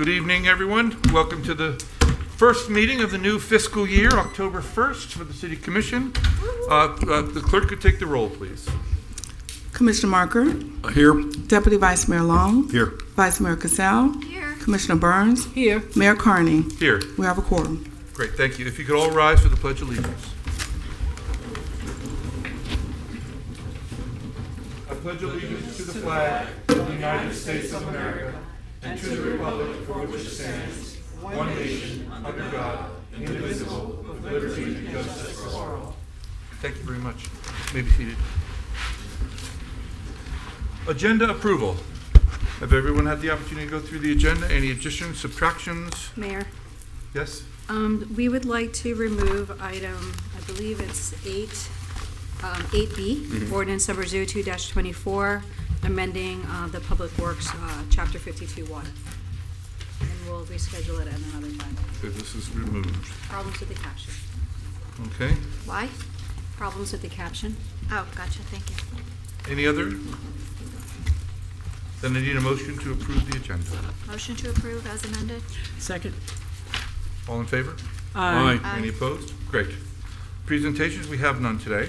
Good evening, everyone. Welcome to the first meeting of the new fiscal year, October 1st, for the City Commission. The clerk could take the roll, please. Commissioner Marker. Here. Deputy Vice Mayor Long. Here. Vice Mayor Cassell. Here. Commissioner Burns. Here. Mayor Carney. Here. We have a quorum. Great, thank you. If you could all rise for the Pledge of Allegiance. I pledge allegiance to the flag of the United States of America and to the republic for which it stands, one nation, under God, indivisible, with liberty and justice for all. Thank you very much. You may be seated. Agenda approval. Have everyone had the opportunity to go through the agenda? Any additions, subtractions? Mayor, Yes? we would like to remove item, I believe it's 8B, ordinance number 02-24, amending the Public Works, Chapter 52-1. And we'll reschedule it at another time. So this is removed. Problems with the caption. Okay. Why? Problems with the caption. Oh, gotcha, thank you. Any other? Then I need a motion to approve the agenda. Motion to approve as amended? Second. All in favor? Aye. Aye. Any opposed? Great. Presentations, we have none today.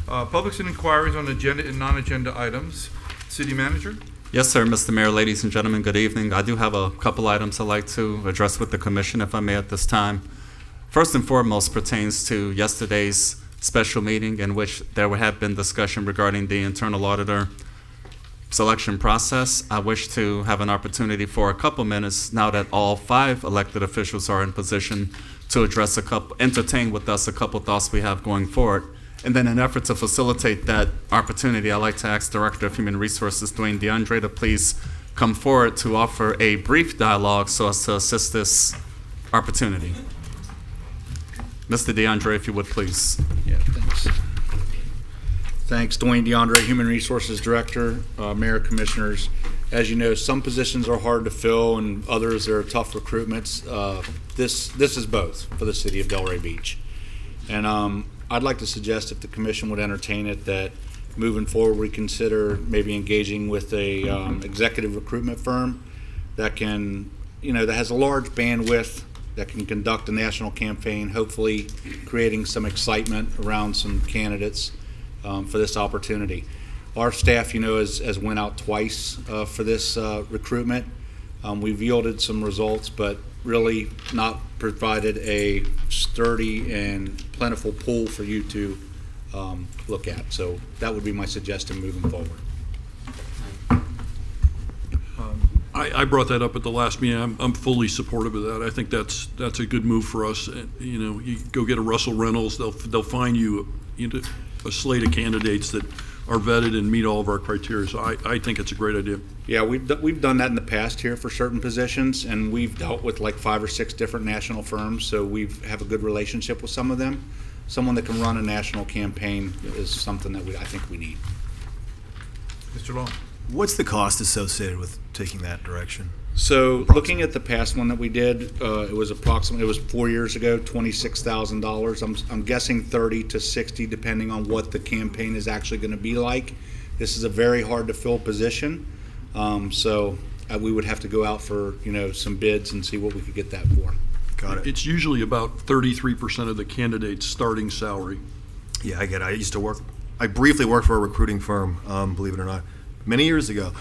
Publics and inquiries on agenda and non-agenda items. City Manager? Yes, sir, Mr. Mayor, ladies and gentlemen, good evening. I do have a couple items I'd like to address with the commission, if I may, at this time. First and foremost pertains to yesterday's special meeting in which there had been discussion regarding the internal auditor selection process. I wish to have an opportunity for a couple minutes, now that all 5 elected officials are in position, to entertain with us a couple thoughts we have going forward. And then in an effort to facilitate that opportunity, I'd like to ask Director of Human Resources, Dwayne DeAndre, to please come forward to offer a brief dialogue so as to assist this opportunity. Mr. DeAndre, if you would, please. Yeah, thanks. Thanks, Dwayne DeAndre, Human Resources Director, Mayor, Commissioners. As you know, some positions are hard to fill and others are tough recruitments. This is both for the city of Delray Beach. And I'd like to suggest, if the commission would entertain it, that moving forward we consider maybe engaging with a executive recruitment firm that can, that has a large bandwidth, that can conduct a national campaign, hopefully creating some excitement around some candidates for this opportunity. Our staff, has went out twice for this recruitment. We've yielded some results, but really not provided a sturdy and plentiful pool for you to look at. So that would be my suggestion moving forward. I brought that up at the last meeting. I'm fully supportive of that. I think that's a good move for us. You go get a Russell Reynolds. They'll find you a slate of candidates that are vetted and meet all of our criteria. So I think it's a great idea. Yeah, we've done that in the past here for certain positions, and we've dealt with like 5 or 6 different national firms. So we have a good relationship with some of them. Someone that can run a national campaign is something that I think we need. Mr. Long? What's the cost associated with taking that direction? So looking at the past one that we did, it was 4 years ago, $26,000. I'm guessing 30 to 60, depending on what the campaign is actually going to be like. This is a very hard to fill position, so we would have to go out for some bids and see what we could get that for. Got it. It's usually about 33% of the candidate's starting salary. Yeah, I get it. I briefly worked for a recruiting firm, believe it or not, many years ago.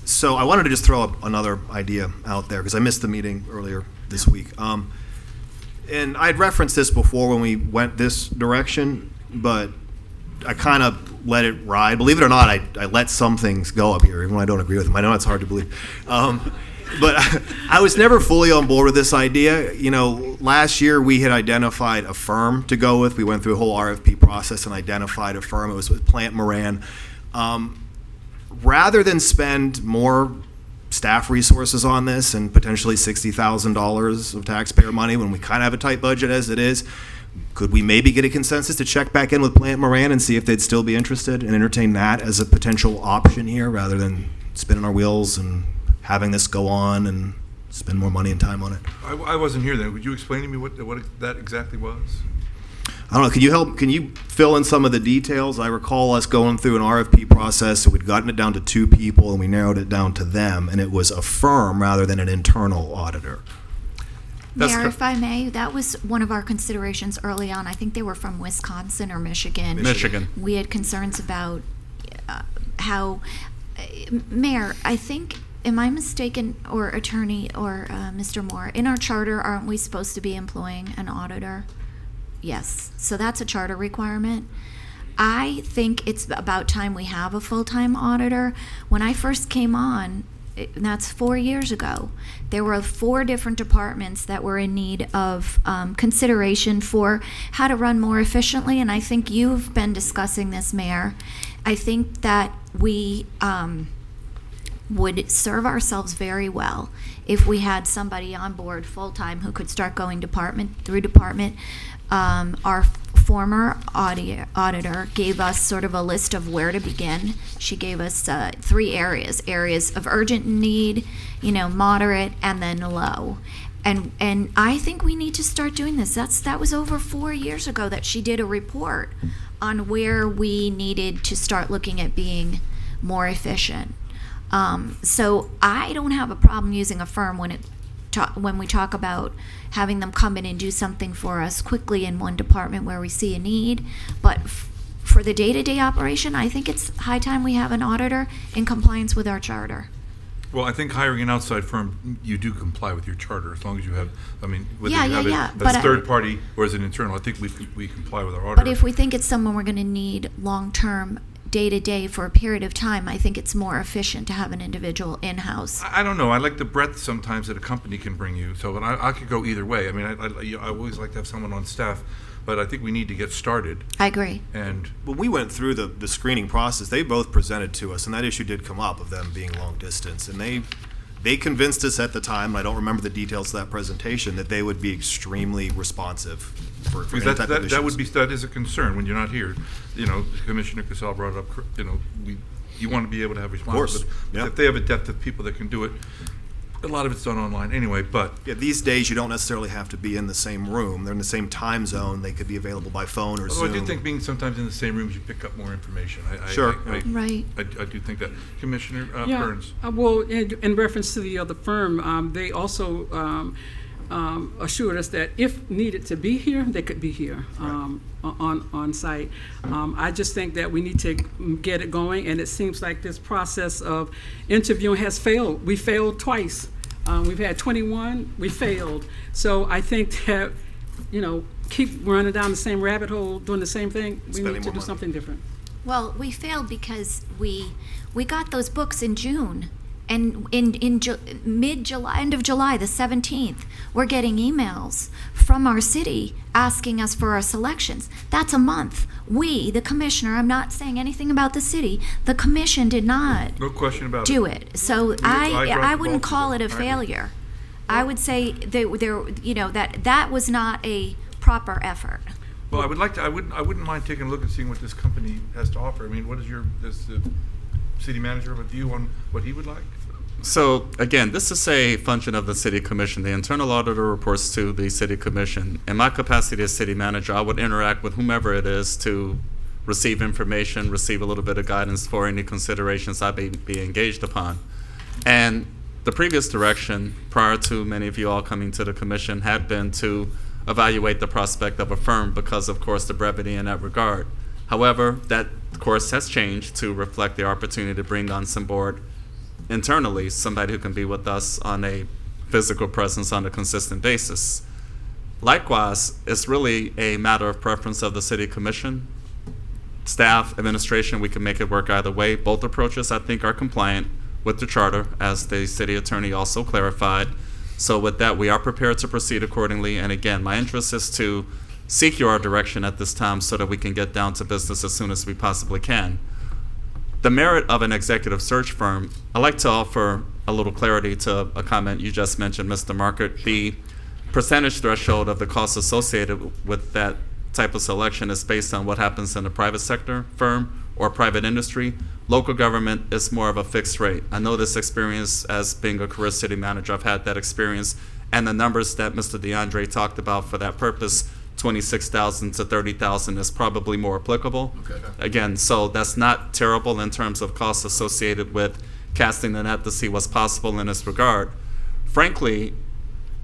So I wanted to just throw up another idea out there because I missed the meeting earlier this week. And I had referenced this before when we went this direction, but I kind of let it ride. Believe it or not, I let some things go up here, even when I don't agree with them. I know it's hard to believe. But I was never fully on board with this idea. Last year we had identified a firm to go with. We went through a whole RFP process and identified a firm. It was with Plant Moran. Rather than spend more staff resources on this and potentially $60,000 of taxpayer money when we kind of have a tight budget as it is, could we maybe get a consensus to check back in with Plant Moran and see if they'd still be interested and entertain that as a potential option here rather than spinning our wheels and having this go on and spend more money and time on it? I wasn't here then. Would you explain to me what that exactly was? I don't know, can you fill in some of the details? I recall us going through an RFP process, and we'd gotten it down to 2 people, and we narrowed it down to them, and it was a firm rather than an internal auditor. That's Mayor, cor- if I may, that was one of our considerations early on. I think they were from Wisconsin or Michigan. Michigan. We had concerns about how, Mayor, I think, am I mistaken, or Attorney, or Mr. Moore, in our charter, aren't we supposed to be employing an auditor? Yes, so that's a charter requirement. I think it's about time we have a full-time auditor. When I first came on, and that's 4 years ago, there were 4 different departments that were in need of consideration for how to run more efficiently, and I think you've been discussing this, Mayor. I think that we would serve ourselves very well if we had somebody on board full-time who could start going department through department. Our former auditor gave us sort of a list of where to begin. She gave us 3 areas of urgent need, moderate, and then low. And I think we need to start doing this. That was over 4 years ago that she did a report on where we needed to start looking at being more efficient. So I don't have a problem using a firm when we talk about having them come in and do something for us quickly in one department where we see a need. But for the day-to-day operation, I think it's high time we have an auditor in compliance with our charter. Well, I think hiring an outside firm, you do comply with your charter as long as you have, whether Yeah, you have yeah. it But as third party or as an internal. I think we comply with our auditor. But if we think it's someone we're going to need long-term, day-to-day for a period of time, I think it's more efficient to have an individual in-house. I don't know. I like the breadth sometimes that a company can bring you. So, and I could go either way. I mean, I always like to have someone on staff, but I think we need to get started. I agree. And When we went through the screening process, they both presented to us, and that issue did come up of them being long distance, and they convinced us at the time, and I don't remember the details of that presentation, that they would be extremely responsive for any because type of issues. that is a concern when you're not here. Commissioner Casal brought it up. You want to be able to have responses. course, But yeah. if they have a depth of people that can do it, a lot of it's done online anyway. But Yeah, these days, you don't necessarily have to be in the same room. They're in the same time zone. They could be available by phone or although Zoom. I do think being sometimes in the same rooms, you pick up more information. Sure. Right. I do think that. Commissioner Yeah, Burns. well, in reference to the other firm, they also assured us that if needed to be here, they could be here on site. I just think that we need to get it going, and it seems like this process of interviewing has failed. We failed twice. We've had 21, we failed. So I think that, keep running down the same rabbit hole, doing the same thing, we Spending need to more do money. something different. Well, we failed because we got those books in June, and in mid-July, end of July, the 17th, we're getting emails from our city asking us for our selections. That's a month. We, the commissioner, I'm not saying anything about the city, the commission did not No question about do it. it. So I dropped I the wouldn't ball call it today. a I agree. failure. I would say that was not a proper effort. Well, I wouldn't mind taking a look and seeing what this company has to offer. I mean, does the city manager have a view on what he would like? So again, this is a function of the city commission. The internal auditor reports to the city commission. In my capacity as city manager, I would interact with whomever it is to receive information, receive a little bit of guidance for any considerations I may be engaged upon. And the previous direction, prior to many of you all coming to the commission, had been to evaluate the prospect of a firm because, of course, the brevity in that regard. However, that course has changed to reflect the opportunity to bring on some board internally, somebody who can be with us on a physical presence on a consistent basis. Likewise, it's really a matter of preference of the city commission. Staff, administration, we can make it work either way. Both approaches, I think, are compliant with the charter, as the city attorney also clarified. So with that, we are prepared to proceed accordingly. And again, my interest is to seek your direction at this time so that we can get down to business as soon as we possibly can. The merit of an executive search firm, I'd like to offer a little clarity to a comment you just mentioned, Mr. Markert. The percentage threshold of the costs associated with that type of selection is based on what happens in a private sector firm or private industry. Local government is more of a fixed rate. I know this experience as being a career city manager. I've had that experience, and the numbers that Mr. DeAndre talked about for that purpose $26,000 to $30,000 is probably more applicable. Okay. Again, so that's not terrible in terms of costs associated with casting the net to see what's possible in this regard. Frankly,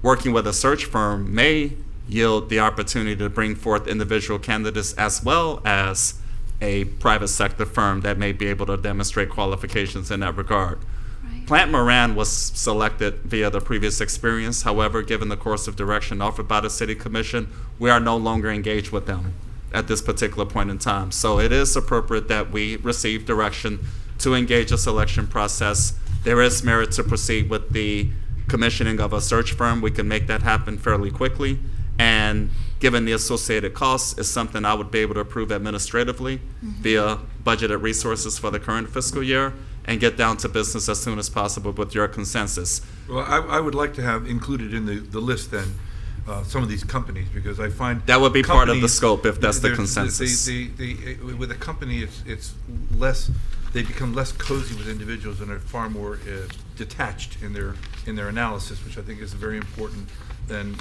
working with a search firm may yield the opportunity to bring forth individual candidates as well as a private sector firm that may be able to demonstrate qualifications in that regard. Right. Plant Moran was selected via the previous experience. However, given the course of direction offered by the City Commission, we are no longer engaged with them at this particular point in time. So it is appropriate that we receive direction to engage a selection process. There is merit to proceed with the commissioning of a search firm. We can make that happen fairly quickly. And given the associated costs, is something I would be able to approve administratively via budgeted resources for the current fiscal year and get down to business as soon as possible with your consensus. Well, I would like to have included in the list then, some of these companies, because I find. That would be part of the companies- scope if that's the there's- consensus. With a company, it's less, they become less cozy with individuals and are far more detached in their analysis, which I think is very important than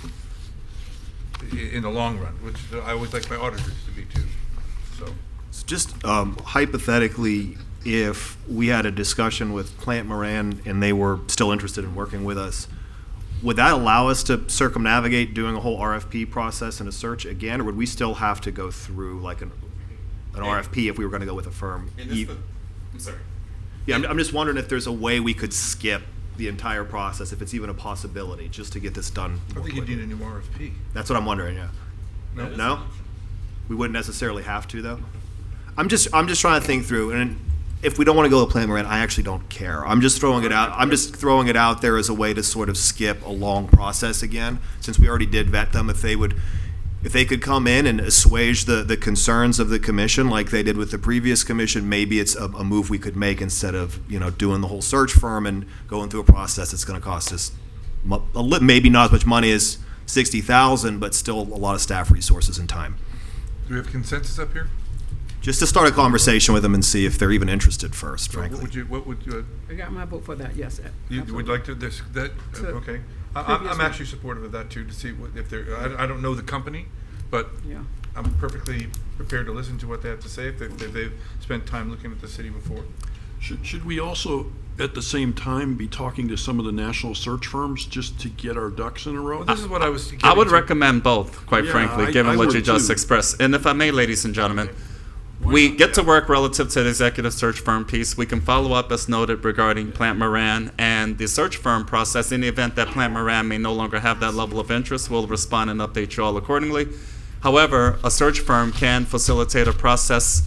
in the long run, which I always like my auditors to be too, so. Just hypothetically, if we had a discussion with Plant Moran and they were still interested in working with us, would that allow us to circumnavigate doing a whole RFP process and a search again, or would we still have to go through like an RFP if we were going to go with a firm? I'm sorry. Yeah, I'm just wondering if there's a way we could skip the entire process, if it's even a possibility, just to get this done I more think you quickly. need a new RFP. That's what I'm wondering, yeah. No? No? We wouldn't necessarily have to, though? I'm just trying to think through, and if we don't want to go with Plant Moran, I actually don't care. I'm just throwing it out there as a way to sort of skip a long process again, since we already did vet them. If they could come in and assuage the concerns of the commission like they did with the previous commission, maybe it's a move we could make instead of, doing the whole search firm and going through a process that's going to cost us maybe not as much money as $60,000, but still a lot of staff resources and time. Do we have consensus up here? Just to start a conversation with them and see if they're even interested first, What frankly. would you, I got my vote for that, yes. you would absolutely. like to, To okay. I'm previous one. actually supportive of that too, to see if they're, I don't know the company, but Yeah. I'm perfectly prepared to listen to what they have to say if they've spent time looking at the city before. Should we also, at the same time, be talking to some of the national search firms just to get our ducks in a row? Well, this is what I was getting I would to. recommend both, quite Yeah, frankly, I given what would you just too. expressed. And if I may, ladies and gentlemen, we get to work relative to the executive search firm piece. We can follow up as noted regarding Plant Moran and the search firm process. In the event that Plant Moran may no longer have that level of interest, we'll respond and update you all accordingly. However, a search firm can facilitate a process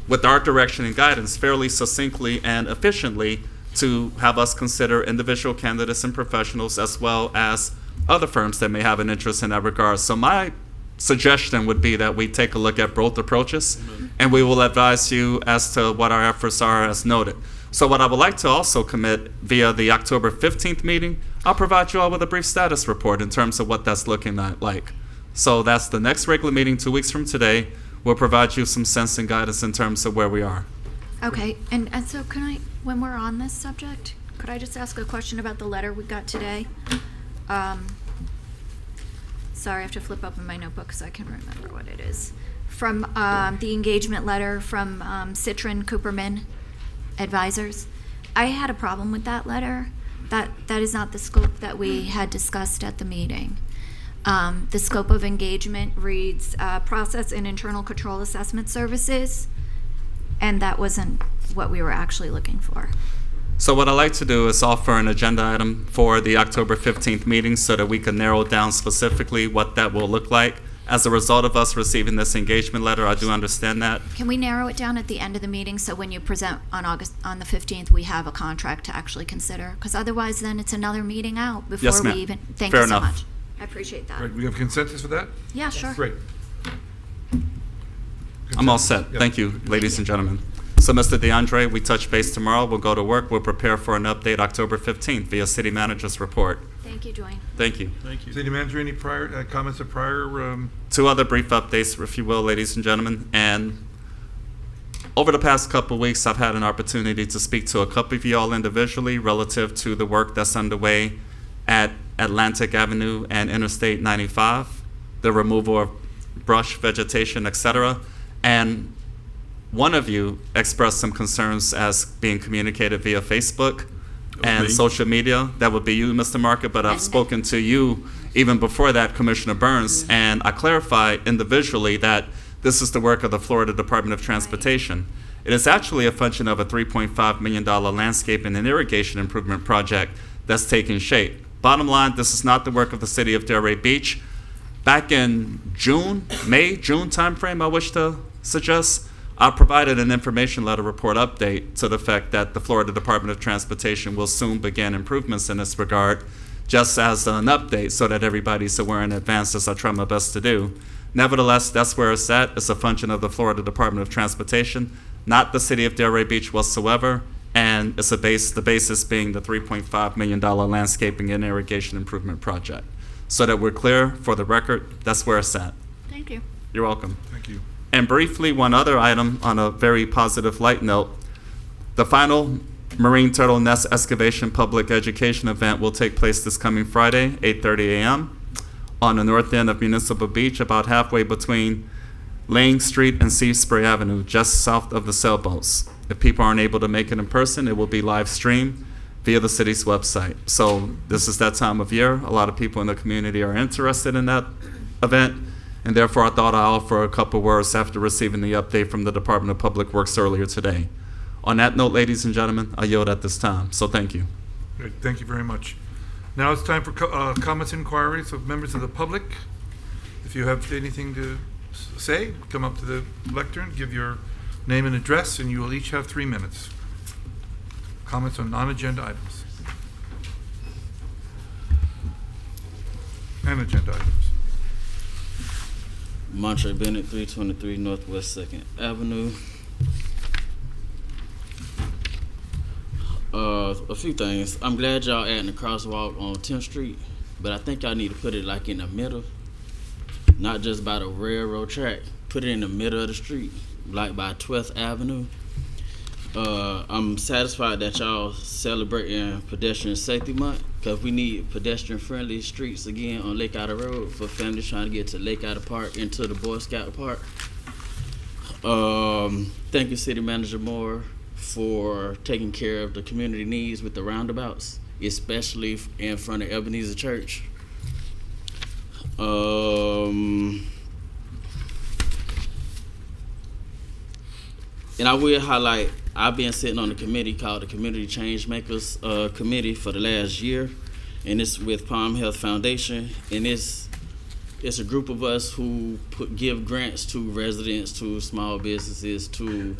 with our direction and guidance fairly succinctly and efficiently to have us consider individual candidates and professionals as well as other firms that may have an interest in that regard. So my suggestion would be that we take a look at both approaches, and we will advise you as to what our efforts are as noted. So what I would like to also commit via the October 15th meeting, I'll provide you all with a brief status report in terms of what that's looking like. So that's the next regular meeting 2 weeks from today. We'll provide you some sense and guidance in terms of where we are. Okay, and so can I, when we're on this subject, could I just ask a question about the letter we got today? Sorry, I have to flip open my notebook because I can remember what it is. From the engagement letter from Citron Cooperman Advisors. I had a problem with that letter. That is not the scope that we had discussed at the meeting. The scope of engagement reads process and internal control assessment services, and that wasn't what we were actually looking for. So what I'd like to do is offer an agenda item for the October 15th meeting so that we can narrow down specifically what that will look like. As a result of us receiving this engagement letter, I do understand that. Can we narrow it down at the end of the meeting so when you present on the 15th, we have a contract to actually consider? Because otherwise, then it's another meeting out before Yes, we ma'am. even. Thank Fair you so enough. much. I appreciate that. Right, we have consensus for that? Yeah, sure. Great. I'm all set. Yep. Thank you, ladies and gentlemen. So, Mr. DeAndre, we touch base tomorrow. We'll go to work. We'll prepare for an update October 15th via City Manager's report. Thank you, Dwayne. Thank you. Thank you. City Manager, any prior comments of prior? Two other brief updates, if you will, ladies and gentlemen. And over the past couple of weeks, I've had an opportunity to speak to a couple of y'all individually relative to the work that's underway at Atlantic Avenue and Interstate 95, the removal of brush, vegetation, etc. And one of you expressed some concerns as being communicated via Facebook and me. social media. That would be you, Mr. Market, but I've spoken to you even before that, Commissioner Burns, and I clarified individually that this is the work of the Florida Department of Transportation. It is actually a function of a $3.5 million landscaping and irrigation improvement project that's taking shape. Bottom line, this is not the work of the city of Delray Beach. Back in June timeframe, I wish to suggest, I provided an information letter report update to the fact that the Florida Department of Transportation will soon begin improvements in this regard, just as an update so that everybody's aware in advance, as I try my best to do. Nevertheless, that's where it's at. It's a function of the Florida Department of Transportation, not the city of Delray Beach whatsoever, and it's the basis being the $3.5 million landscaping and irrigation improvement project. So that we're clear, for the record, that's where it's at. Thank you. You're welcome. Thank you. And briefly, one other item on a very positive light note. The final Marine Turtle Nest Excavation Public Education event will take place this coming Friday, 8:30 a.m. on the north end of Municipal Beach, about halfway between Lang Street and Sea Spray Avenue, just south of the sailboats. If people aren't able to make it in person, it will be live streamed via the city's website. So this is that time of year. A lot of people in the community are interested in that event, and therefore I thought I'd offer a couple words after receiving the update from the Department of Public Works earlier today. On that note, ladies and gentlemen, I yield at this time. So thank you. Great, thank you very much. Now it's time for comments and inquiries of members of the public. If you have anything to say, come up to the lectern, give your name and address, and you will each have 3 minutes. Comments on non-agenda items. And agenda items. Montre Bennett, 323 Northwest 2nd Avenue. A few things. I'm glad y'all adding the crosswalk on 10th Street, but I think y'all need to put it like in the middle, not just by the railroad track. Put it in the middle of the street, like by 12th Avenue. I'm satisfied that y'all celebrating Pedestrian Safety Month, because we need pedestrian-friendly streets again on Lake Ida Road for families trying to get to Lake Ida Park and to the Boy Scout Park. Thank you, City Manager Moore, for taking care of the community needs with the roundabouts, especially in front of Ebenezer Church. And I will highlight, I've been sitting on a committee called the Community Change Makers Committee for the last year, and it's with Palm Health Foundation, and it's a group of us who give grants to residents, to small businesses, to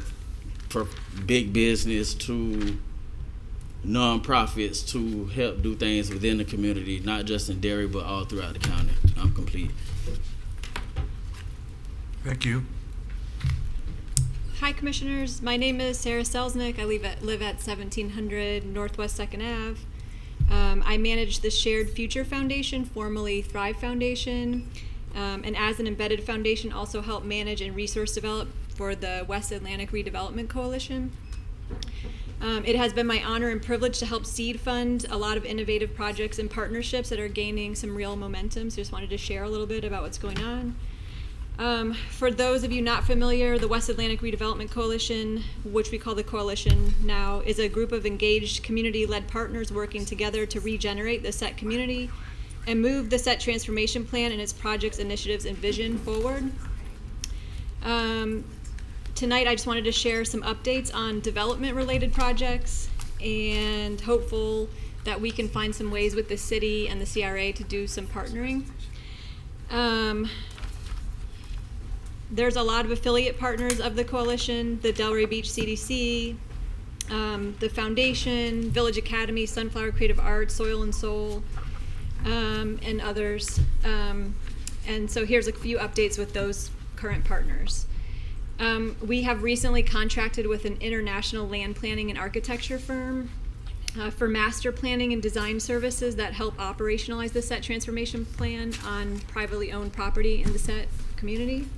big business, to nonprofits, to help do things within the community, not just in Derry, but all throughout the county. I'm complete. Thank you. Hi, Commissioners. My name is Sarah Selznick. I live at 1700 Northwest 2nd Ave. I manage the Shared Future Foundation, formerly Thrive Foundation, and as an embedded foundation, also help manage and resource develop for the West Atlantic Redevelopment Coalition. It has been my honor and privilege to help seed fund a lot of innovative projects and partnerships that are gaining some real momentum, so just wanted to share a little bit about what's going on. For those of you not familiar, the West Atlantic Redevelopment Coalition, which we call the Coalition now, is a group of engaged community-led partners working together to regenerate the SET community and move the SET transformation plan and its projects, initiatives, and vision forward. Tonight, I just wanted to share some updates on development-related projects and hopeful that we can find some ways with the city and the CRA to do some partnering. There's a lot of affiliate partners of the coalition, the Delray Beach CDC, the Foundation, Village Academy, Sunflower Creative Arts, Soil and Soul, and others. And so here's a few updates with those current partners. We have recently contracted with an international land planning and architecture firm for master planning and design services that help operationalize the SET transformation plan on privately owned property in the SET community.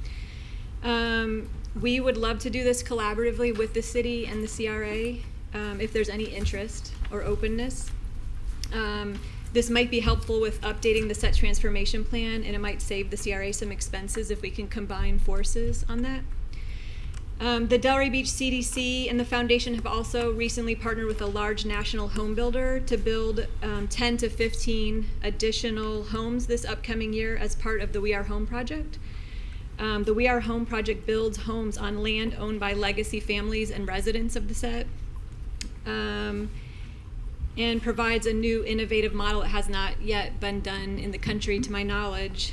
We would love to do this collaboratively with the city and the CRA if there's any interest or openness. This might be helpful with updating the set transformation plan, and it might save the CRA some expenses if we can combine forces on that. The Delray Beach CDC and the foundation have also recently partnered with a large national home builder to build 10 to 15 additional homes this upcoming year as part of the We Are Home project. The We Are Home project builds homes on land owned by legacy families and residents of the set, and provides a new innovative model that has not yet been done in the country, to my knowledge,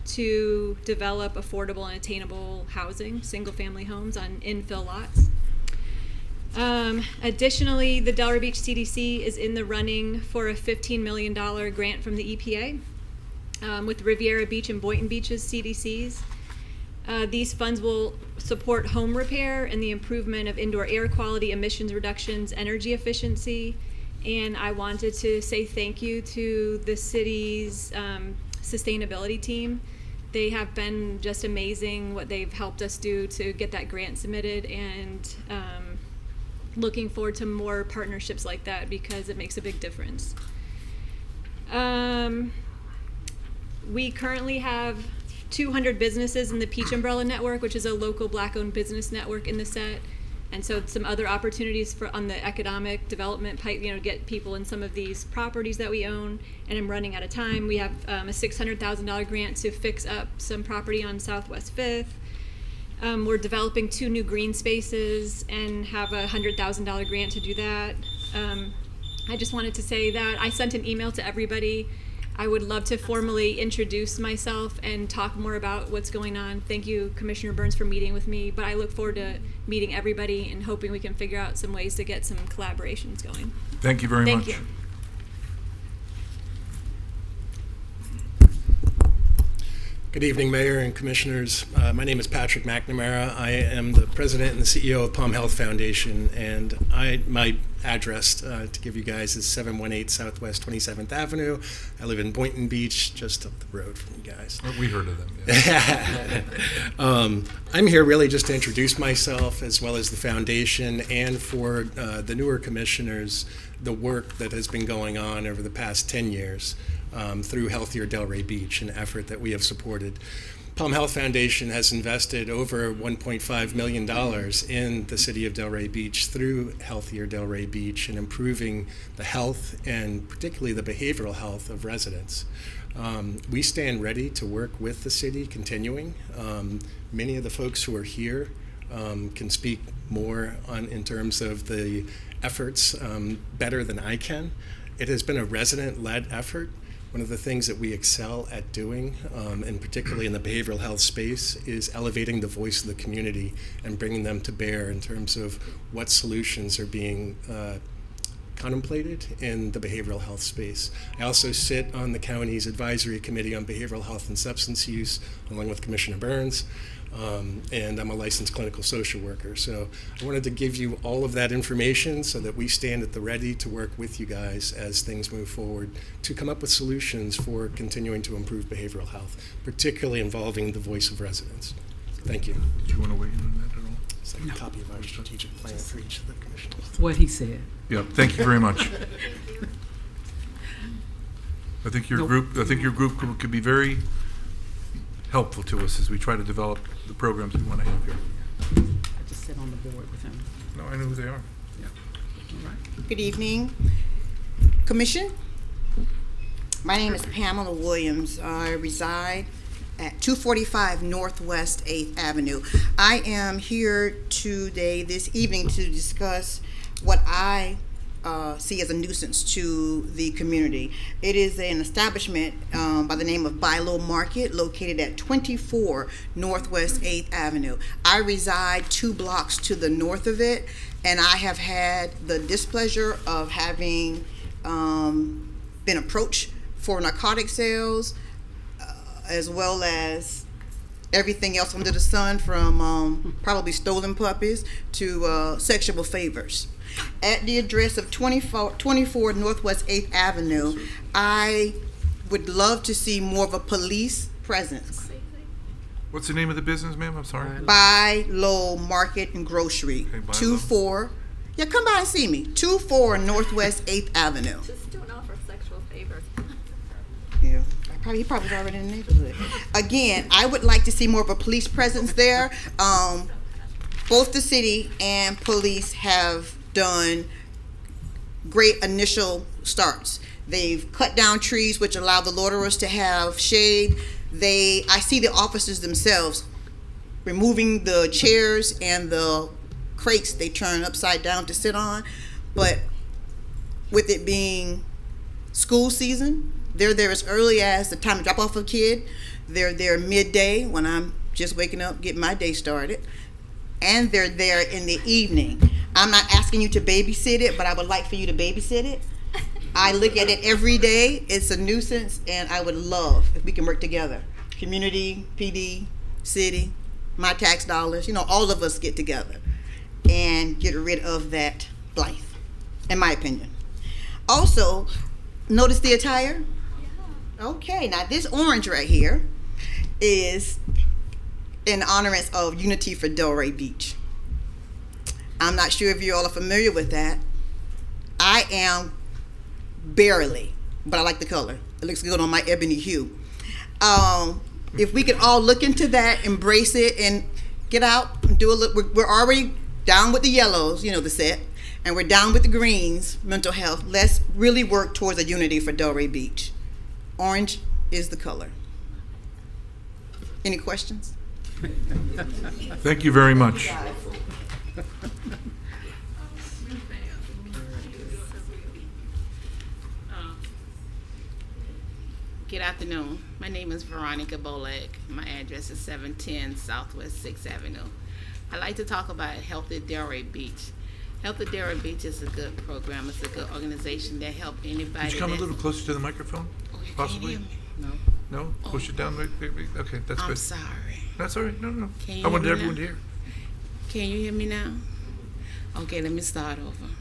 to develop affordable and attainable housing, single-family homes on infill lots. Additionally, the Delray Beach CDC is in the running for a $15 million grant from the EPA with Riviera Beach and Boynton Beach's CDCs. These funds will support home repair and the improvement of indoor air quality, emissions reductions, energy efficiency. And I wanted to say thank you to the city's sustainability team. They have been just amazing what they've helped us do to get that grant submitted, and looking forward to more partnerships like that because it makes a big difference. We currently have 200 businesses in the Peach Umbrella Network, which is a local Black-owned business network in the set. And so some other opportunities for on the economic development pipe, get people in some of these properties that we own. And I'm running out of time. We have a $600,000 grant to fix up some property on Southwest 5th. We're developing 2 new green spaces and have a $100,000 grant to do that. I just wanted to say that I sent an email to everybody. I would love to formally introduce myself and talk more about what's going on. Thank you, Commissioner Burns, for meeting with me, but I look forward to meeting everybody and hoping we can figure out some ways to get some collaborations going. Thank you very much. Thank you. Good evening, Mayor and Commissioners. My name is Patrick McNamara. I am the President and the CEO of Palm Health Foundation, and my address to give you guys is 718 Southwest 27th Avenue. I live in Boynton Beach, just up the road from you guys. We heard of them. Yeah. I'm here really just to introduce myself as well as the foundation, and for the newer commissioners, the work that has been going on over the past 10 years. Through Healthier Delray Beach, an effort that we have supported. Palm Health Foundation has invested over $1.5 million in the city of Delray Beach through Healthier Delray Beach and improving the health and particularly the behavioral health of residents. We stand ready to work with the city continuing. Many of the folks who are here can speak more in terms of the efforts better than I can. It has been a resident-led effort. One of the things that we excel at doing, and particularly in the behavioral health space, is elevating the voice of the community and bringing them to bear in terms of what solutions are being contemplated in the behavioral health space. I also sit on the county's advisory committee on behavioral health and substance use, along with Commissioner Burns. And I'm a licensed clinical social worker. So I wanted to give you all of that information so that we stand at the ready to work with you guys as things move forward to come up with solutions for continuing to improve behavioral health, particularly involving the voice of residents. Thank you. Did you want to weigh in on that at all? It's like a copy of our strategic plan for each of the commissioners. What he said. Yeah, thank you very much. I think your group could be very helpful to us as we try to develop the programs we want to have here. I just sit on the board with him. No, I know who they are. Yeah. All right. Good evening, Commission. My name is Pamela Williams. I reside at 245 Northwest 8th Avenue. I am here this evening to discuss what I see as a nuisance to the community. It is an establishment by the name of Bilo Market located at 24 Northwest 8th Avenue. I reside 2 blocks to the north of it, and I have had the displeasure of having been approached for narcotic sales, as well as everything else under the sun, from probably stolen puppies to sexual favors. At the address of 24 Northwest 8th Avenue, I would love to see more of a police presence. What's the name of the business, ma'am? I'm sorry. Bilo Market and Grocery. Okay, Bilo. 24. Yeah, come by and see me. 24 Northwest 8th Avenue. Just don't offer sexual favors. He probably was already in the neighborhood. Again, I would like to see more of a police presence there. Both the city and police have done great initial starts. They've cut down trees, which allow the loiterers to have shade. I see the officers themselves removing the chairs and the crates they turn upside down to sit on. But with it being school season, they're there as early as the time to drop off a kid. They're there midday when I'm just waking up, getting my day started. And they're there in the evening. I'm not asking you to babysit it, but I would like for you to babysit it. I look at it every day. It's a nuisance, and I would love if we can work together. Community, PD, city, my tax dollars, all of us get together and get rid of that blight, in my opinion. Also, notice the attire? Okay, now this orange right here is in honorance of Unity for Delray Beach. I'm not sure if you all are familiar with that. I am barely, but I like the color. It looks good on my ebony hue. If we could all look into that, embrace it, and get out and do a look. We're already down with the yellows, the set, and we're down with the greens, mental health. Let's really work towards a unity for Delray Beach. Orange is the color. Any questions? Thank you very much. Good afternoon. My name is Veronica Bolek. My address is 710 Southwest 6th Avenue. I'd like to talk about Healthy Delray Beach. Healthy Delray Beach is a good program. It's a good organization that helps anybody. Could you come a little closer to the microphone, possibly? No. No? Push it down. Okay, that's good. I'm sorry. That's all right. No. Can you I wanted hear me everyone now? to hear. Can you hear me now? Okay, let me start over.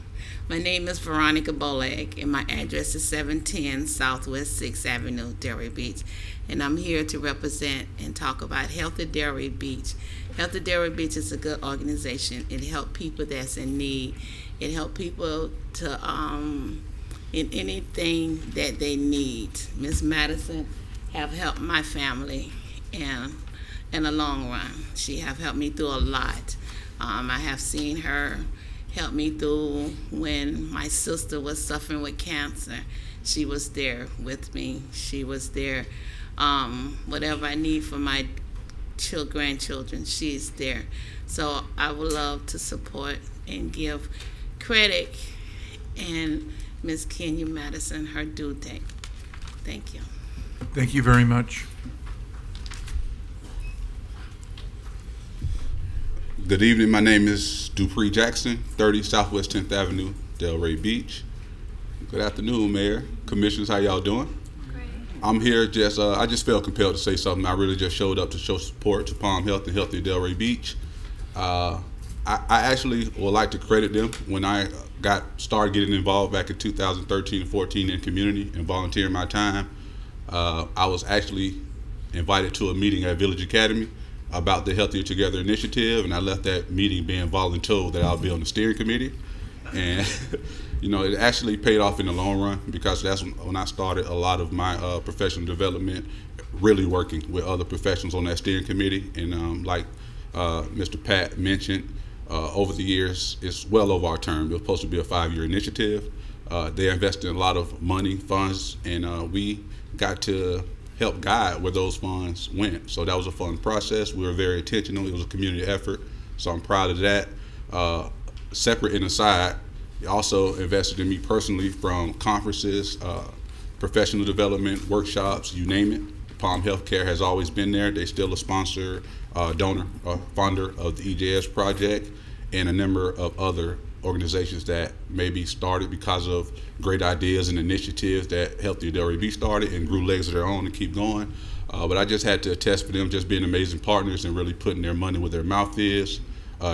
My name is Veronica Bolek, and my address is 710 Southwest 6th Avenue, Delray Beach. And I'm here to represent and talk about Healthy Delray Beach. Healthy Delray Beach is a good organization. It helps people that's in need. It helps people to in anything that they need. Ms. Madison have helped my family and in the long run. She have helped me through a lot. I have seen her help me through when my sister was suffering with cancer. She was there with me. She was there. Whatever I need for my grandchildren, she's there. So I would love to support and give credit and Ms. Kenya Madison her due date. Thank you. Thank you very much. Good evening. My name is Dupree Jackson, 30 Southwest 10th Avenue, Delray Beach. Good afternoon, Mayor, Commissioners. How y'all doing? Great. I'm here I just felt compelled to say something. I really just showed up to show support to Palm Health and Healthy Delray Beach. I actually would like to credit them. When I started getting involved back in 2013 and 14 in community and volunteering my time, I was actually invited to a meeting at Village Academy about the Healthier Together initiative, and I left that meeting being voluntold that I'll be on the steering committee. And it actually paid off in the long run, because that's when I started a lot of my professional development, really working with other professionals on that steering committee. And like Mr. Pat mentioned, over the years, it's well over our term. It was supposed to be a 5-year initiative. They invested in a lot of money, funds, and we got to help guide where those funds went. So that was a fun process. We were very intentional. It was a community effort, so I'm proud of that. Separate and aside, they also invested in me personally, from conferences, professional development, workshops, you name it. Palm Healthcare has always been there. They're still a sponsor, donor, funder of the EJS project, and a number of other organizations that maybe started because of great ideas and initiatives that Healthy Delray Beach started and grew legs of their own to keep going. But I just had to attest for them just being amazing partners and really putting their money where their mouth is.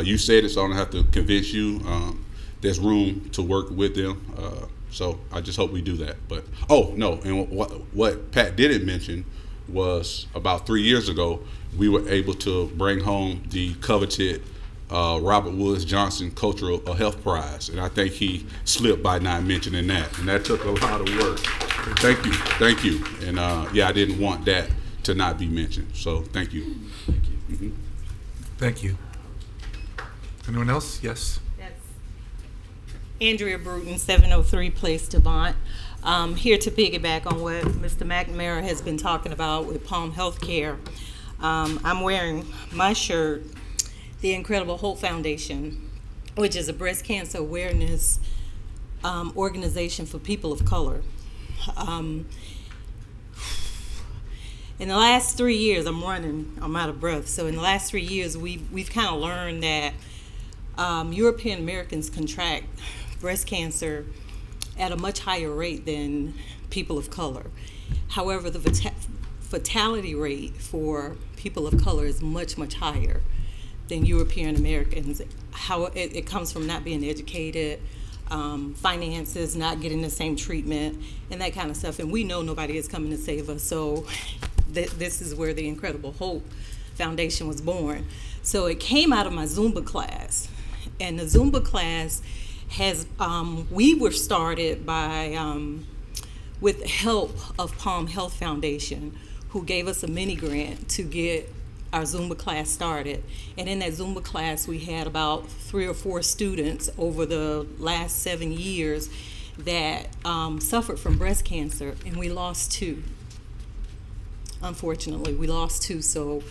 You said it, so I don't have to convince you. There's room to work with them. So I just hope we do that. But, oh, no, and what Pat didn't mention was about 3 years ago, we were able to bring home the coveted Robert Woods Johnson Cultural Health Prize, and I think he slipped by not mentioning that, and that took a lot of work. Thank you. And yeah, I didn't want that to not be mentioned. So thank you. Mhm. Thank you. Anyone else? Yes. Andrea Bruton, 703 Place Devant. Here to piggyback on what Mr. McNamara has been talking about with Palm Healthcare. I'm wearing my shirt, the Incredible Hope Foundation, which is a breast cancer awareness organization for people of color. In the last 3 years, I'm out of breath. So in the last 3 years, we've kind of learned that European Americans contract breast cancer at a much higher rate than people of color. However, the fatality rate for people of color is much, much higher than European Americans. How it comes from not being educated, finances, not getting the same treatment, and that kind of stuff. And we know nobody is coming to save us. So this is where the Incredible Hope Foundation was born. So it came out of my Zumba class. And the Zumba class has, we were started by, with the help of Palm Health Foundation, who gave us a mini grant to get our Zumba class started. And in that Zumba class, we had about 3 or 4 students over the last 7 years that suffered from breast cancer, and we lost 2. Unfortunately, we lost 2. So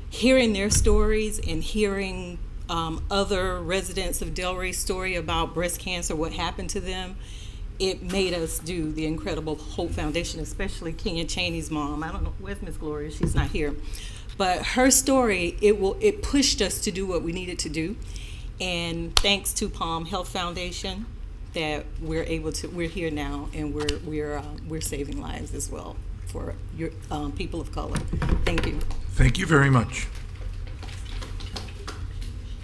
hearing their stories and hearing other residents of Delray's story about breast cancer, what happened to them, it made us do the Incredible Hope Foundation, especially Kenya Cheney's mom. I don't know, where's Miss Gloria? She's not here. But her story, it pushed us to do what we needed to do. And thanks to Palm Health Foundation that we're here now, and we're saving lives as well for your people of color. Thank you. Thank you very much.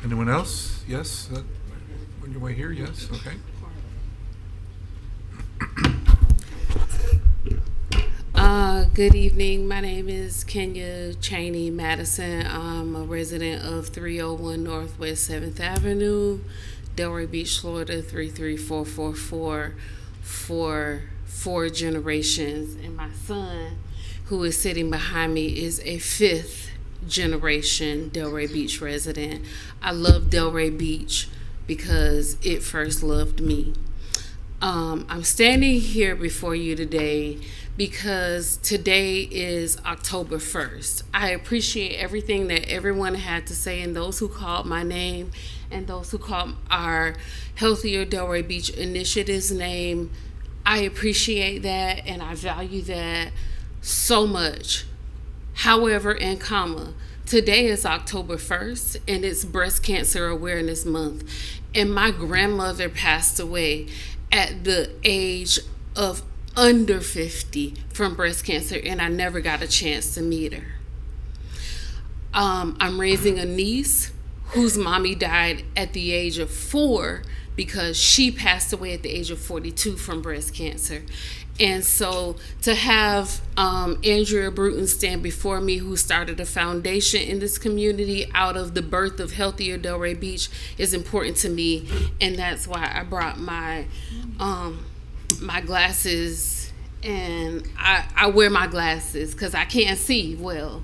Anyone else? Yes? On your way here? Yes? Okay. Good evening. My name is Kenya Cheney Madison. I'm a resident of 301 Northwest 7th Avenue, Delray Beach, Florida 33444 for 4 generations. And my son, who is sitting behind me, is a 5th generation Delray Beach resident. I love Delray Beach because it first loved me. I'm standing here before you today because today is October 1st. I appreciate everything that everyone had to say, and those who called my name and those who called our Healthier Delray Beach initiative's name. I appreciate that and I value that so much. However, today is October 1st and it's Breast Cancer Awareness Month. And my grandmother passed away at the age of under 50 from breast cancer, and I never got a chance to meet her. I'm raising a niece whose mommy died at the age of 4 because she passed away at the age of 42 from breast cancer. And so to have Andrea Bruton stand before me, who started a foundation in this community out of the birth of Healthier Delray Beach, is important to me. And that's why I brought my my glasses, and I wear my glasses because I can't see well.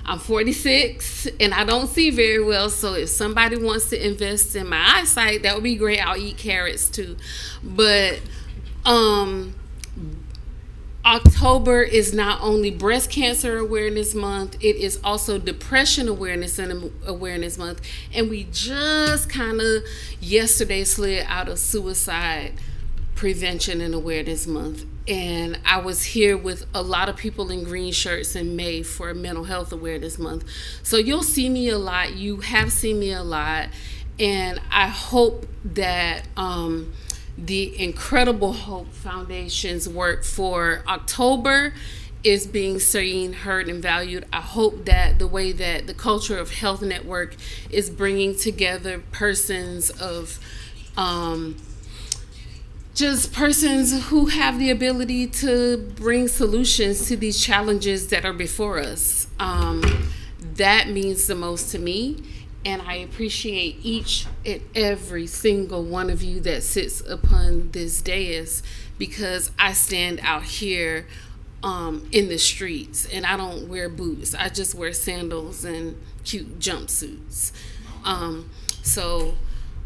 I'm 46 and I don't see very well, so if somebody wants to invest in my eyesight, that would be great. I'll eat carrots too. But October is not only Breast Cancer Awareness Month, it is also Depression Awareness Month, and we just kind of yesterday slid out of Suicide Prevention and Awareness Month. And I was here with a lot of people in green shirts in May for Mental Health Awareness Month. So you'll see me a lot. You have seen me a lot. And I hope that the Incredible Hope Foundation's work for October is being seen, heard, and valued. I hope that the way that the Culture of Health Network is bringing together persons of just persons who have the ability to bring solutions to these challenges that are before us. That means the most to me, and I appreciate each and every single one of you that sits upon this dais because I stand out here in the streets and I don't wear boots. I just wear sandals and cute jumpsuits. So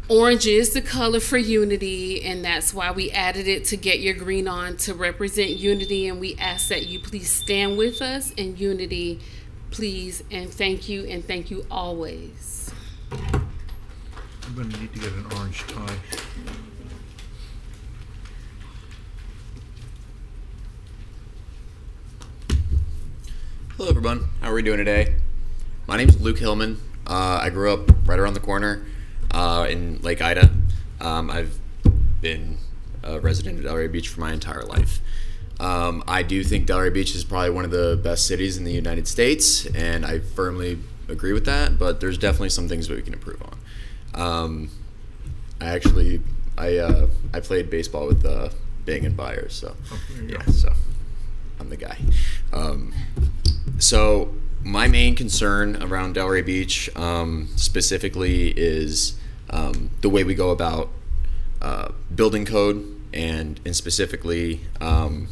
orange is the color for unity, and that's why we added it to Get Your Green On to represent unity, and we ask that you please stand with us in unity, please, and thank you always. I'm going to need to get an orange tie. Hello, everyone. How are we doing today? My name is Luke Hillman. I grew up right around the corner in Lake Ida. I've been a resident of Delray Beach for my entire life. I do think Delray Beach is probably one of the best cities in the United States, and I firmly agree with that, but there's definitely some things that we can improve on. I played baseball with Bing and Byers, so yeah, so I'm the guy. So my main concern around Delray Beach specifically is the way we go about building code, and specifically I'm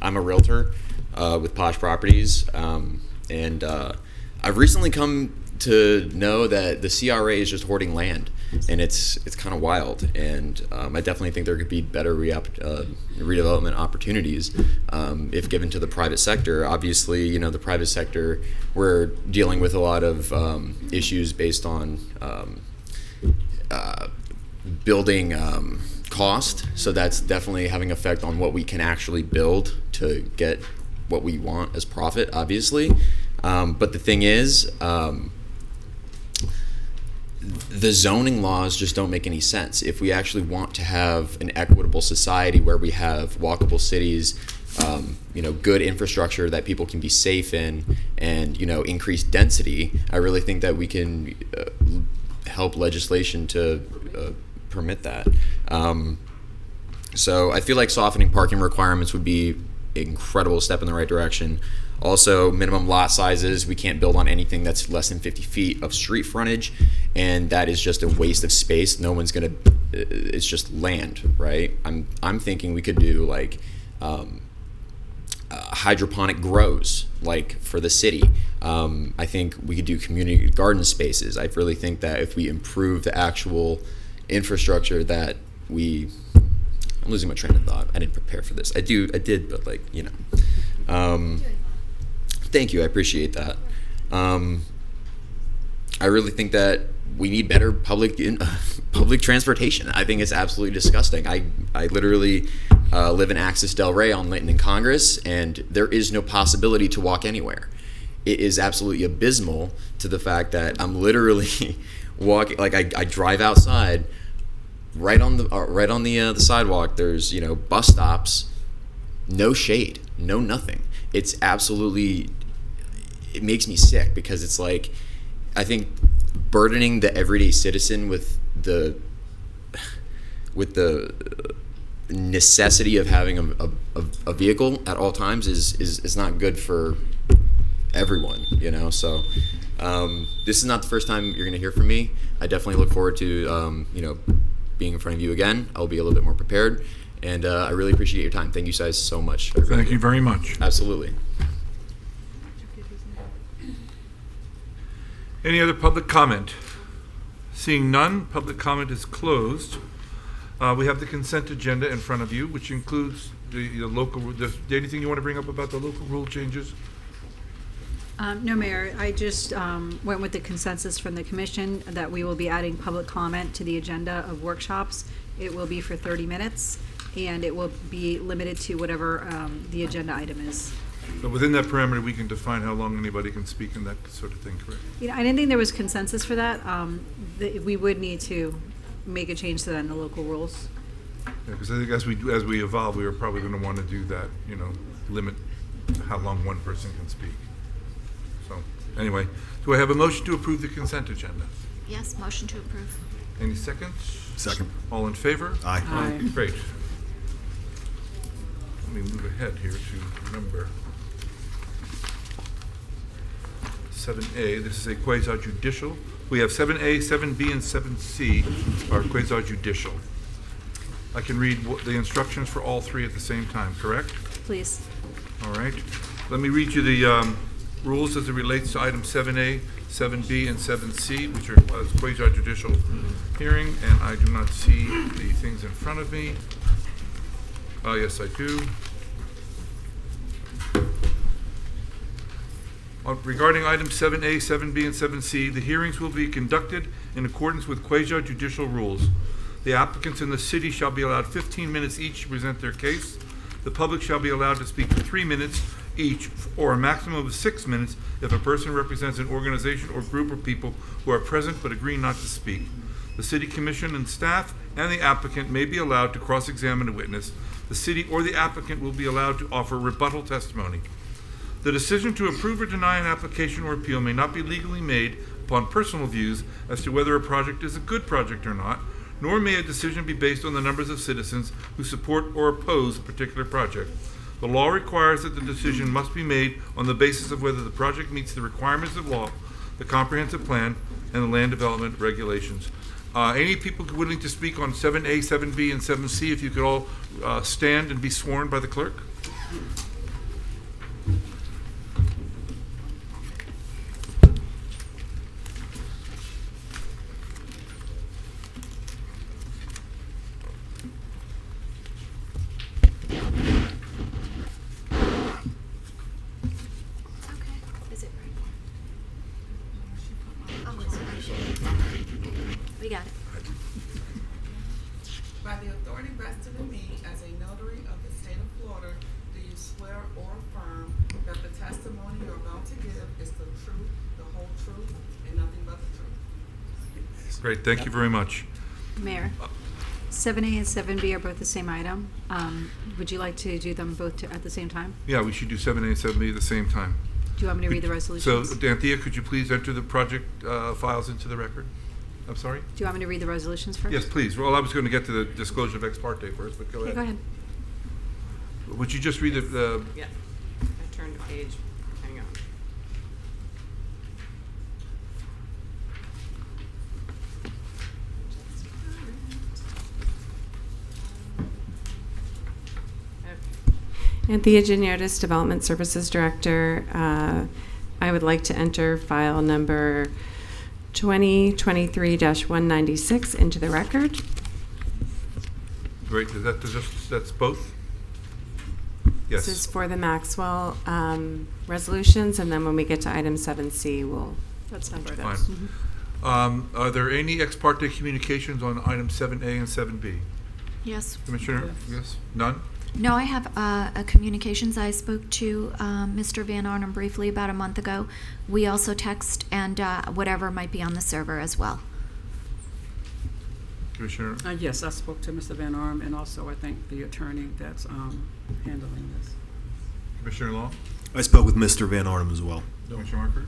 a realtor with Posh Properties, and I've recently come to know that the CRA is just hoarding land, and it's kind of wild, and I definitely think there could be better redevelopment opportunities if given to the private sector. Obviously, you know, the private sector, we're dealing with a lot of issues based on building cost, so that's definitely having effect on what we can actually build to get what we want as profit, obviously. But the thing is, the zoning laws just don't make any sense. If we actually want to have an equitable society where we have walkable cities, you know, good infrastructure that people can be safe in, and, you know, increased density, I really think that we can help legislation to permit that. So I feel like softening parking requirements would be an incredible step in the right direction. Also, minimum lot sizes. We can't build on anything that's less than 50 feet of street frontage, and that is just a waste of space. No one's gonna. It's just land, right? I'm thinking we could do like hydroponic grows, like for the city. I think we could do community garden spaces. I really think that if we improve the actual infrastructure that we. I'm losing my train of thought. I didn't prepare for this. I did, but like, you know. Thank you, I appreciate that. I really think that we need better public transportation. I think it's absolutely disgusting. I literally live in Axis Delray on Linton and Congress, and there is no possibility to walk anywhere. It is absolutely abysmal to the fact that I'm literally walking, like I drive outside, right on the sidewalk. There's, you know, bus stops, no shade, no nothing. It's absolutely, it makes me sick, because it's like, I think burdening the everyday citizen with the necessity of having a vehicle at all times is not good for everyone, you know. So this is not the first time you're going to hear from me. I definitely look forward to you know, being in front of you again. I'll be a little bit more prepared, and I really appreciate your time. Thank you guys so much. Thank you very much. Absolutely. Any other public comment? Seeing none, public comment is closed. We have the consent agenda in front of you, which includes the local, anything you want to bring up about the local rule changes? No, Mayor, I just went with the consensus from the commission that we will be adding public comment to the agenda of workshops. It will be for 30 minutes, and it will be limited to whatever the agenda item is. So within that parameter, we can define how long anybody can speak and that sort of thing, correct? You know, I didn't think there was consensus for that. We would need to make a change to that in the local rules. Yeah, because I think as we evolve, we are probably going to want to do that, you know, limit how long one person can speak. So anyway, do I have a motion to approve the consent agenda? Yes, motion to approve. Any seconds? Second. All in favor? Aye. Aye. Great. Let me move ahead here to number 7A. This is a quasi-judicial. We have 7A, 7B, and 7C are quasi-judicial. I can read the instructions for all three at the same time, correct? Please. All right. Let me read you the rules as it relates to item 7A, 7B, and 7C, which are quasi-judicial hearing, and I do not see the things in front of me. Yes, I do. Regarding items 7A, 7B, and 7C, the hearings will be conducted in accordance with quasi-judicial rules. The applicants in the city shall be allowed 15 minutes each to present their case. The public shall be allowed to speak for 3 minutes each, or a maximum of 6 minutes if a person represents an organization or group of people who are present but agree not to speak. The city commission and staff and the applicant may be allowed to cross-examine a witness. The city or the applicant will be allowed to offer rebuttal testimony. The decision to approve or deny an application or appeal may not be legally made upon personal views as to whether a project is a good project or not, nor may a decision be based on the numbers of citizens who support or oppose a particular project. The law requires that the decision must be made on the basis of whether the project meets the requirements of law, the comprehensive plan, and the land development regulations. Any people willing to speak on 7A, 7B, and 7C, if you could all stand and be sworn by the clerk. We got it. By the authority vested in me as a notary of the state of Florida, do you swear or affirm that the testimony you're about to give is the truth, the whole truth, and nothing but the truth? Great, thank you very much. Mayor, 7A and 7B are both the same item. Would you like to do them both at the same time? Yeah, we should do 7A and 7B at the same time. Do you want me to read the So, resolutions? Anthea, could you please enter the project files into the record? I'm sorry? Do you want me to read the resolutions first? Yes, please. Well, I was going to get to the disclosure of ex parte first, but go Okay, ahead. go ahead. Would you just read the, Yeah, I turned to page, hang on. Anthea Geniotis, Development Services Director. I would like to enter file number 2023-196 into the record. great, that's both? Yes. This is for the Maxwell resolutions, and then when we get to item 7C, we'll number Fine. those. Are there any ex parte communications on item 7A and 7B? Yes. Commissioner? Yes? None? No, I have a communications. I spoke to Mr. Van Arnhem briefly about a month ago. We also text and whatever might be on the server as well. Commissioner? Yes, I spoke to Mr. Van Arm and also I think the attorney that's handling this. Commissioner Long? I spoke with Mr. Van Arnhem as well. Commissioner Marker?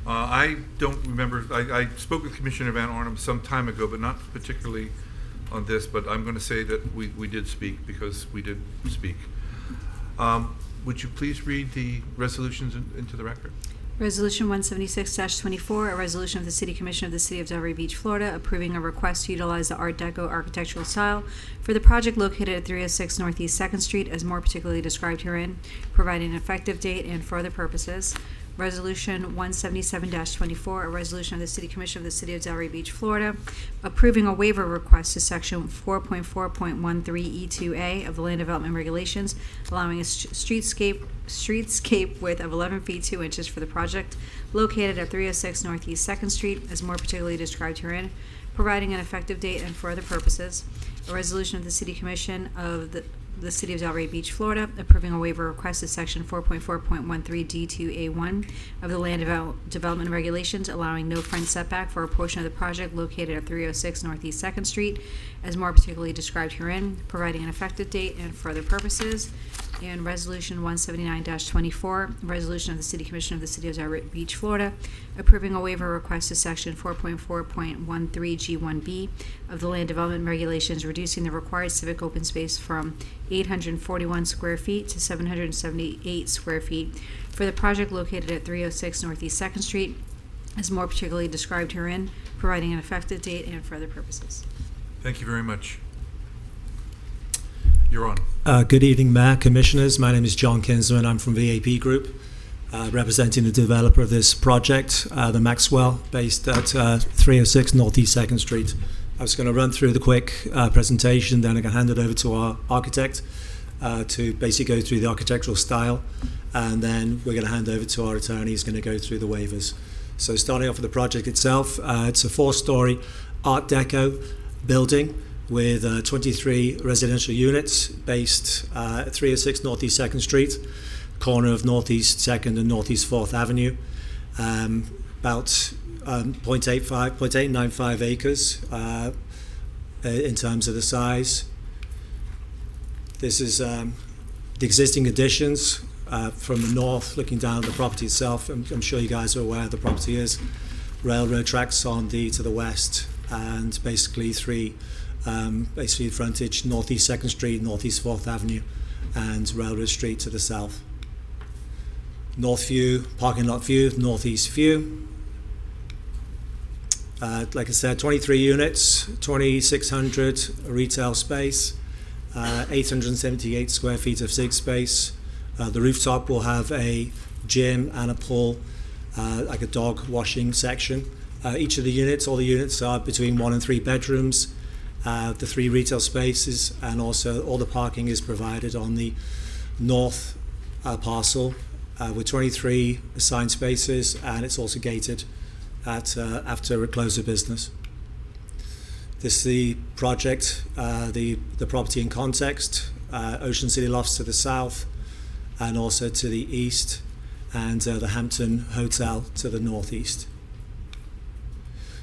I don't remember, I spoke with Commissioner Van Arnhem some time ago, but not particularly on this, but I'm going to say that we did speak because we did speak. Would you please read the resolutions into the record? Resolution 176-24, a resolution of the City Commission of the City of Delray Beach, Florida, approving a request to utilize the Art Deco architectural style for the project located at 306 Northeast 2nd Street, as more particularly described herein, providing an effective date and for other purposes. Resolution 177-24, a resolution of the City Commission of the City of Delray Beach, Florida, approving a waiver request to Section 4.4.13E2A of the Land Development Regulations, allowing a streetscape width of 11 feet 2 inches for the project located at 306 Northeast 2nd Street, as more particularly described herein, providing an effective date and for other purposes. A resolution of the City Commission of the City of Delray Beach, Florida, approving a waiver request to Section 4.4.13D2A1 of the Land Development Regulations, allowing no front setback for a portion of the project located at 306 Northeast 2nd Street, as more particularly described herein, providing an effective date and for other purposes. And Resolution 179-24, resolution of the City Commission of the City of Delray Beach, Florida, approving a waiver request to Section 4.4.13G1B of the Land Development Regulations, reducing the required civic open space from 841 square feet to 778 square feet for the project located at 306 Northeast 2nd Street, as more particularly described herein, providing an effective date and for other purposes. Thank you very much. You're on. Good evening, Mayor, Commissioners. My name is John Kinsman. I'm from VAP Group, representing the developer of this project, the Maxwell, based at 306 Northeast 2nd Street. I was going to run through the quick presentation, then I'm going to hand it over to our architect to basically go through the architectural style, and then we're going to hand over to our attorney who's going to go through the waivers. So starting off with the project itself, it's a 4-story Art Deco building with 23 residential units based at 306 Northeast 2nd Street, corner of Northeast 2nd and Northeast 4th Avenue. About 0.895 acres in terms of the size. This is the existing additions from the north, looking down at the property itself. I'm sure you guys are aware the property is. Railroad tracks to the west, and basically basically frontage Northeast 2nd Street, Northeast 4th Avenue, and Railroad Street to the south. North view, parking lot view, northeast view. Like I said, 23 units, 2,600 retail space, 878 square feet of sig space. The rooftop will have a gym and a pool, like a dog washing section. Each of the units, all the units are between 1 and 3 bedrooms. The 3 retail spaces, and also all the parking is provided on the north parcel with 23 assigned spaces, and it's also gated after close of business. This is the project, the property in context, Ocean City Lofts to the south and also to the east, and the Hampton Hotel to the northeast.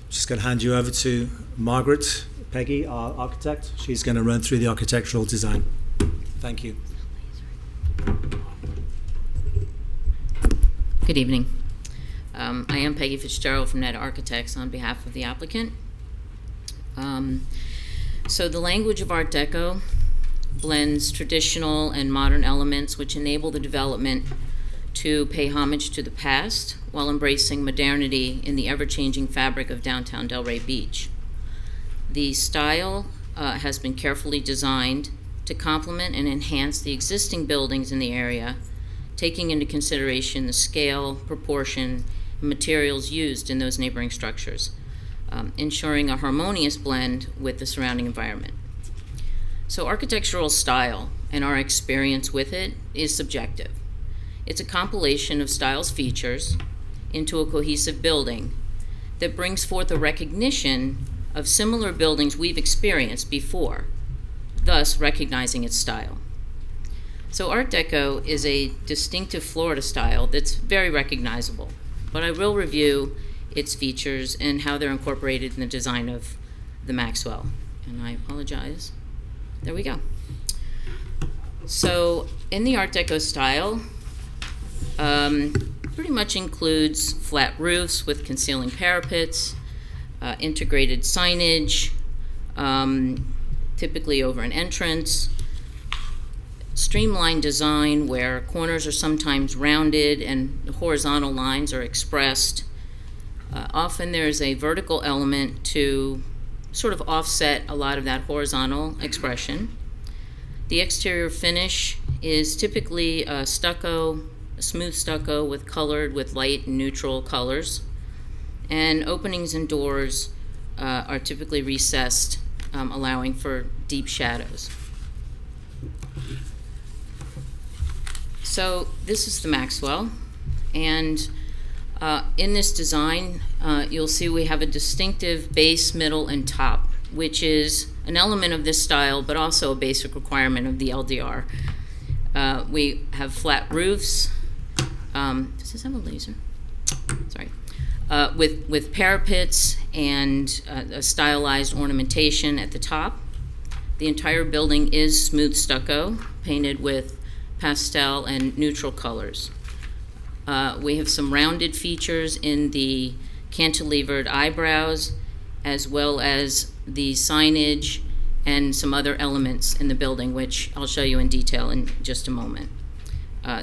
Just going to hand you over to Margaret Peggy, our architect. She's going to run through the architectural design. Thank you. Good evening. I am Peggy Fitzgerald from Net Architects on behalf of the applicant. So the language of Art Deco blends traditional and modern elements which enable the development to pay homage to the past while embracing modernity in the ever-changing fabric of downtown Delray Beach. The style has been carefully designed to complement and enhance the existing buildings in the area, taking into consideration the scale, proportion, and materials used in those neighboring structures, ensuring a harmonious blend with the surrounding environment. So architectural style and our experience with it is subjective. It's a compilation of style's features into a cohesive building that brings forth a recognition of similar buildings we've experienced before, thus recognizing its style. So Art Deco is a distinctive Florida style that's very recognizable, but I will review its features and how they're incorporated in the design of the Maxwell. And I apologize. There we go. So in the Art Deco style, pretty much includes flat roofs with concealing parapets, integrated signage, typically over an entrance, streamlined design where corners are sometimes rounded and the horizontal lines are expressed. Often there's a vertical element to sort of offset a lot of that horizontal expression. The exterior finish is typically stucco, smooth stucco colored with light and neutral colors. And openings and doors are typically recessed, allowing for deep shadows. So this is the Maxwell, and in this design, you'll see we have a distinctive base, middle, and top, which is an element of this style, but also a basic requirement of the LDR. We have flat roofs. Does this have a laser? Sorry. With parapets and a stylized ornamentation at the top. The entire building is smooth stucco, painted with pastel and neutral colors. We have some rounded features in the cantilevered eyebrows, as well as the signage and some other elements in the building, which I'll show you in detail in just a moment.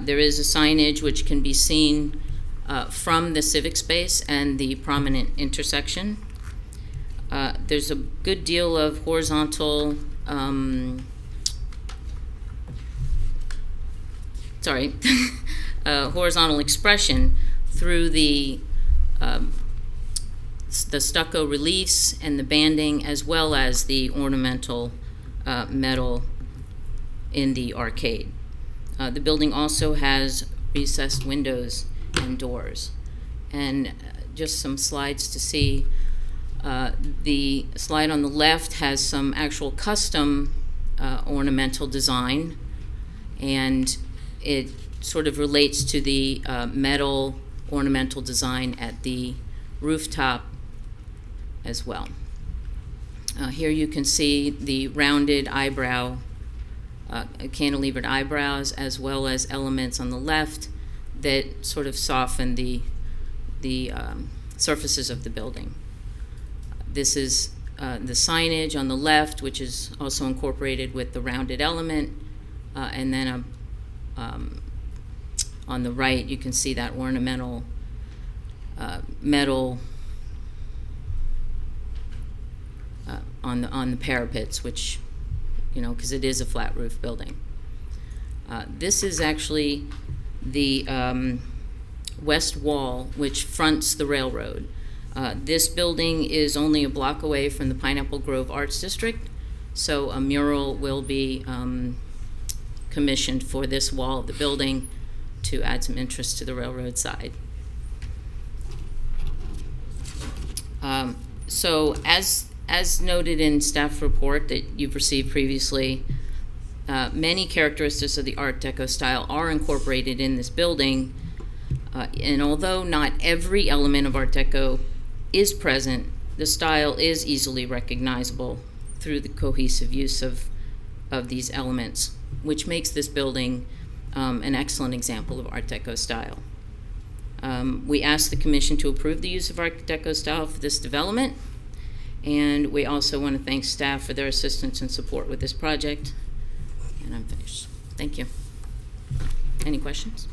There is a signage which can be seen from the civic space and the prominent intersection. There's a good deal of horizontal horizontal expression through the stucco reliefs and the banding, as well as the ornamental metal in the arcade. The building also has recessed windows and doors. And just some slides to see. The slide on the left has some actual custom ornamental design, and it sort of relates to the metal ornamental design at the rooftop as well. Here you can see the rounded eyebrow, cantilevered eyebrows, as well as elements on the left that sort of soften the surfaces of the building. This is the signage on the left, which is also incorporated with the rounded element, and then on the right you can see that ornamental metal on the parapets, which, because it is a flat roof building. This is actually the west wall, which fronts the railroad. This building is only a block away from the Pineapple Grove Arts District, so a mural will be commissioned for this wall of the building to add some interest to the railroad side. So as noted in staff report that you've received previously, many characteristics of the Art Deco style are incorporated in this building, and although not every element of Art Deco is present, the style is easily recognizable through the cohesive use of these elements, which makes this building an excellent example of Art Deco style. We ask the Commission to approve the use of Art Deco style for this development, and we also want to thank staff for their assistance and support with this project. And I'm finished. Thank you. Any questions?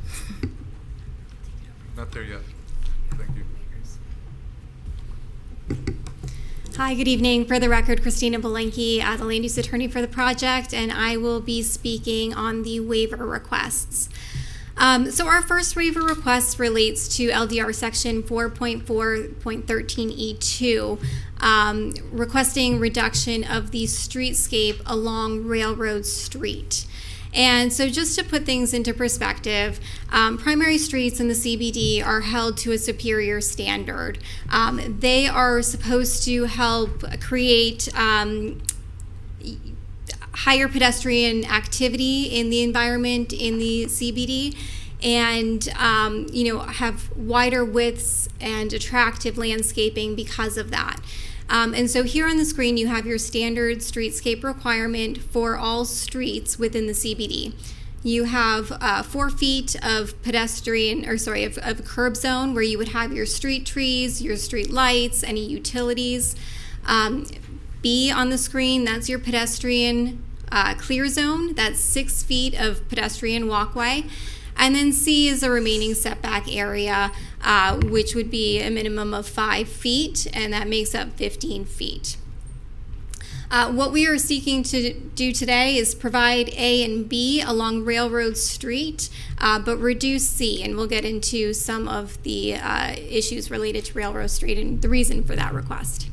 Not there yet. Thank you. Hi, good evening. For the record, Christina Belenke, the land use attorney for the project, and I will be speaking on the waiver requests. So our first waiver request relates to LDR section 4.4.13E2, requesting reduction of the streetscape along Railroad Street. And so just to put things into perspective, primary streets in the CBD are held to a superior standard. They are supposed to help create higher pedestrian activity in the environment in the CBD, and have wider widths and attractive landscaping because of that. And so here on the screen you have your standard streetscape requirement for all streets within the CBD. You have 4 feet of of curb zone where you would have your street trees, your street lights, any utilities. B on the screen, that's your pedestrian clear zone. That's 6 feet of pedestrian walkway. And then C is the remaining setback area, which would be a minimum of 5 feet, and that makes up 15 feet. What we are seeking to do today is provide A and B along Railroad Street, but reduce C, and we'll get into some of the issues related to Railroad Street and the reason for that request.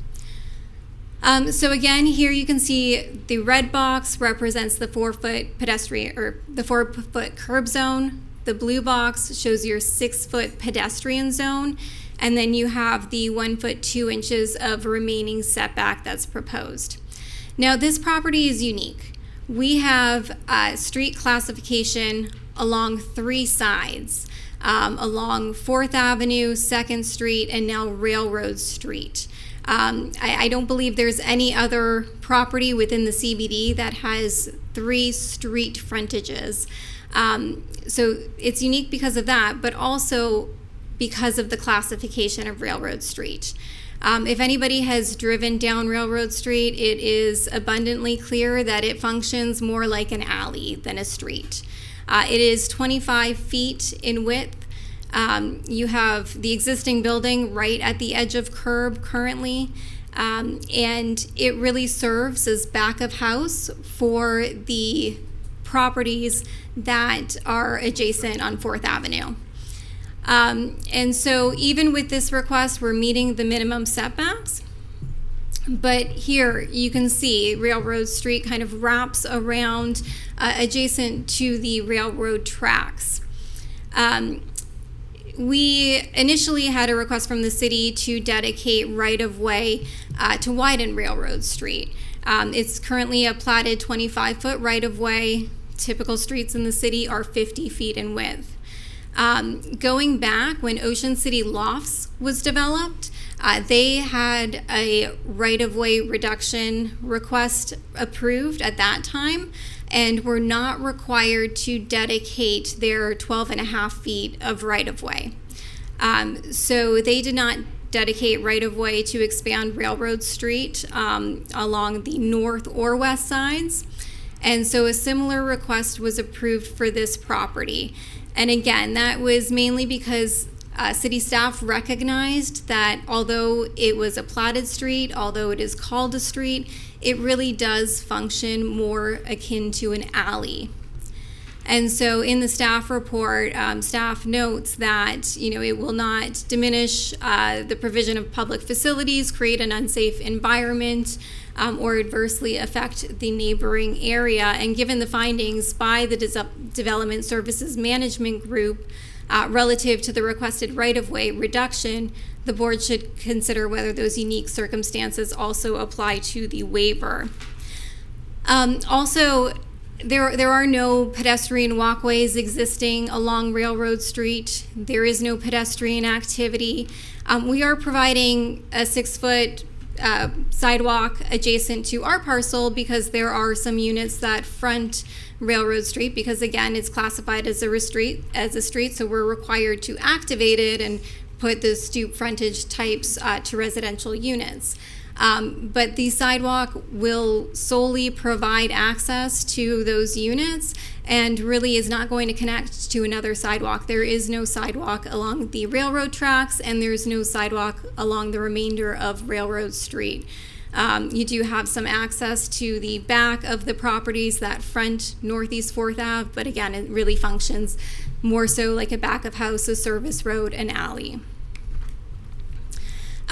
So again, here you can see the red box represents the 4-foot pedestrian, or the 4-foot curb zone. The blue box shows your 6-foot pedestrian zone, and then you have the 1 foot 2 inches of remaining setback that's proposed. Now this property is unique. We have street classification along 3 sides, along 4th Avenue, 2nd Street, and now Railroad Street. I don't believe there's any other property within the CBD that has 3 street frontages. So it's unique because of that, but also because of the classification of Railroad Street. If anybody has driven down Railroad Street, it is abundantly clear that it functions more like an alley than a street. It is 25 feet in width. You have the existing building right at the edge of curb currently, and it really serves as back of house for the properties that are adjacent on 4th Avenue. And so even with this request, we're meeting the minimum setbacks. But here you can see Railroad Street kind of wraps around adjacent to the railroad tracks. We initially had a request from the city to dedicate right-of-way to widen Railroad Street. It's currently a platted 25-foot right-of-way. Typical streets in the city are 50 feet in width. Going back when Ocean City Lofts was developed, they had a right-of-way reduction request approved at that time and were not required to dedicate their 12.5 feet of right-of-way. So they did not dedicate right-of-way to expand Railroad Street along the north or west sides. And so a similar request was approved for this property. And again, that was mainly because city staff recognized that although it was a platted street, although it is called a street, it really does function more akin to an alley. And so in the staff report, staff notes that, it will not diminish the provision of public facilities, create an unsafe environment, or adversely affect the neighboring area. And given the findings by the Development Services Management Group relative to the requested right-of-way reduction, the board should consider whether those unique circumstances also apply to the waiver. Also, there are no pedestrian walkways existing along Railroad Street. There is no pedestrian activity. We are providing a 6-foot sidewalk adjacent to our parcel because there are some units that front Railroad Street because, again, it's classified as a street, so we're required to activate it and put the stoop frontage types to residential units. But the sidewalk will solely provide access to those units and really is not going to connect to another sidewalk. There is no sidewalk along the railroad tracks, and there's no sidewalk along the remainder of Railroad Street. You do have some access to the back of the properties that front Northeast 4th Ave, but again, it really functions more so like a back of house, a service road, an alley.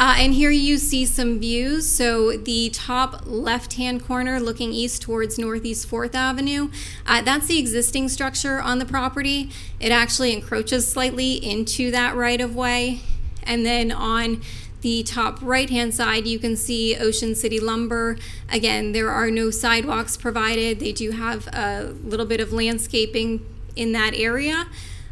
And here you see some views. So the top left-hand corner looking east towards Northeast 4th Avenue, that's the existing structure on the property. It actually encroaches slightly into that right-of-way. And then on the top right-hand side, you can see Ocean City Lumber. Again, there are no sidewalks provided. They do have a little bit of landscaping in that area.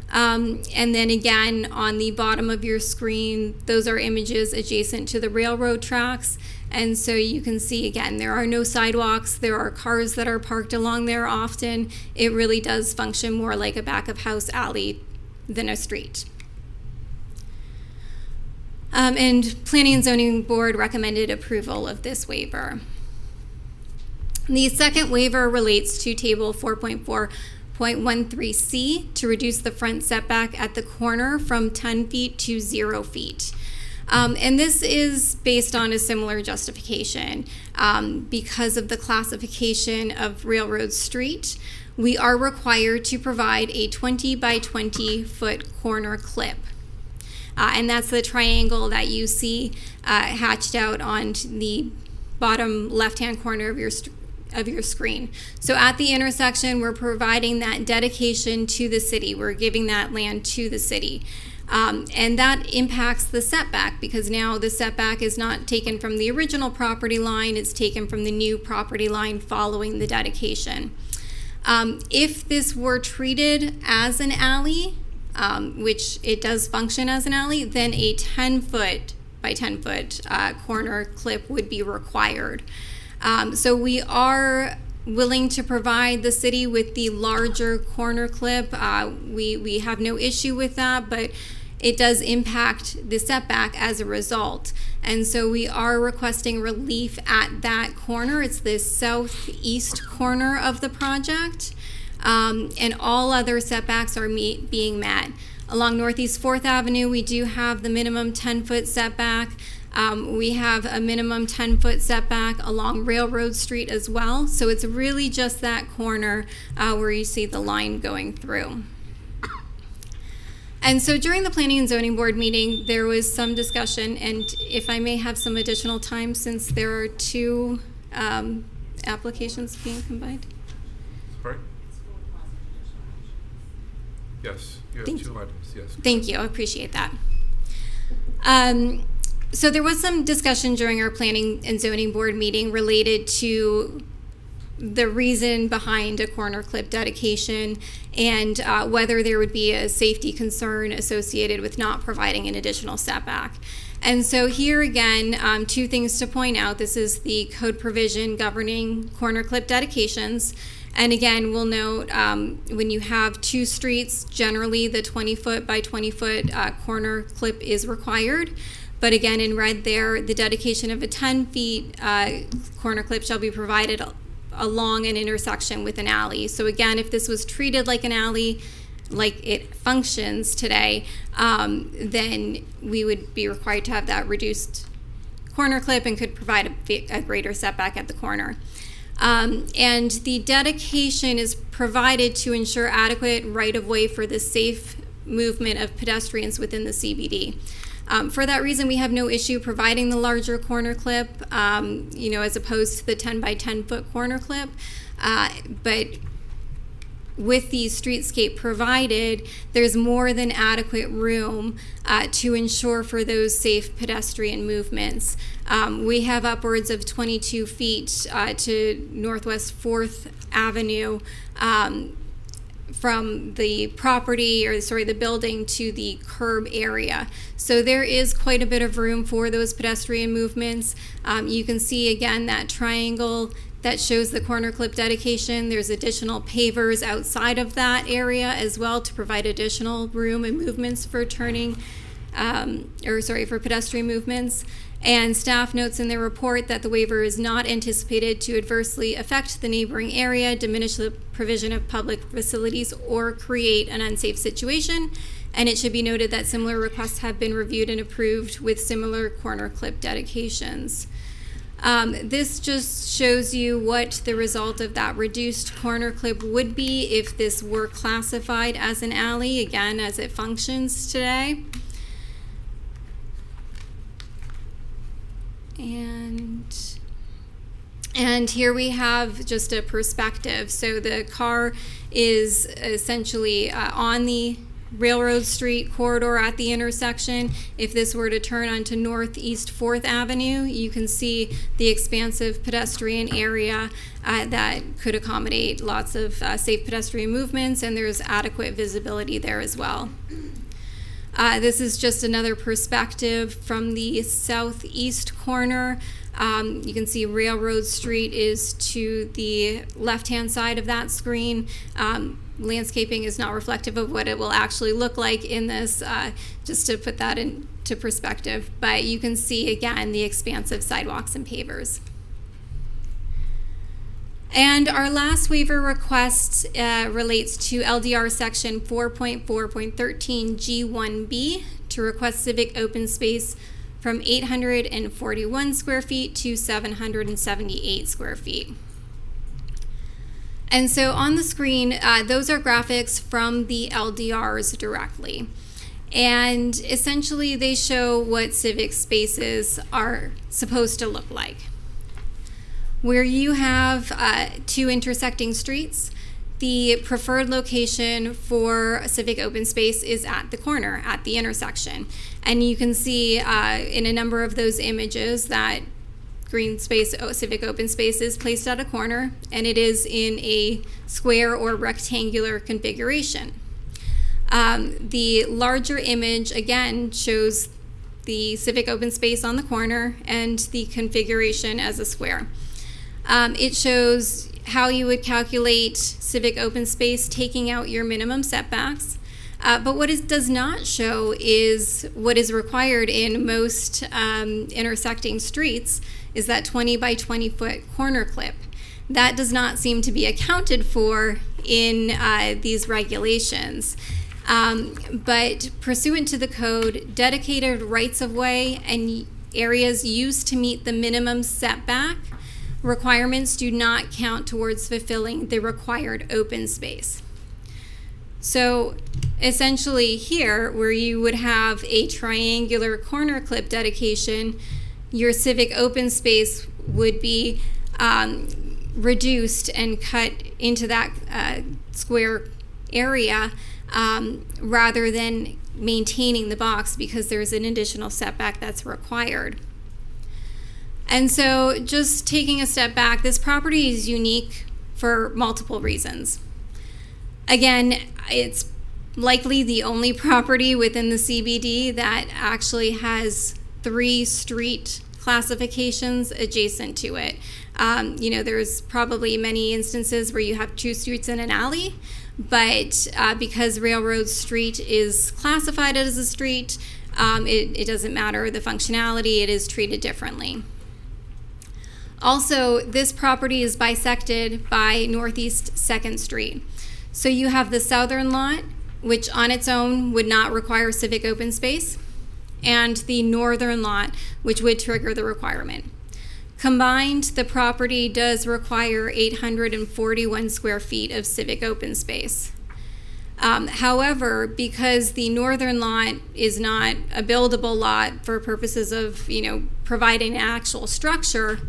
And then again, on the bottom of your screen, those are images adjacent to the railroad tracks. And so you can see, again, there are no sidewalks. There are cars that are parked along there often. It really does function more like a back of house alley than a street. And Planning and Zoning Board recommended approval of this waiver. The second waiver relates to Table 4.4.13C to reduce the front setback at the corner from 10 feet to 0 feet. And this is based on a similar justification. Because of the classification of Railroad Street, we are required to provide a 20 by 20 foot corner clip. And that's the triangle that you see hatched out on the bottom left-hand corner of your screen. So at the intersection, we're providing that dedication to the city. We're giving that land to the city. And that impacts the setback because now the setback is not taken from the original property line, it's taken from the new property line following the dedication. If this were treated as an alley, which it does function as an alley, then a 10 foot by 10 foot corner clip would be required. So we are willing to provide the city with the larger corner clip. We have no issue with that, but it does impact the setback as a result. And so we are requesting relief at that corner. It's the southeast corner of the project. And all other setbacks are being met. Along Northeast 4th Avenue, we do have the minimum 10-foot setback. We have a minimum 10-foot setback along Railroad Street as well. So it's really just that corner where you see the line going through. And so during the Planning and Zoning Board meeting, there was some discussion, and if I may have some additional time, since there are two applications being combined. Sorry? Yes, you have Thank two items, yes. Thank you, I appreciate that. So there was some discussion during our Planning and Zoning Board meeting related to the reason behind a corner clip dedication and whether there would be a safety concern associated with not providing an additional setback. And so here again, two things to point out. This is the code provision governing corner clip dedications. And again, we'll note when you have two streets, generally the 20-foot by 20-foot corner clip is required. But again, in red there, the dedication of a 10-feet corner clip shall be provided along an intersection with an alley. So again, if this was treated like an alley, like it functions today, then we would be required to have that reduced corner clip and could provide a greater setback at the corner. And the dedication is provided to ensure adequate right-of-way for the safe movement of pedestrians within the CBD. For that reason, we have no issue providing the larger corner clip, as opposed to the 10 by 10 foot corner clip. But with the streetscape provided, there's more than adequate room to ensure for those safe pedestrian movements. We have upwards of 22 feet to Northwest 4th Avenue from the the building to the curb area. So there is quite a bit of room for those pedestrian movements. You can see again that triangle that shows the corner clip dedication. There's additional pavers outside of that area as well to provide additional room and movements for for pedestrian movements. And staff notes in their report that the waiver is not anticipated to adversely affect the neighboring area, diminish the provision of public facilities, or create an unsafe situation. And it should be noted that similar requests have been reviewed and approved with similar corner clip dedications. This just shows you what the result of that reduced corner clip would be if this were classified as an alley, again, as it functions today. And here we have just a perspective. So the car is essentially on the Railroad Street corridor at the intersection. If this were to turn onto Northeast 4th Avenue, you can see the expansive pedestrian area that could accommodate lots of safe pedestrian movements, and there's adequate visibility there as well. This is just another perspective from the southeast corner. You can see Railroad Street is to the left-hand side of that screen. Landscaping is not reflective of what it will actually look like in this, just to put that into perspective. But you can see, again, the expansive sidewalks and pavers. And our last waiver request relates to LDR section 4.4.13 G1B to request civic open space from 841 square feet to 778 square feet. And so on the screen, those are graphics from the LDRs directly. And essentially they show what civic spaces are supposed to look like. Where you have two intersecting streets, the preferred location for a civic open space is at the corner, at the intersection. And you can see in a number of those images that green space, civic open space is placed at a corner, and it is in a square or rectangular configuration. The larger image, again, shows the civic open space on the corner and the configuration as a square. It shows how you would calculate civic open space taking out your minimum setbacks. But what it does not show is what is required in most intersecting streets is that 20 by 20 foot corner clip. That does not seem to be accounted for in these regulations. But pursuant to the code, dedicated rights of way and areas used to meet the minimum setback requirements do not count towards fulfilling the required open space. So essentially here, where you would have a triangular corner clip dedication, your civic open space would be reduced and cut into that square area rather than maintaining the box, because there's an additional setback that's required. And so just taking a step back, this property is unique for multiple reasons. Again, it's likely the only property within the CBD that actually has 3 street classifications adjacent to it. There's probably many instances where you have 2 streets and an alley, but because Railroad Street is classified as a street, it doesn't matter the functionality, it is treated differently. Also, this property is bisected by Northeast 2nd Street. So you have the southern lot, which on its own would not require civic open space, and the northern lot, which would trigger the requirement. Combined, the property does require 841 square feet of civic open space. However, because the northern lot is not a buildable lot for purposes of, providing an actual structure,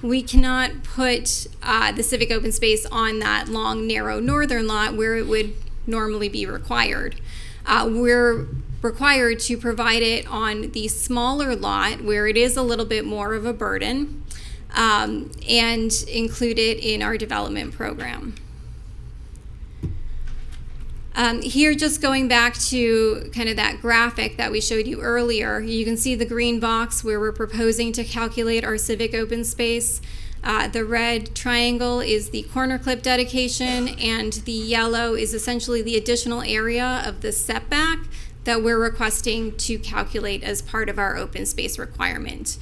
we cannot put the civic open space on that long, narrow northern lot where it would normally be required. We're required to provide it on the smaller lot where it is a little bit more of a burden, and include it in our development program. Here, just going back to kind of that graphic that we showed you earlier, you can see the green box where we're proposing to calculate our civic open space. The red triangle is the corner clip dedication, and the yellow is essentially the additional area of the setback that we're requesting to calculate as part of our open space requirement.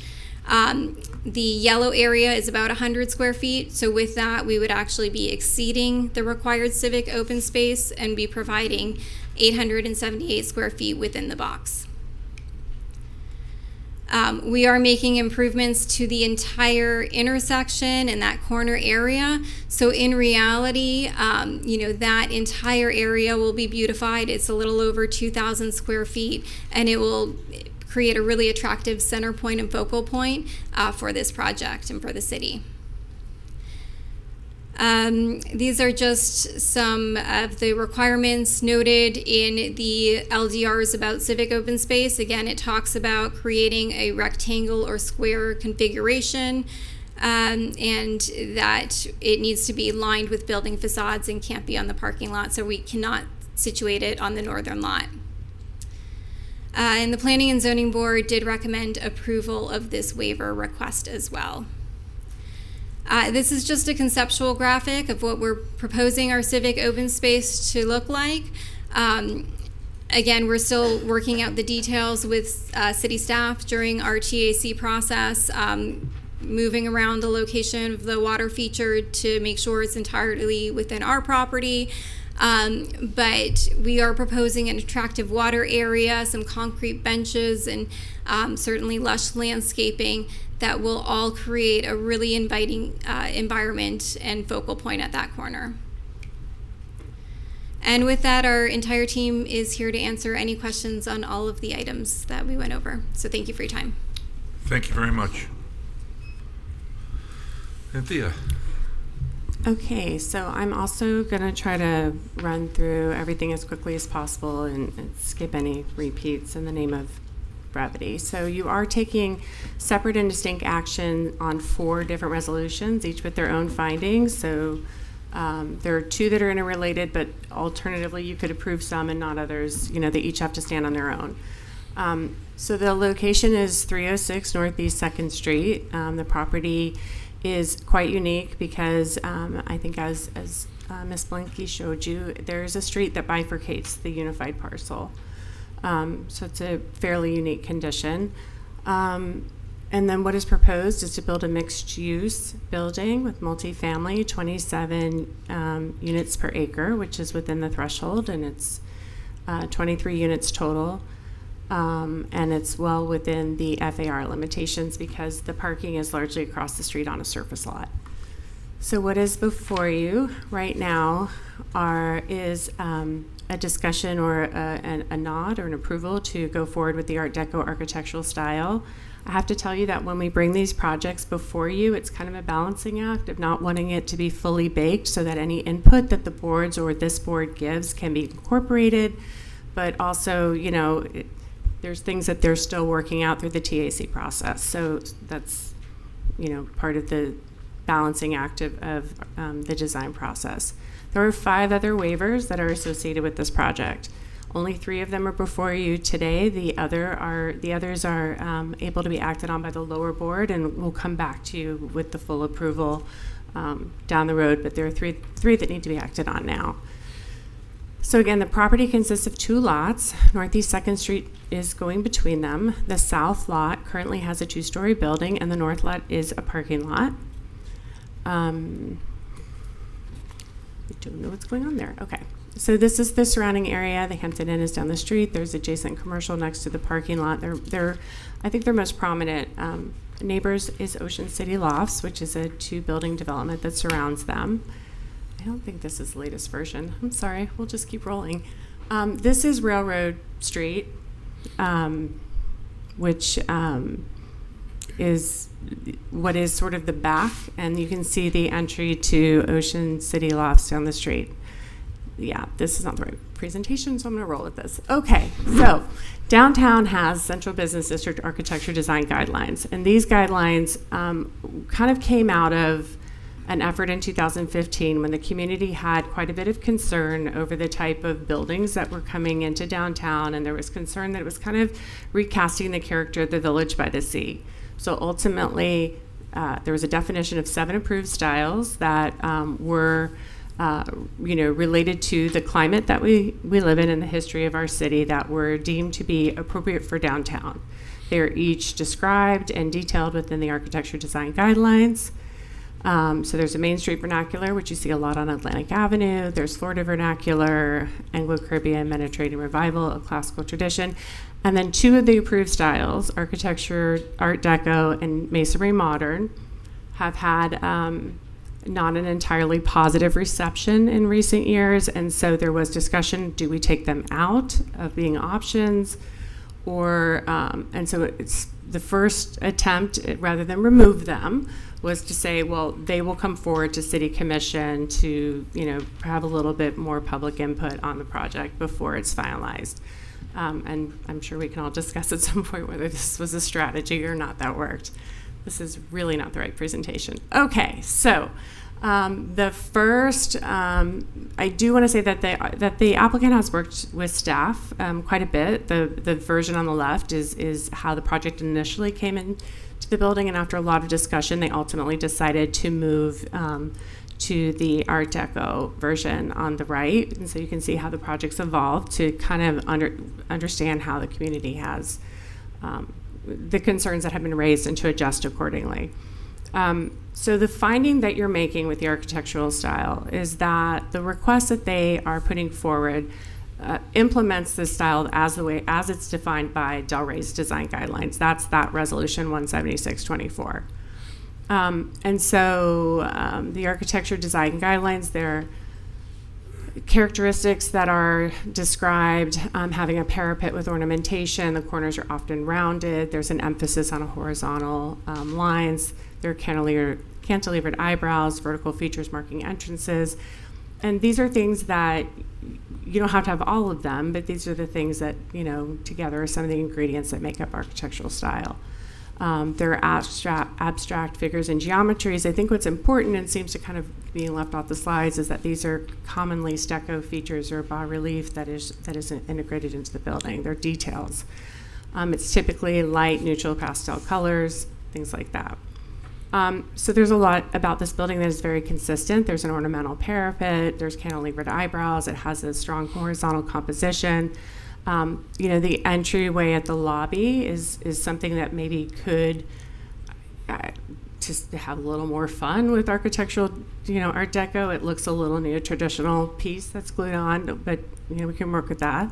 The yellow area is about 100 square feet, so with that we would actually be exceeding the required civic open space and be providing 878 square feet within the box. We are making improvements to the entire intersection and that corner area. So in reality, that entire area will be beautified. It's a little over 2,000 square feet, and it will create a really attractive center point and focal point for this project and for the city. These are just some of the requirements noted in the LDRs about civic open space. Again, it talks about creating a rectangle or square configuration, and that it needs to be lined with building facades and can't be on the parking lot, so we cannot situate it on the northern lot. And the Planning and Zoning Board did recommend approval of this waiver request as well. This is just a conceptual graphic of what we're proposing our civic open space to look like. Again, we're still working out the details with city staff during our TAC process, moving around the location of the water feature to make sure it's entirely within our property. But we are proposing an attractive water area, some concrete benches, and certainly lush landscaping that will all create a really inviting environment and focal point at that corner. And with that, our entire team is here to answer any questions on all of the items that we went over. So thank you for your time. Thank you very much. Anthea. Okay, so I'm also going to try to run through everything as quickly as possible and skip any repeats in the name of brevity. So you are taking separate and distinct action on 4 different resolutions, each with their own findings. So there are 2 that are interrelated, but alternatively you could approve some and not others. They each have to stand on their own. So the location is 306 Northeast 2nd Street. The property is quite unique because I think as Ms. Blinky showed you, there's a street that bifurcates the unified parcel. So it's a fairly unique condition. And then what is proposed is to build a mixed-use building with multifamily, 27 units per acre, which is within the threshold, and it's 23 units total. and it's well within the FAR limitations because the parking is largely across the street on a surface lot. So what is before you right now is a discussion or a nod or an approval to go forward with the Art Deco architectural style. I have to tell you that when we bring these projects before you, it's kind of a balancing act of not wanting it to be fully baked so that any input that the boards or this board gives can be incorporated, but also, you know, there's things that they're still working out through the TAC process. So that's, you know, part of the balancing act of the design process. There are 5 other waivers that are associated with this project. Only 3 of them are before you today. The others are able to be acted on by the lower board, and we'll come back to you with the full approval down the road. But there are three that need to be acted on now. So again, the property consists of 2 lots. Northeast 2nd Street is going between them. The south lot currently has a 2-story building, and the north lot is a parking lot. I don't know what's going on there. Okay. So this is the surrounding area. The Hampton Inn is down the street. There's adjacent commercial next to the parking lot. I think their most prominent neighbors is Ocean City Lofts, which is a 2-building development that surrounds them. I don't think this is the latest version. I'm sorry. We'll just keep rolling. This is Railroad Street, which is what is sort of the back, and you can see the entry to Ocean City Lofts down the street. Yeah, this is not the right presentation, so I'm going to roll with this. Okay, so downtown has Central Business District Architecture Design Guidelines, and these guidelines kind of came out of an effort in 2015 when the community had quite a bit of concern over the type of buildings that were coming into downtown, and there was concern that it was kind of recasting the character of the village by the sea. So ultimately, there was a definition of 7 approved styles that were related to the climate that we live in and the history of our city that were deemed to be appropriate for downtown. They're each described and detailed within the architecture design guidelines. So there's a Main Street vernacular, which you see a lot on Atlantic Avenue. There's Florida vernacular, Anglo-Caribbean, Mediterranean revival, a classical tradition. And then 2 of the approved styles, architecture, Art Deco, and Masonry Modern, have had not an entirely positive reception in recent years, and so there was discussion, do we take them out of being options, or, and so it's the first attempt, rather than remove them, was to say, well, they will come forward to City Commission to, have a little bit more public input on the project before it's finalized. And I'm sure we can all discuss at some point whether this was a strategy or not that worked. This is really not the right presentation. Okay, so the first, I do want to say that the applicant has worked with staff quite a bit. The version on the left is how the project initially came into the building, and after a lot of discussion, they ultimately decided to move to the Art Deco version on the right. And so you can see how the project's evolved to kind of understand how the community has the concerns that have been raised and to adjust accordingly. So the finding that you're making with the architectural style is that the request that they are putting forward implements the style as it's defined by Del Rey's design guidelines. That's that resolution 17624. And so the architecture design guidelines, they're characteristics that are described, having a parapet with ornamentation. The corners are often rounded. There's an emphasis on horizontal lines. There are cantilevered eyebrows, vertical features marking entrances. And these are things that you don't have to have all of them, but these are the things that, together are some of the ingredients that make up architectural style. There are abstract figures and geometries. I think what's important and seems to kind of being left off the slides is that these are commonly stucco features or bas-relief that is integrated into the building. They're details. It's typically light, neutral, pastel colors, things like that. So there's a lot about this building that is very consistent. There's an ornamental parapet. There's cantilevered eyebrows. It has a strong horizontal composition. The entryway at the lobby is something that maybe could just have a little more fun with architectural, Art Deco. It looks a little neo-traditional piece that's glued on, but we can work with that.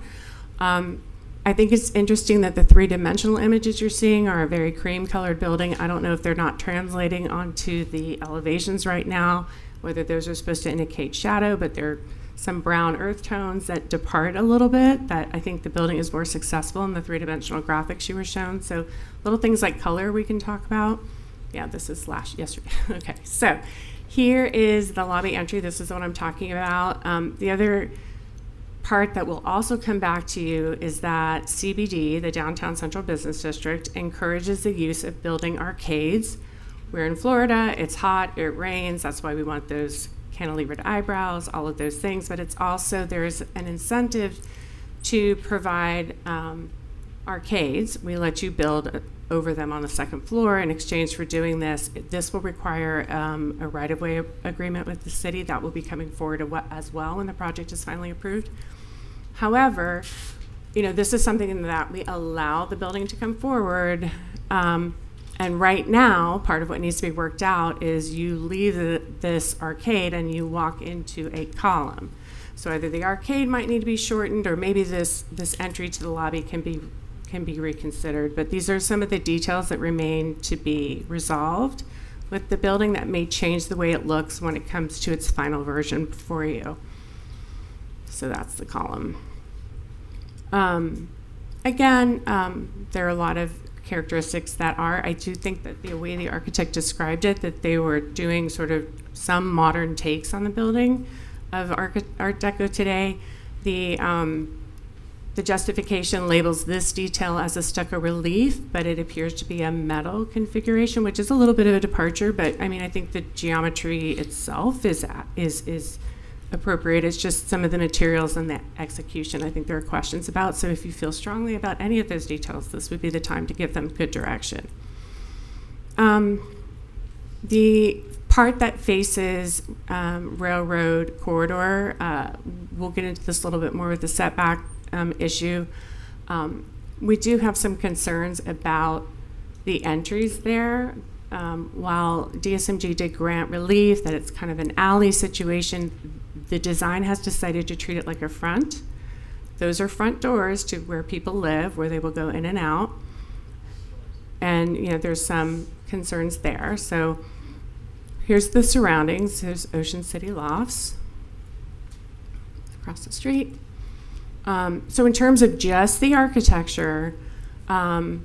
I think it's interesting that the three-dimensional images you're seeing are a very cream-colored building. I don't know if they're not translating onto the elevations right now, whether those are supposed to indicate shadow, but there are some brown earth tones that depart a little bit, that I think the building is more successful in the three-dimensional graphics you were shown. So little things like color we can talk about. Yeah, this is yesterday. Okay, so here is the lobby entry. This is what I'm talking about. The other part that will also come back to you is that CBD, the Downtown Central Business District, encourages the use of building arcades. We're in Florida, it's hot, it rains, that's why we want those cantilevered eyebrows, all of those things, but it's also, there's an incentive to provide arcades. We let you build over them on the second floor. In exchange for doing this, this will require a right-of-way agreement with the city that will be coming forward as well when the project is finally approved. However, this is something that we allow the building to come forward. And right now, part of what needs to be worked out is you leave this arcade and you walk into a column. So either the arcade might need to be shortened, or maybe this entry to the lobby can be reconsidered. But these are some of the details that remain to be resolved with the building that may change the way it looks when it comes to its final version for you. So that's the column. Again, there are a lot of characteristics I do think that the way the architect described it, that they were doing sort of some modern takes on the building of Art Deco today. The justification labels this detail as a stucco relief, but it appears to be a metal configuration, which is a little bit of a departure, but I think the geometry itself is appropriate. It's just some of the materials and the execution I think there are questions about. So if you feel strongly about any of those details, this would be the time to give them good direction. The part that faces railroad corridor, we'll get into this a little bit more with the setback issue. We do have some concerns about the entries there. While DSMG did grant relief that it's kind of an alley situation, the design has decided to treat it like a front. Those are front doors to where people live, where they will go in and out. And there's some concerns there. So here's the surroundings. There's Ocean City Lofts across the street. So in terms of just the architecture, the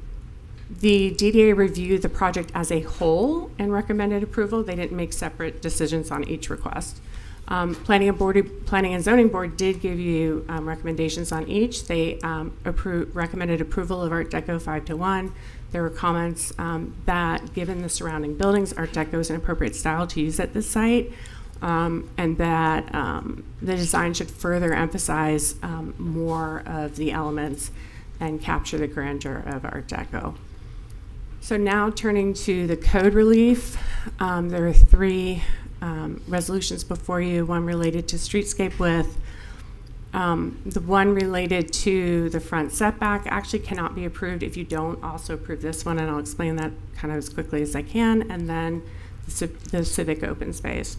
DDA reviewed the project as a whole and recommended approval. They didn't make separate decisions on each request. Planning and Zoning Board did give you recommendations on each. They recommended approval of Art Deco 5-1. There were comments that given the surrounding buildings, Art Deco is an appropriate style to use at this site, and that the design should further emphasize more of the elements and capture the grandeur of Art Deco. So now turning to the code relief, there are three resolutions before you, one related to streetscape width. The one related to the front setback actually cannot be approved if you don't also approve this one, and I'll explain that kind of as quickly as I can, and then the civic open space.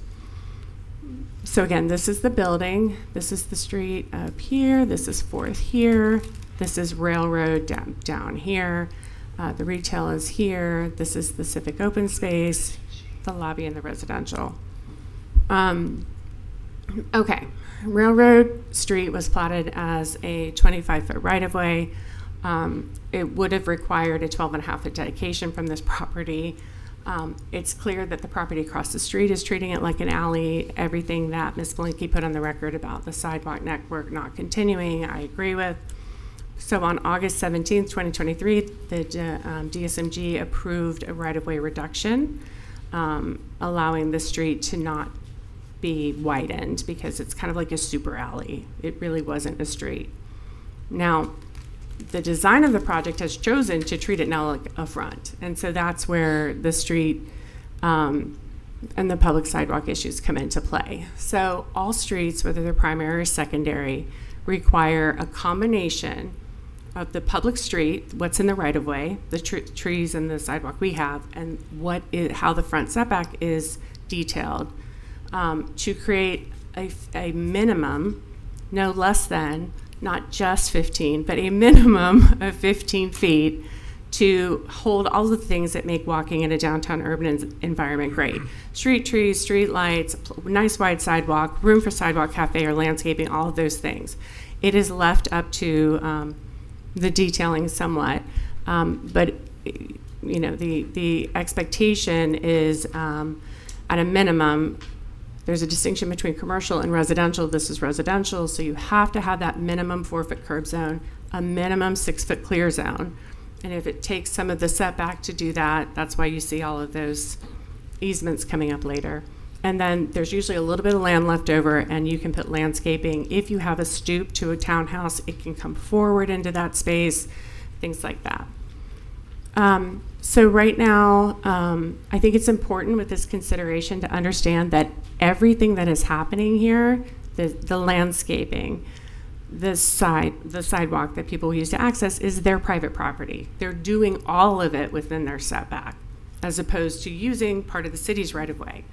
So again, this is the building, this is the street up here, this is 4th here, this is Railroad down here, the retail is here, this is the civic open space, the lobby, and the residential. Okay, Railroad Street was platted as a 25-foot right-of-way. It would have required a 12.5-foot dedication from this property. It's clear that the property across the street is treating it like an alley. Everything that Ms. Blinky put on the record about the sidewalk network not continuing, I agree with. So on August 17th, 2023, the DSMG approved a right-of-way reduction, allowing the street to not be widened because it's kind of like a super alley. It really wasn't a street. Now, the design of the project has chosen to treat it now like a front. And so that's where the street and the public sidewalk issues come into play. So all streets, whether they're primary or secondary, require a combination of the public street, what's in the right-of-way, the trees and the sidewalk we have, and how the front setback is detailed to create a minimum, no less than not just 15, but a minimum of 15 feet to hold all the things that make walking in a downtown urban environment great. Street trees, street lights, nice wide sidewalk, room for sidewalk cafe or landscaping, all of those things. It is left up to the detailing somewhat, but you know, the expectation is at a minimum. There's a distinction between commercial and residential. This is residential, so you have to have that minimum 4-foot curb zone, a minimum 6-foot clear zone. And if it takes some of the setback to do that, that's why you see all of those easements coming up later. And then there's usually a little bit of land left over, and you can put landscaping. If you have a stoop to a townhouse, it can come forward into that space, things like that. So right now, I think it's important with this consideration to understand that everything that is happening here, the landscaping, the sidewalk that people use to access is their private property. They're doing all of it within their setback, as opposed to using part of the city's right of way.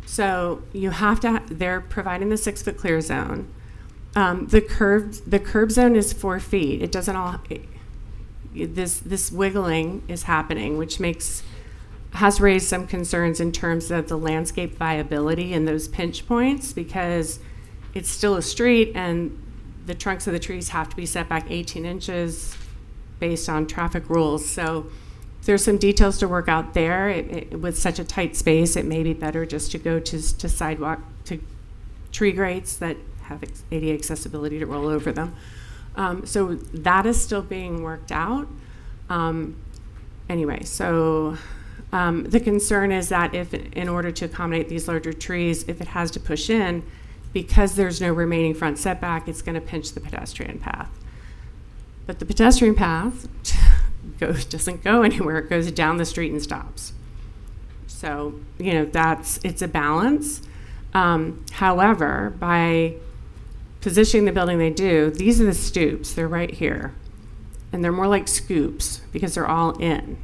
So you have to, they're providing the 6-foot clear zone. The curb zone is 4 feet. It doesn't all, this wiggling is happening, which has raised some concerns in terms of the landscape viability in those pinch points, because it's still a street and the trunks of the trees have to be set back 18 inches based on traffic rules. So there's some details to work out there. With such a tight space, it may be better just to go to sidewalk, to tree grates that have ADA accessibility to roll over them. So that is still being worked out. Anyway, so the concern is that if, in order to accommodate these larger trees, if it has to push in, because there's no remaining front setback, it's going to pinch the pedestrian path. But the pedestrian path doesn't go anywhere. It goes down the street and stops. So, you know, it's a balance. However, by positioning the building they do, these are the stoops. They're right here. And they're more like scoops because they're all in,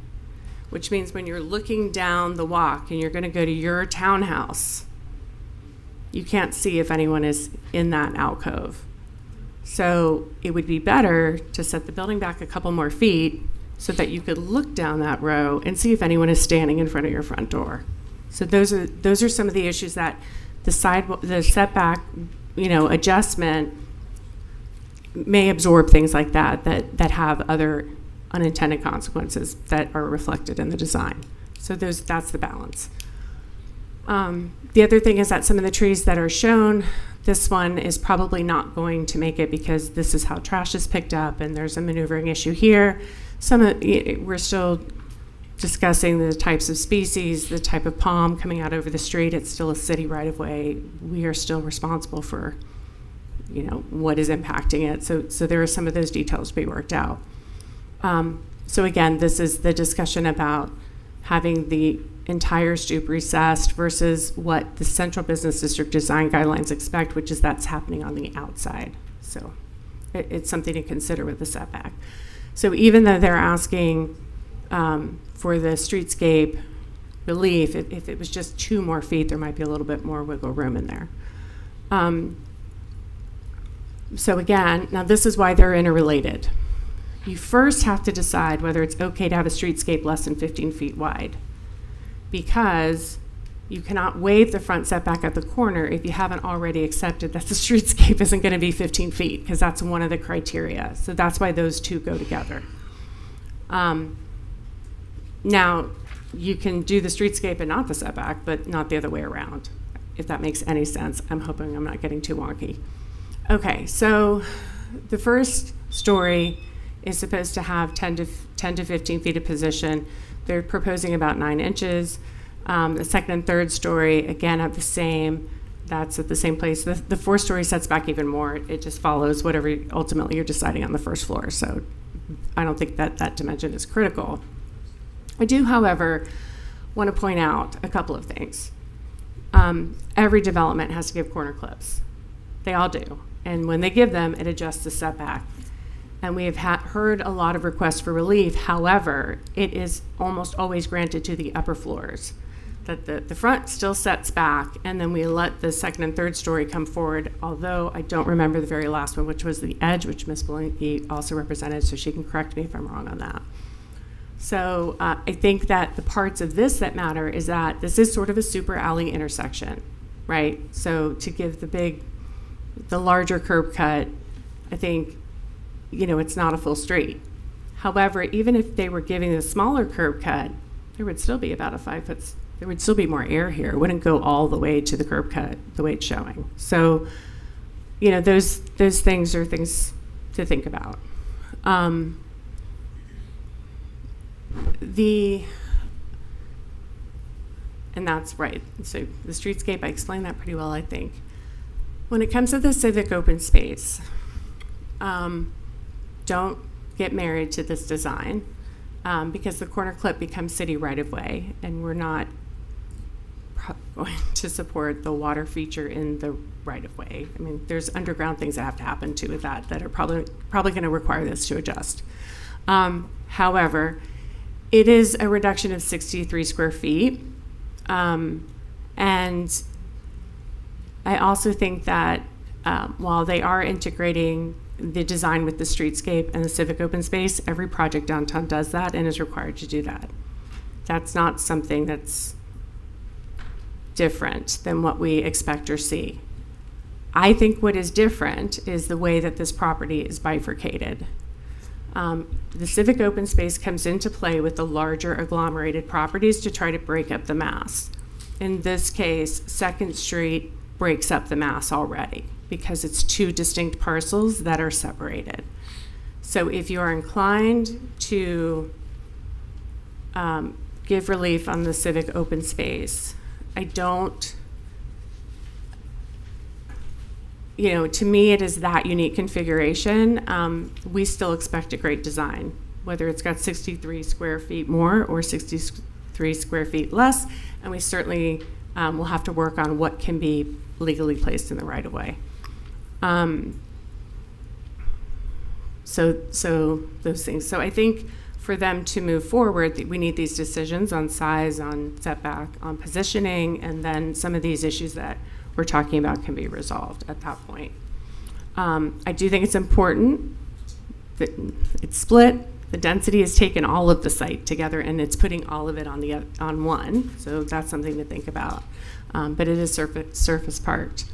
which means when you're looking down the walk and you're going to go to your townhouse, you can't see if anyone is in that alcove. So it would be better to set the building back a couple more feet so that you could look down that row and see if anyone is standing in front of your front door. So those are some of the issues that the setback, you know, adjustment may absorb things like that have other unintended consequences that are reflected in the design. So that's the balance. The other thing is that some of the trees that are shown, this one is probably not going to make it because this is how trash is picked up and there's a maneuvering issue here. We're still discussing the types of species, the type of palm coming out over the street. It's still a city right of way. We are still responsible for, you know, what is impacting it. So there are some of those details to be worked out. So again, this is the discussion about having the entire stoop recessed versus what the Central Business District design guidelines expect, which is that's happening on the outside. So it's something to consider with the setback. So even though they're asking for the streetscape relief, if it was just 2 more feet, there might be a little bit more wiggle room in there. So again, now this is why they're interrelated. You first have to decide whether it's okay to have a streetscape less than 15 feet wide, because you cannot waive the front setback at the corner if you haven't already accepted that the streetscape isn't going to be 15 feet, because that's one of the criteria. So that's why those two go together. Now, you can do the streetscape and not the setback, but not the other way around, if that makes any sense. I'm hoping I'm not getting too wonky. Okay, so the first story is supposed to have 10 to 15 feet of position. They're proposing about 9 inches. The second and third story, again, have the same. That's at the same place. The fourth story sets back even more. It just follows whatever ultimately you're deciding on the first floor. So I don't think that dimension is critical. I do, however, want to point out a couple of things. Every development has to give corner clips. They all do. And when they give them, it adjusts the setback. And we have heard a lot of requests for relief. However, it is almost always granted to the upper floors. that the front still sets back, and then we let the second and third story come forward, although I don't remember the very last one, which was the edge, which Ms. Belinkie also represented, so she can correct me if I'm wrong on that. So I think that the parts of this that matter is that this is sort of a super alley intersection, right? So to give the larger curb cut, I think, it's not a full street. However, even if they were giving the smaller curb cut, there would still be about a 5 foot, there would still be more air here. It wouldn't go all the way to the curb cut the way it's showing. So, those things are things to think about. And that's right. So the streetscape, I explained that pretty well, I think. When it comes to the civic open space, don't get married to this design because the corner clip becomes city right-of-way, and we're not going to support the water feature in the right-of-way. I mean, there's underground things that have to happen to with that are probably going to require this to adjust. However, it is a reduction of 63 square feet. And I also think that while they are integrating the design with the streetscape and the civic open space, every project downtown does that and is required to do that. That's not something that's different than what we expect or see. I think what is different is the way that this property is bifurcated. The civic open space comes into play with the larger agglomerated properties to try to break up the mass. In this case, 2nd Street breaks up the mass already because it's 2 distinct parcels that are separated. So if you are inclined to give relief on the civic open space, to me, it is that unique configuration. We still expect a great design, whether it's got 63 square feet more or 63 square feet less, and we certainly will have to work on what can be legally placed in the right-of-way. So those things. So I think for them to move forward, we need these decisions on size, on setback, on positioning, and then some of these issues that we're talking about can be resolved at that point. I do think it's important that it's split. The density has taken all of the site together and it's putting all of it on one. So that's something to think about. But it is surface parked.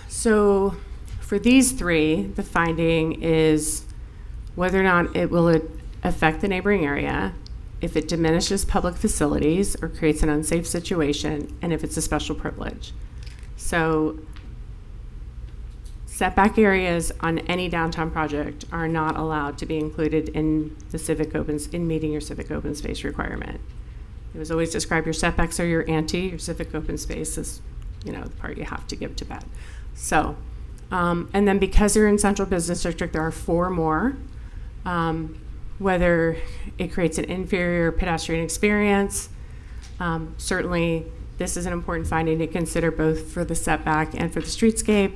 So for these 3, the finding is whether or not it will affect the neighboring area, if it diminishes public facilities or creates an unsafe situation, and if it's a special privilege. So setback areas on any downtown project are not allowed to be included in the in meeting your civic open space requirement. It was always described your setbacks are your ante, your civic open space is, the part you have to give to bed. So, and then because they're in central business district, there are 4 more. Whether it creates an inferior pedestrian experience. Certainly, this is an important finding to consider both for the setback and for the streetscape.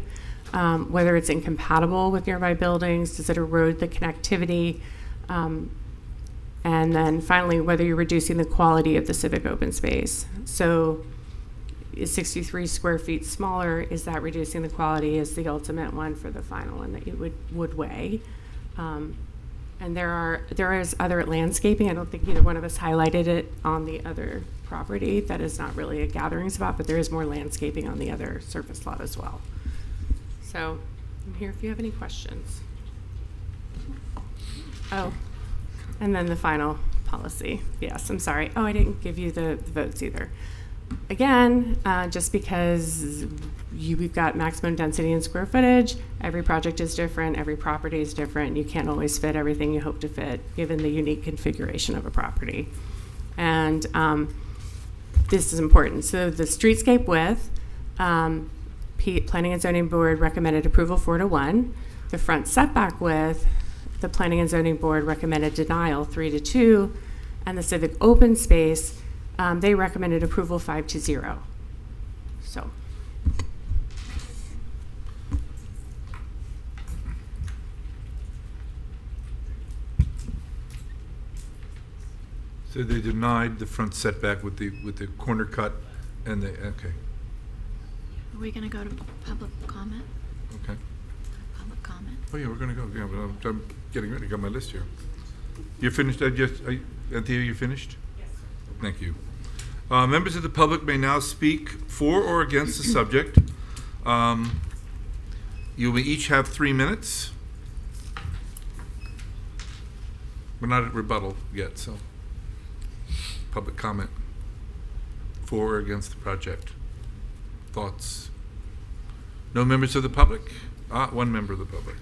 Whether it's incompatible with nearby buildings, does it erode the connectivity? And then finally, whether you're reducing the quality of the civic open space. So is 63 square feet smaller, is that reducing the quality is the ultimate one for the final one that you would weigh. And there is other landscaping. I don't think either one of us highlighted it on the other property. That is not really a gathering spot, but there is more landscaping on the other surface lot as well. So I'm here if you have any questions. Oh, and then the final policy. Yes, I'm sorry. Oh, I didn't give you the votes either. Again, just because we've got maximum density and square footage, every project is different, every property is different. You can't always fit everything you hope to fit given the unique configuration of a property. And this is important. So the streetscape width, Planning and Zoning Board recommended approval 4-1. The front setback width, the Planning and Zoning Board recommended denial 3-2. And the civic open space, they recommended approval 5-0. So. So they denied the front setback with the corner cut and the, okay, Are we going to go to public comment? okay. Public comment. Oh, yeah, we're gonna go, yeah, but I'm getting ready, I got my list here. You're finished, Anthea, you finished? Yes. Thank you. Members of the public may now speak for or against the subject. You will each have 3 minutes. We're not at rebuttal yet, so. Public comment. For or against the project. Thoughts? No members of the public? One member of the public.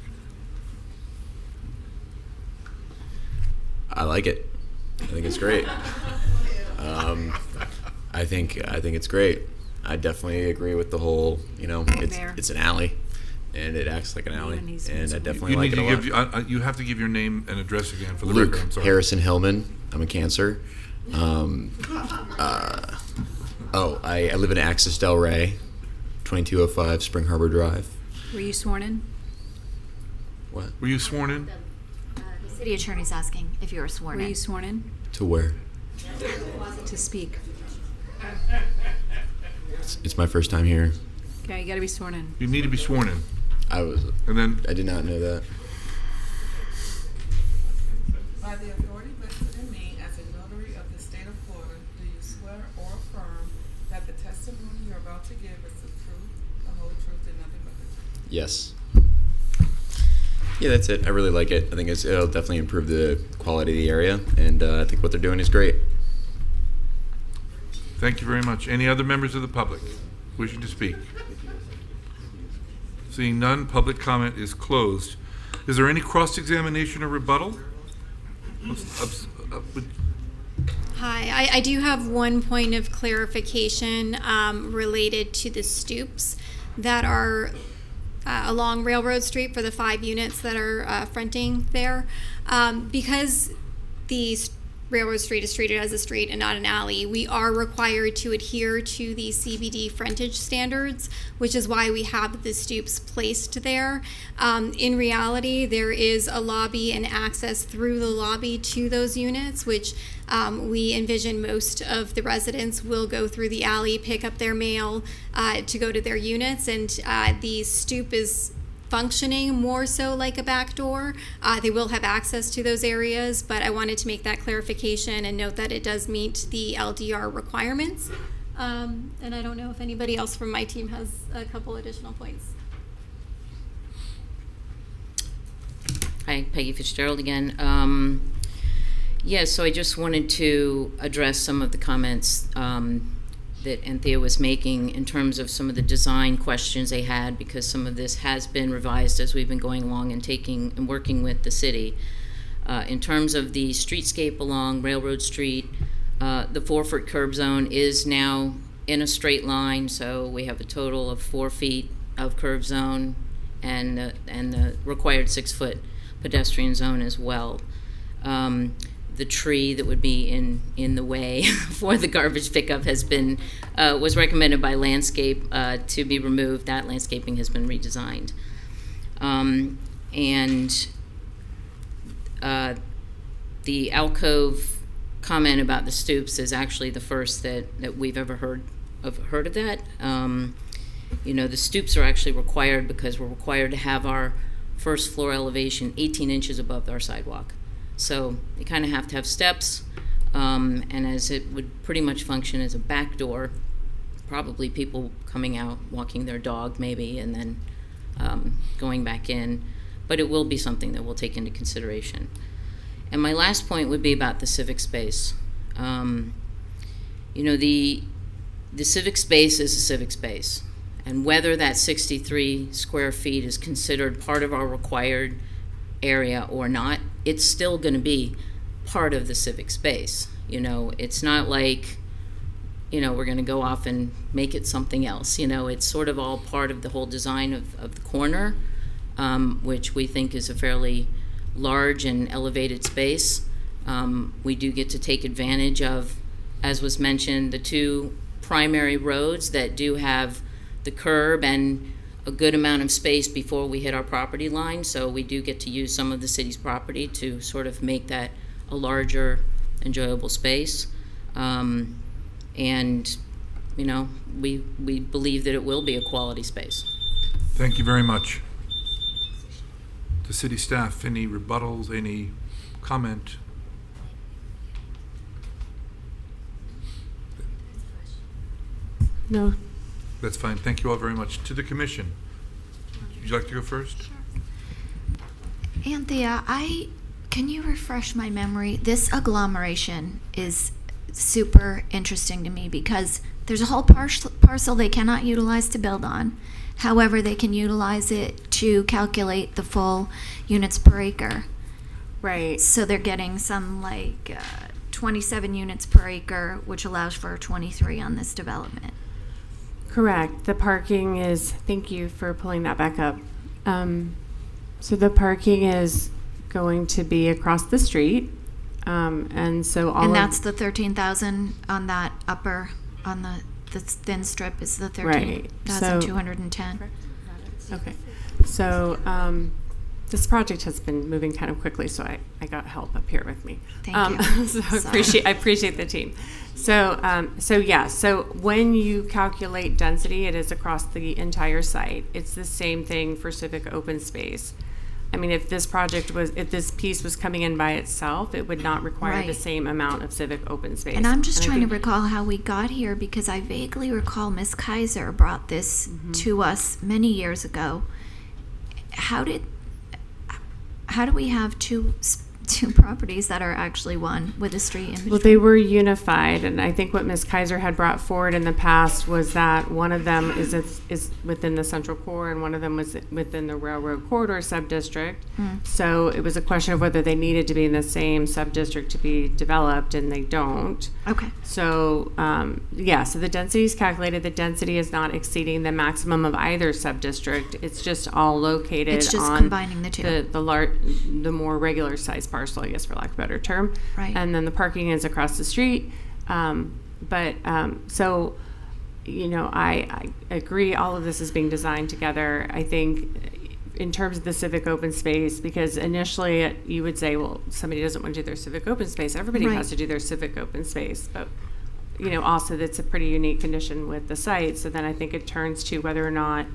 I like it. I think it's great. I think it's great. I definitely agree with the whole, Mayor. it's an alley, and it acts like an alley, and I definitely You like need it a to lot. give, you have to give your name and address again for the record, I'm Luke sorry. Harrison Hillman. I'm a Cancer. I live in Axis Del Rey, 2205 Spring Harbor Drive. Were you sworn in? What? Were you sworn in? The city attorney's asking if you were sworn Were in. you sworn in? To where? To speak. It's my first time here. Okay, you gotta be sworn in. You need to be sworn in. I did not know that. By the authority vested in me as a notary of the state of Florida, do you swear or affirm that the testimony you're about to give is the truth, the whole truth, and nothing but the truth? Yes. Yeah, that's it. I really like it. I think it'll definitely improve the quality of the area, and I think what they're doing is great. Thank you very much. Any other members of the public wishing to speak? Seeing none, public comment is closed. Is there any cross-examination or rebuttal? Hi, I do have one point of clarification related to the stoops that are along Railroad Street for the 5 units that are fronting there. Because the Railroad Street is treated as a street and not an alley, we are required to adhere to the CBD frontage standards, which is why we have the stoops placed there. In reality, there is a lobby and access through the lobby to those units, which we envision most of the residents will go through the alley, pick up their mail to go to their units, and the stoop is functioning more so like a back door. They will have access to those areas, but I wanted to make that clarification and note that it does meet the LDR requirements. And I don't know if anybody else from my team has a couple additional points. Hi, Peggy Fitzgerald again. So I just wanted to address some of the comments that Anthea was making in terms of some of the design questions they had, because some of this has been revised as we've been going along and working with the city. In terms of the streetscape along Railroad Street, the 4-foot curb zone is now in a straight line, so we have a total of 4 feet of curb zone and the required 6-foot pedestrian zone as well. The tree that would be in the way for the garbage pickup was recommended by landscape to be removed. That landscaping has been redesigned. The alcove comment about the stoops is actually the first that we've ever heard of that. The stoops are actually required because we're required to have our first floor elevation 18 inches above our sidewalk. So you kind of have to have steps, and as it would pretty much function as a back door, probably people coming out, walking their dog maybe, and then going back in. But it will be something that we'll take into consideration. And my last point would be about the civic space. The civic space is a civic space, and whether that 63 square feet is considered part of our required area or not, it's still going to be part of the civic space. It's not like, we're going to go off and make it something else. It's sort of all part of the whole design of the corner, which we think is a fairly large and elevated space. We do get to take advantage of, as was mentioned, the 2 primary roads that do have the curb and a good amount of space before we hit our property line, so we do get to use some of the city's property to sort of make that a larger enjoyable space. And, you know, we believe that it will be a quality space. Thank you very much. The city staff, any rebuttals, any comment? No. That's fine. Thank you all very much. To the commission, would you like to go first? Anthea, can you refresh my memory? This agglomeration is super interesting to me because there's a whole parcel they cannot utilize to build on. However, they can utilize it to calculate the full units per acre. Right. So they're getting some 27 units per acre, which allows for 23 on this development. Correct. The parking is, thank you for pulling that back up. So the parking is going to be across the street. And so all And of- that's the 13,000 on that upper, on the thin strip is the Right. 13,210. Okay. So this project has been moving kind of quickly, so I got help up here with me. Thank you. So Sorry. I appreciate the team. So so when you calculate density, it is across the entire site. It's the same thing for civic open space. I mean, if this piece was coming in by itself, it would not require the Right. same amount of civic open space. And I'm just I trying to think- recall how we got here because I vaguely recall Ms. Kaiser brought this to us many years ago. How do we have two properties that are actually one with a street in between? Well, they were unified, and I think what Ms. Kaiser had brought forward in the past was that one of them is within the central core, and one of them was within the railroad corridor subdistrict. So it was a question of whether they needed to be in the same subdistrict to be developed, and they don't. Okay. So so the density is calculated. The density is not exceeding the maximum of either subdistrict. It's just all located. It's just on combining the two. The more regular size parcel, I guess, for lack of a better term. Right. And then the parking is across the street. So, you know, I agree all of this is being designed together. I think in terms of the civic open space, because initially you would say, well, somebody doesn't want to do their civic open space. Everybody Right. has to do their civic open space. But, you know, also that's a pretty unique condition with the site. So then I think it turns to whether or not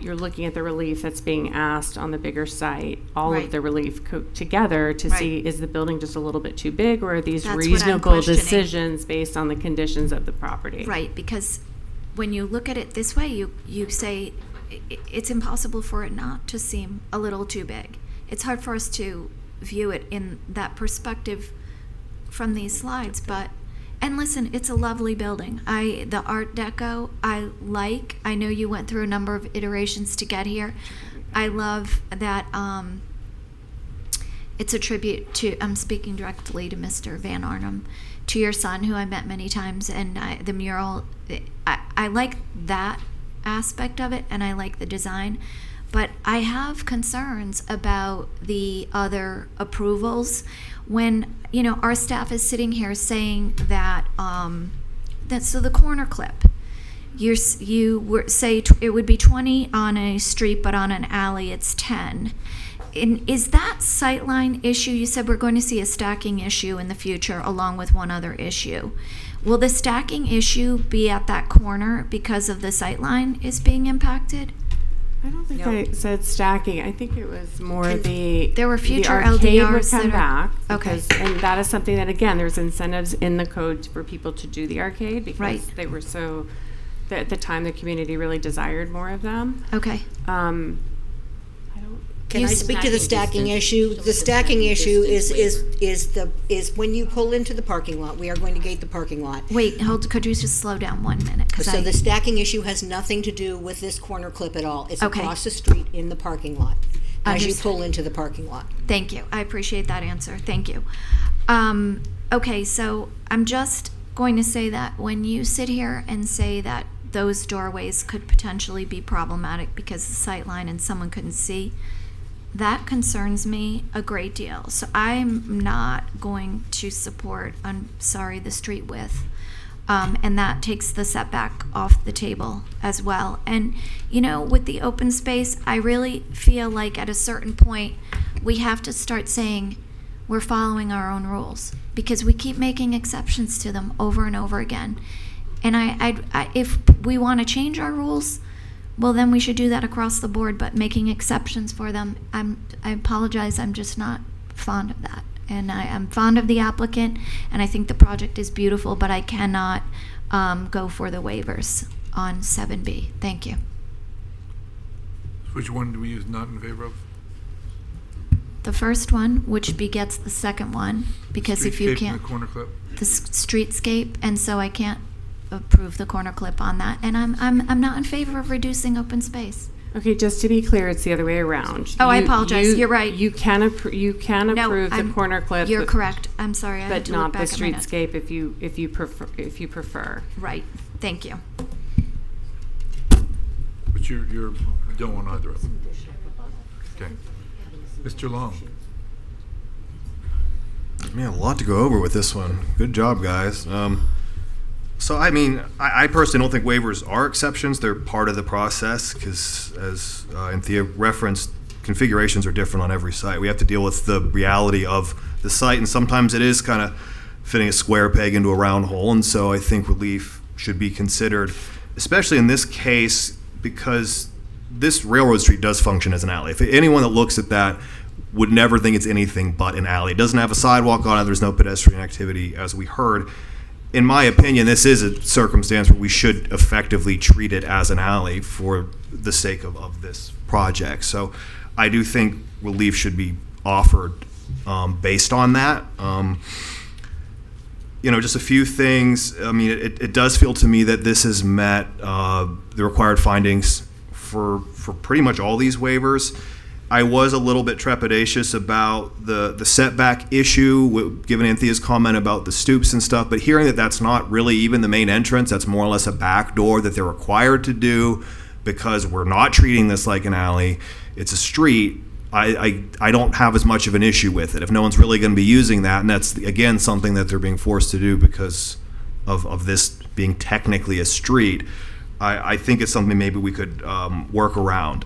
you're looking at the relief that's being asked on the bigger site, all Right. of the relief together to Right. see, is the building just a little bit too big, or are these That's what I'm reasonable questioning. decisions based on the conditions of the property? Right, because when you look at it this way, you say it's impossible for it not to seem a little too big. It's hard for us to view it in that perspective from these slides, and listen, it's a lovely building. The Art Deco, I know you went through a number of iterations to get here. I love that it's a tribute to, I'm speaking directly to Mr. Van Arnhem, to your son, who I met many times, and the mural, I like that aspect of it, and I like the design. But I have concerns about the other approvals when, you know, our staff is sitting here saying that, so the corner clip, you say it would be 20 on a street, but on an alley it's 10. Is that sightline issue? You said we're going to see a stacking issue in the future along with one other issue. Will the stacking issue be at that corner because of the sightline is being impacted? I don't think I said stacking. I think it was more There were future the arcade would LDRs come that are- back. Okay. And that is something that, again, there's incentives in the code for people to do the arcade because Right. they were so, at the time, the community really desired more of them. Okay. Can I speak to the stacking issue? The stacking issue is when you pull into the parking lot, we are going to gate the parking lot. Wait, could you just slow down 1 minute? So the stacking issue has nothing to do with this corner clip at all. It's Okay. across the street in the parking lot, as you Understood. pull into the parking lot. Thank you. I appreciate that answer. Thank you. Okay, so I'm just going to say that when you sit here and say that those doorways could potentially be problematic because of the sight line and someone couldn't see, that concerns me a great deal. So I'm not going to support, the street width. And that takes the setback off the table as well. And, you know, with the open space, I really feel like at a certain point, we have to start saying, we're following our own rules because we keep making exceptions to them over and over again. And I if we want to change our rules, well, then we should do that across the board. But making exceptions for them, I apologize, I'm just not fond of that. And I'm fond of the applicant, and I think the project is beautiful, but I cannot go for the waivers on 7B. Thank you. Which one do we use not in favor of? The first one, which begets the second one, because if you Streetscape and can't, the corner clip. the streetscape, and so I can't approve the corner clip on that. And I'm not in favor of reducing open space. Okay, just to be clear, it's the other way around. Oh, I apologize. You're right. You can approve the corner clip. You're correct. I'm sorry. I had But to not look the back at my notes. streetscape if you prefer. Right. Thank you. But you don't want either of them. Okay. Mr. Long. Man, a lot to go over with this one. Good job, guys. So, I mean, I personally don't think waivers are exceptions. They're part of the process because, as Anthea referenced, configurations are different on every site. We have to deal with the reality of the site, and sometimes it is kind of fitting a square peg into a round hole, and so I think relief should be considered, especially in this case, because this railroad street does function as an alley. If anyone that looks at that would never think it's anything but an alley. It doesn't have a sidewalk on it. There's no pedestrian activity, as we heard. In my opinion, this is a circumstance where we should effectively treat it as an alley for the sake of this project. So I do think relief should be offered based on that. Just a few things. I mean, it does feel to me that this has met the required findings for pretty much all these waivers. I was a little bit trepidatious about the setback issue, given Anthea's comment about the stoops and stuff, but hearing that that's not really even the main entrance, that's more or less a back door that they're required to do because we're not treating this like an alley, it's a street, I don't have as much of an issue with it. If no one's really going to be using that, and that's, again, something that they're being forced to do because of this being technically a street, I think it's something maybe we could work around.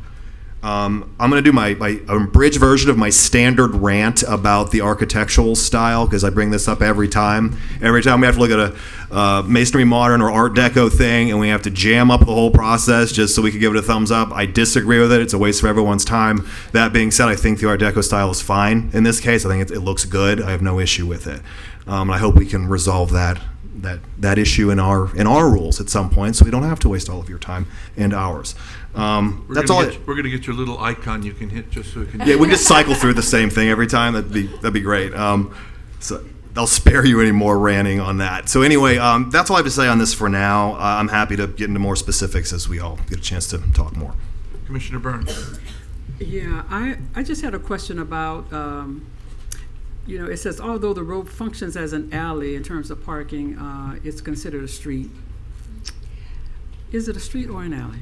I'm going to do my abridged version of my standard rant about the architectural style because I bring this up every time. Every time we have to look at a masonry modern or art deco thing and we have to jam up the whole process just so we can give it a thumbs up. I disagree with it. It's a waste of everyone's time. That being said, I think the art deco style is fine in this case. I think it looks good. I have no issue with it. And I hope we can resolve that issue in our rules at some point so we don't have to waste all of your time and ours. That's all. We're going to get your little icon you can hit just so it can. Yeah, we can just cycle through the same thing every time. That'd be great. So I'll spare you any more ranting on that. So anyway, that's all I have to say on this for now. I'm happy to get into more specifics as we all get a chance to talk more. Commissioner Burns. Yeah, I just had a question about, it says although the road functions as an alley in terms of parking, it's considered a street. Is it a street or an alley?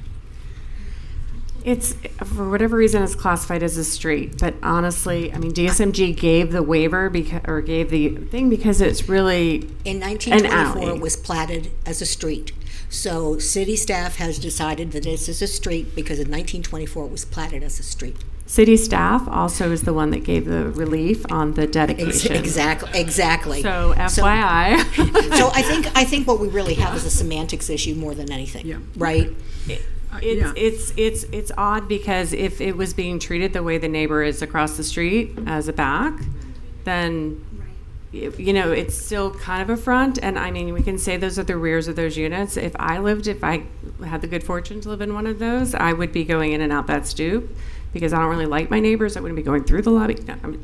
It's, for whatever reason, it's classified as a street. But honestly, I mean, DSMG gave the waiver gave the thing because it's really in an 1924 alley. it was platted as a street. So city staff has decided that this is a street because in 1924 it was platted as a street. City staff also is the one that gave the relief on the dedication. Exactly. So FYI. So I think what we really have is a semantics issue more than anything, right? It's odd because if it was being treated the way the neighbor is across the street as a back, then it's still kind of a front. And I mean, we can say those are the rears of those units. If I had the good fortune to live in one of those, I would be going in and out that stoop because I don't really like my neighbors. I wouldn't be going through the lobby,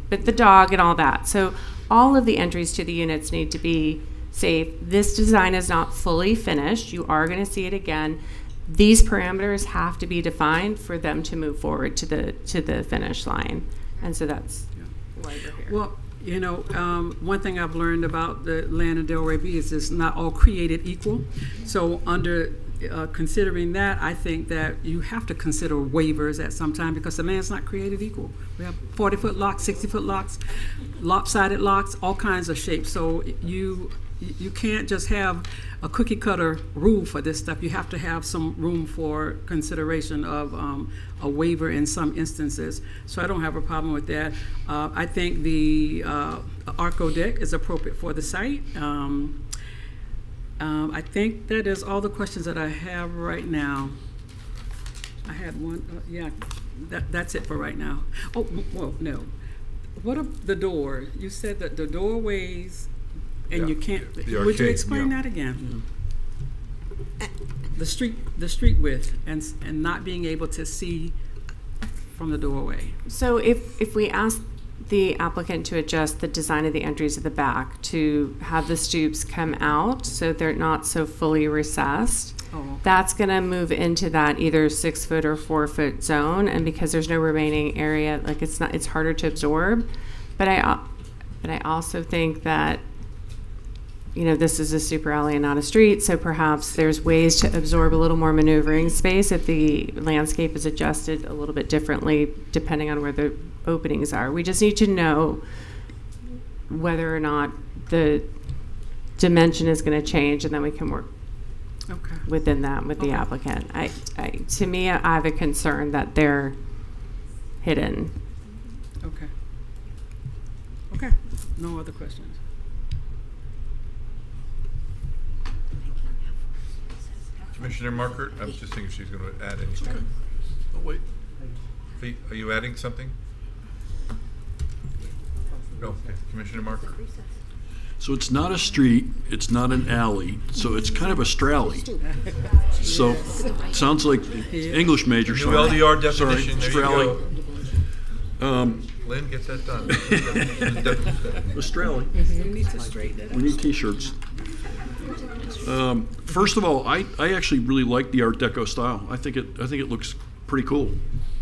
but the dog and all that. So all of the entries to the units need to be safe. This design is not fully finished. You are going to see it again. These parameters have to be defined for them to move forward to the finish line, and so that's why we're here. Well, one thing I've learned about the land in Delray Beach is it's not all created equal. So under considering that, I think that you have to consider waivers at some time because the land's not created equal. We have 40-foot locks, 60-foot locks, lopsided locks, all kinds of shapes. So you can't just have a cookie cutter rule for this stuff. You have to have some room for consideration of a waiver in some instances. So I don't have a problem with that. I think the Arco deck is appropriate for the site. I think that is all the questions that I have right now. I had one, yeah, that's it for right now. Oh, well, no. What of the door? You said that the doorways, and you can't, would you arcade, explain yeah. that again? The street width and not being able to see from the doorway. So if we ask the applicant to adjust the design of the entries at the back to have the stoops come out so they're not so fully recessed, that's going to move into that either 6 foot or 4 foot zone, and because there's no remaining area, like it's harder to absorb. But I also think that, you know, this is a super alley and not a street, so perhaps there's ways to absorb a little more maneuvering space if the landscape is adjusted a little bit differently depending on where the openings are. We just need to know whether or not the dimension is going to change, and then we can work within that with the applicant. To me, I have a concern that they're hidden. Okay. Okay. No other questions. Commissioner Markert, I'm just thinking if she's going to add anything. Oh, wait. Are you adding something? No. Okay. Commissioner Markert. So it's not a street, it's not an alley, so it's kind of a stralley. So it sounds like English major. New LDR definition. There stralley. you go. Lynn, get that done. A stralley. We need T-shirts. First of all, I actually really like the Art Deco style. I think it looks pretty cool.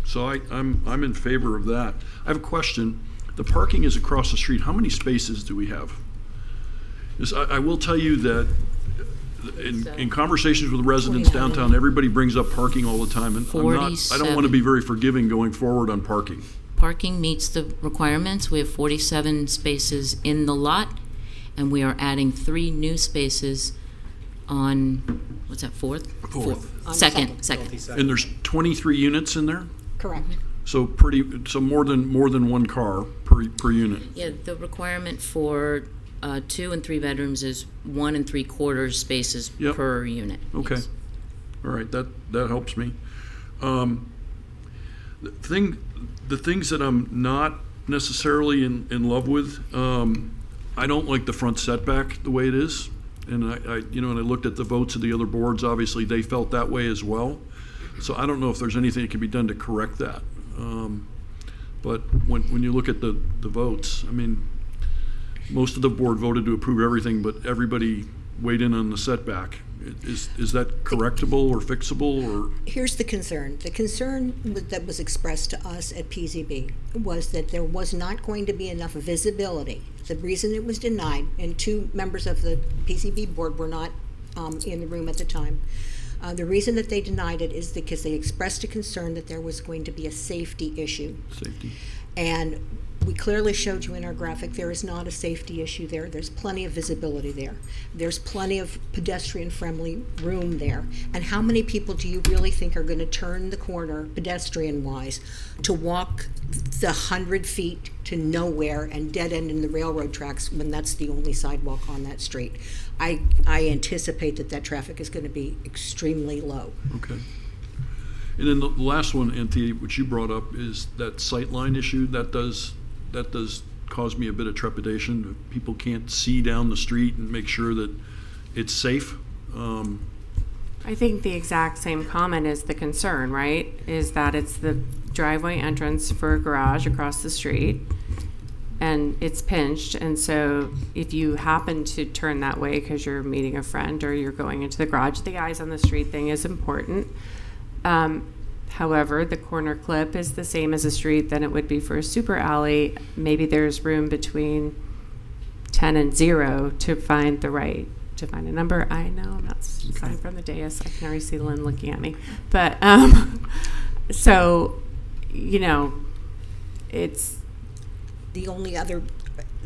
So I'm in favor of that. I have a question. The parking is across the street. How many spaces do we have? I will tell you that in conversations with residents downtown, everybody brings up parking all the time, and I don't want to be very forgiving going forward on parking. Parking meets the requirements. We have 47 spaces in the lot, and we are adding 3 new spaces on, what's that, fourth? Second. And there's 23 units in there? Correct. So more than one car per unit. Yeah, the requirement for 2 and 3 bedrooms is 1 3/4 spaces per unit. Okay. Yes. All right, that helps me. The things that I'm not necessarily in love with, I don't like the front setback the way it is. And I looked at the votes of the other boards, obviously they felt that way as well. So I don't know if there's anything that can be done to correct that. But when you look at the votes, I mean, most of the board voted to approve everything, but everybody weighed in on the setback. Is that correctable or fixable, or? Here's the concern. The concern that was expressed to us at PZB was that there was not going to be enough visibility. The reason it was denied, and 2 members of the PZB board were not in the room at the time. The reason that they denied it is because they expressed a concern that there was going to be a safety issue. Safety. And we clearly showed you in our graphic there is not a safety issue there. There's plenty of visibility there. There's plenty of pedestrian-friendly room there. And how many people do you really think are going to turn the corner, pedestrian-wise, to walk the 100 feet to nowhere and dead end in the railroad tracks when that's the only sidewalk on that street? I anticipate that traffic is going to be extremely low. Okay. And then the last one, Anthea, which you brought up, is that sightline issue. That does cause me a bit of trepidation. People can't see down the street and make sure that it's safe. I think the exact same comment is the concern, right? Is that it's the driveway entrance for a garage across the street, and it's pinched, and so if you happen to turn that way because you're meeting a friend or you're going into the garage, the eyes on the street thing is important. However, the corner clip is the same as a street than it would be for a super alley. Maybe there's room between 10 and 0 to find the right to find a number. I know I'm not signing from the dais. I can already see Lynn looking at me. But so, you know, it's The only other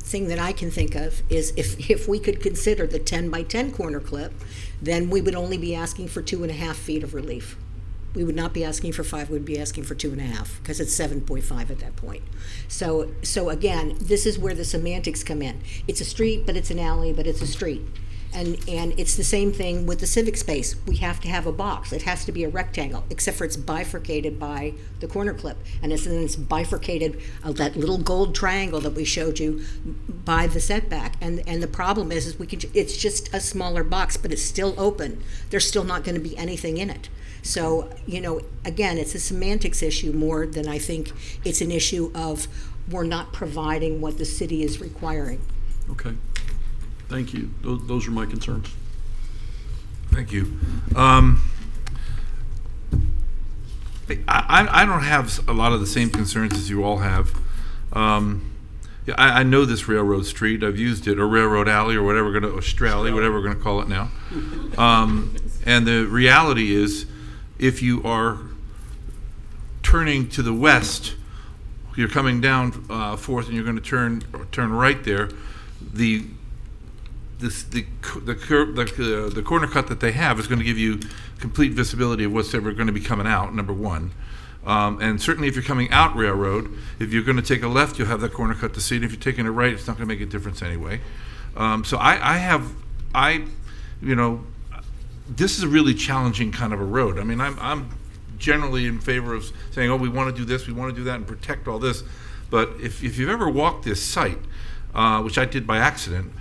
thing that I can think of is if we could consider the 10 by 10 corner clip, then we would only be asking for 2.5 feet of relief. We would not be asking for 5, we'd be asking for 2.5, because it's 7.5 at that point. So again, this is where the semantics come in. It's a street, but it's an alley, but it's a street. And it's the same thing with the civic space. We have to have a box. It has to be a rectangle, except for it's bifurcated by the corner clip. And it's bifurcated, that little gold triangle that we showed you, by the setback. And the problem is it's just a smaller box, but it's still open. There's still not going to be anything in it. So, you know, again, it's a semantics issue more than I think it's an issue of we're not providing what the city is requiring. Okay. Thank you. Those are my concerns. Thank you. I don't have a lot of the same concerns as you all have. Yeah, I know this railroad street. I've used it, or railroad alley, or whatever or Stralley, whatever we're going to call it now. And the reality is, if you are turning to the west, you're coming down 4th, and you're going to turn right there. The corner cut that they have is going to give you complete visibility of what's ever going to be coming out, number one. And certainly if you're coming out Railroad, if you're going to take a left, you'll have that corner cut to see it. If you're taking a right, it's not going to make a difference anyway. So you know, this is a really challenging kind of a road. I mean, I'm generally in favor of saying, oh, we want to do this, we want to do that, and protect all this. But if you've ever walked this site, which I did by accident,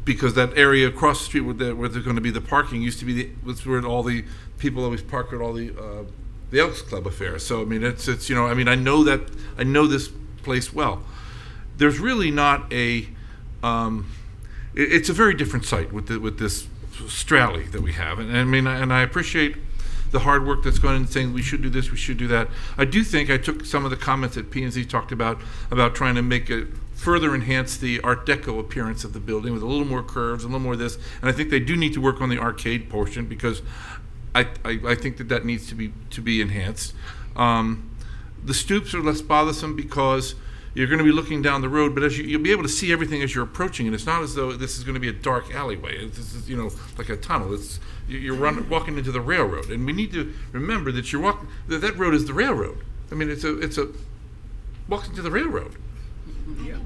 because that area across the street where there's going to be the parking used to be was where all the people always park at all the Elks Club affairs. So I mean, it's you know, I mean, I know this place well. There's really not a it's a very different site with this Stralley that we have, and I mean, and I appreciate the hard work that's gone in saying we should do this, we should do that. I do think I took some of the comments that P&Z talked about trying to make it further enhance the Art Deco appearance of the building with a little more curves, a little more of this, and I think they do need to work on the arcade portion because I think that needs to be enhanced. The stoops are less bothersome because you're going to be looking down the road, but you'll be able to see everything as you're approaching, and it's not as though this is going to be a dark alleyway. This is, you know, like a tunnel. You're walking into the railroad, and we need to remember that that road is the railroad. I mean, it's a walking to the railroad. Yeah.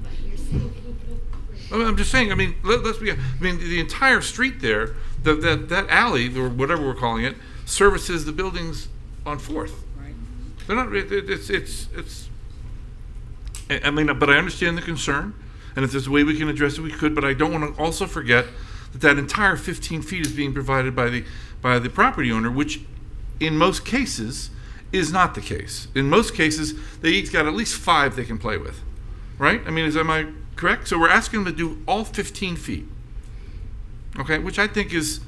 I mean, I'm just saying. I mean, let's be. I mean, the entire street there, that alley or whatever we're calling it, services the buildings on 4th. Right. They're not. It's. I mean, but I understand the concern, and if there's a way we can address it, we could. But I don't want to also forget that entire 15 feet is being provided by the property owner, which, in most cases, is not the case. In most cases, they each got at least 5 they can play with, right? I mean, am I correct? So we're asking them to do all 15 feet, okay? Which I think is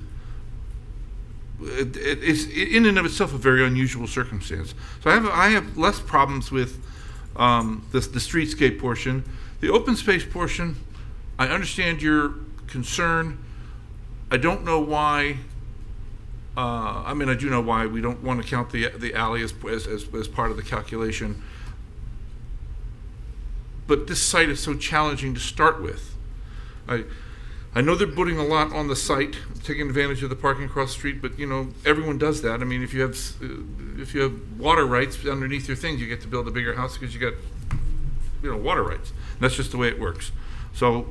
in and of itself a very unusual circumstance. So I have less problems with the streetscape portion. The open space portion, I understand your concern. I don't know why. I mean, I do know why we don't want to count the alley as part of the calculation. But this site is so challenging to start with. I know they're putting a lot on the site, taking advantage of the parking across the street, but you know, everyone does that. I mean, if you have water rights underneath your things, you get to build a bigger house because you got, you know, water rights. And that's just the way it works. So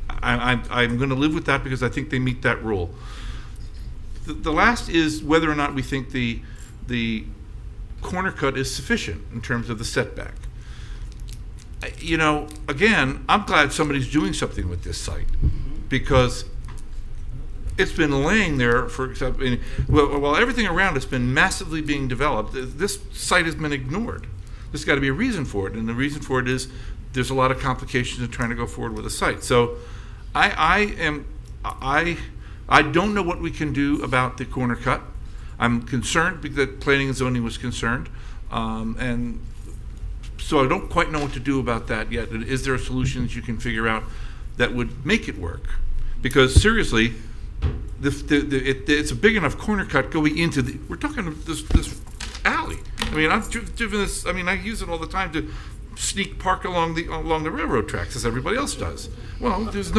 I'm going to live with that because I think they meet that rule. The last is whether or not we think the corner cut is sufficient in terms of the setback. You know, again, I'm glad somebody's doing something with this site because it's been laying there while everything around it's been massively being developed. This site has been ignored. There's got to be a reason for it, and the reason for it is there's a lot of complications in trying to go forward with a site. So I don't know what we can do about the corner cut. I'm concerned because planning and zoning was concerned, and so I don't quite know what to do about that yet. Is there a solution that you can figure out that would make it work? Because seriously, it's a big enough corner cut going into the, we're talking this alley. I mean, I've driven this, I mean, I use it all the time to sneak park along the railroad tracks as everybody else does. Well, there's,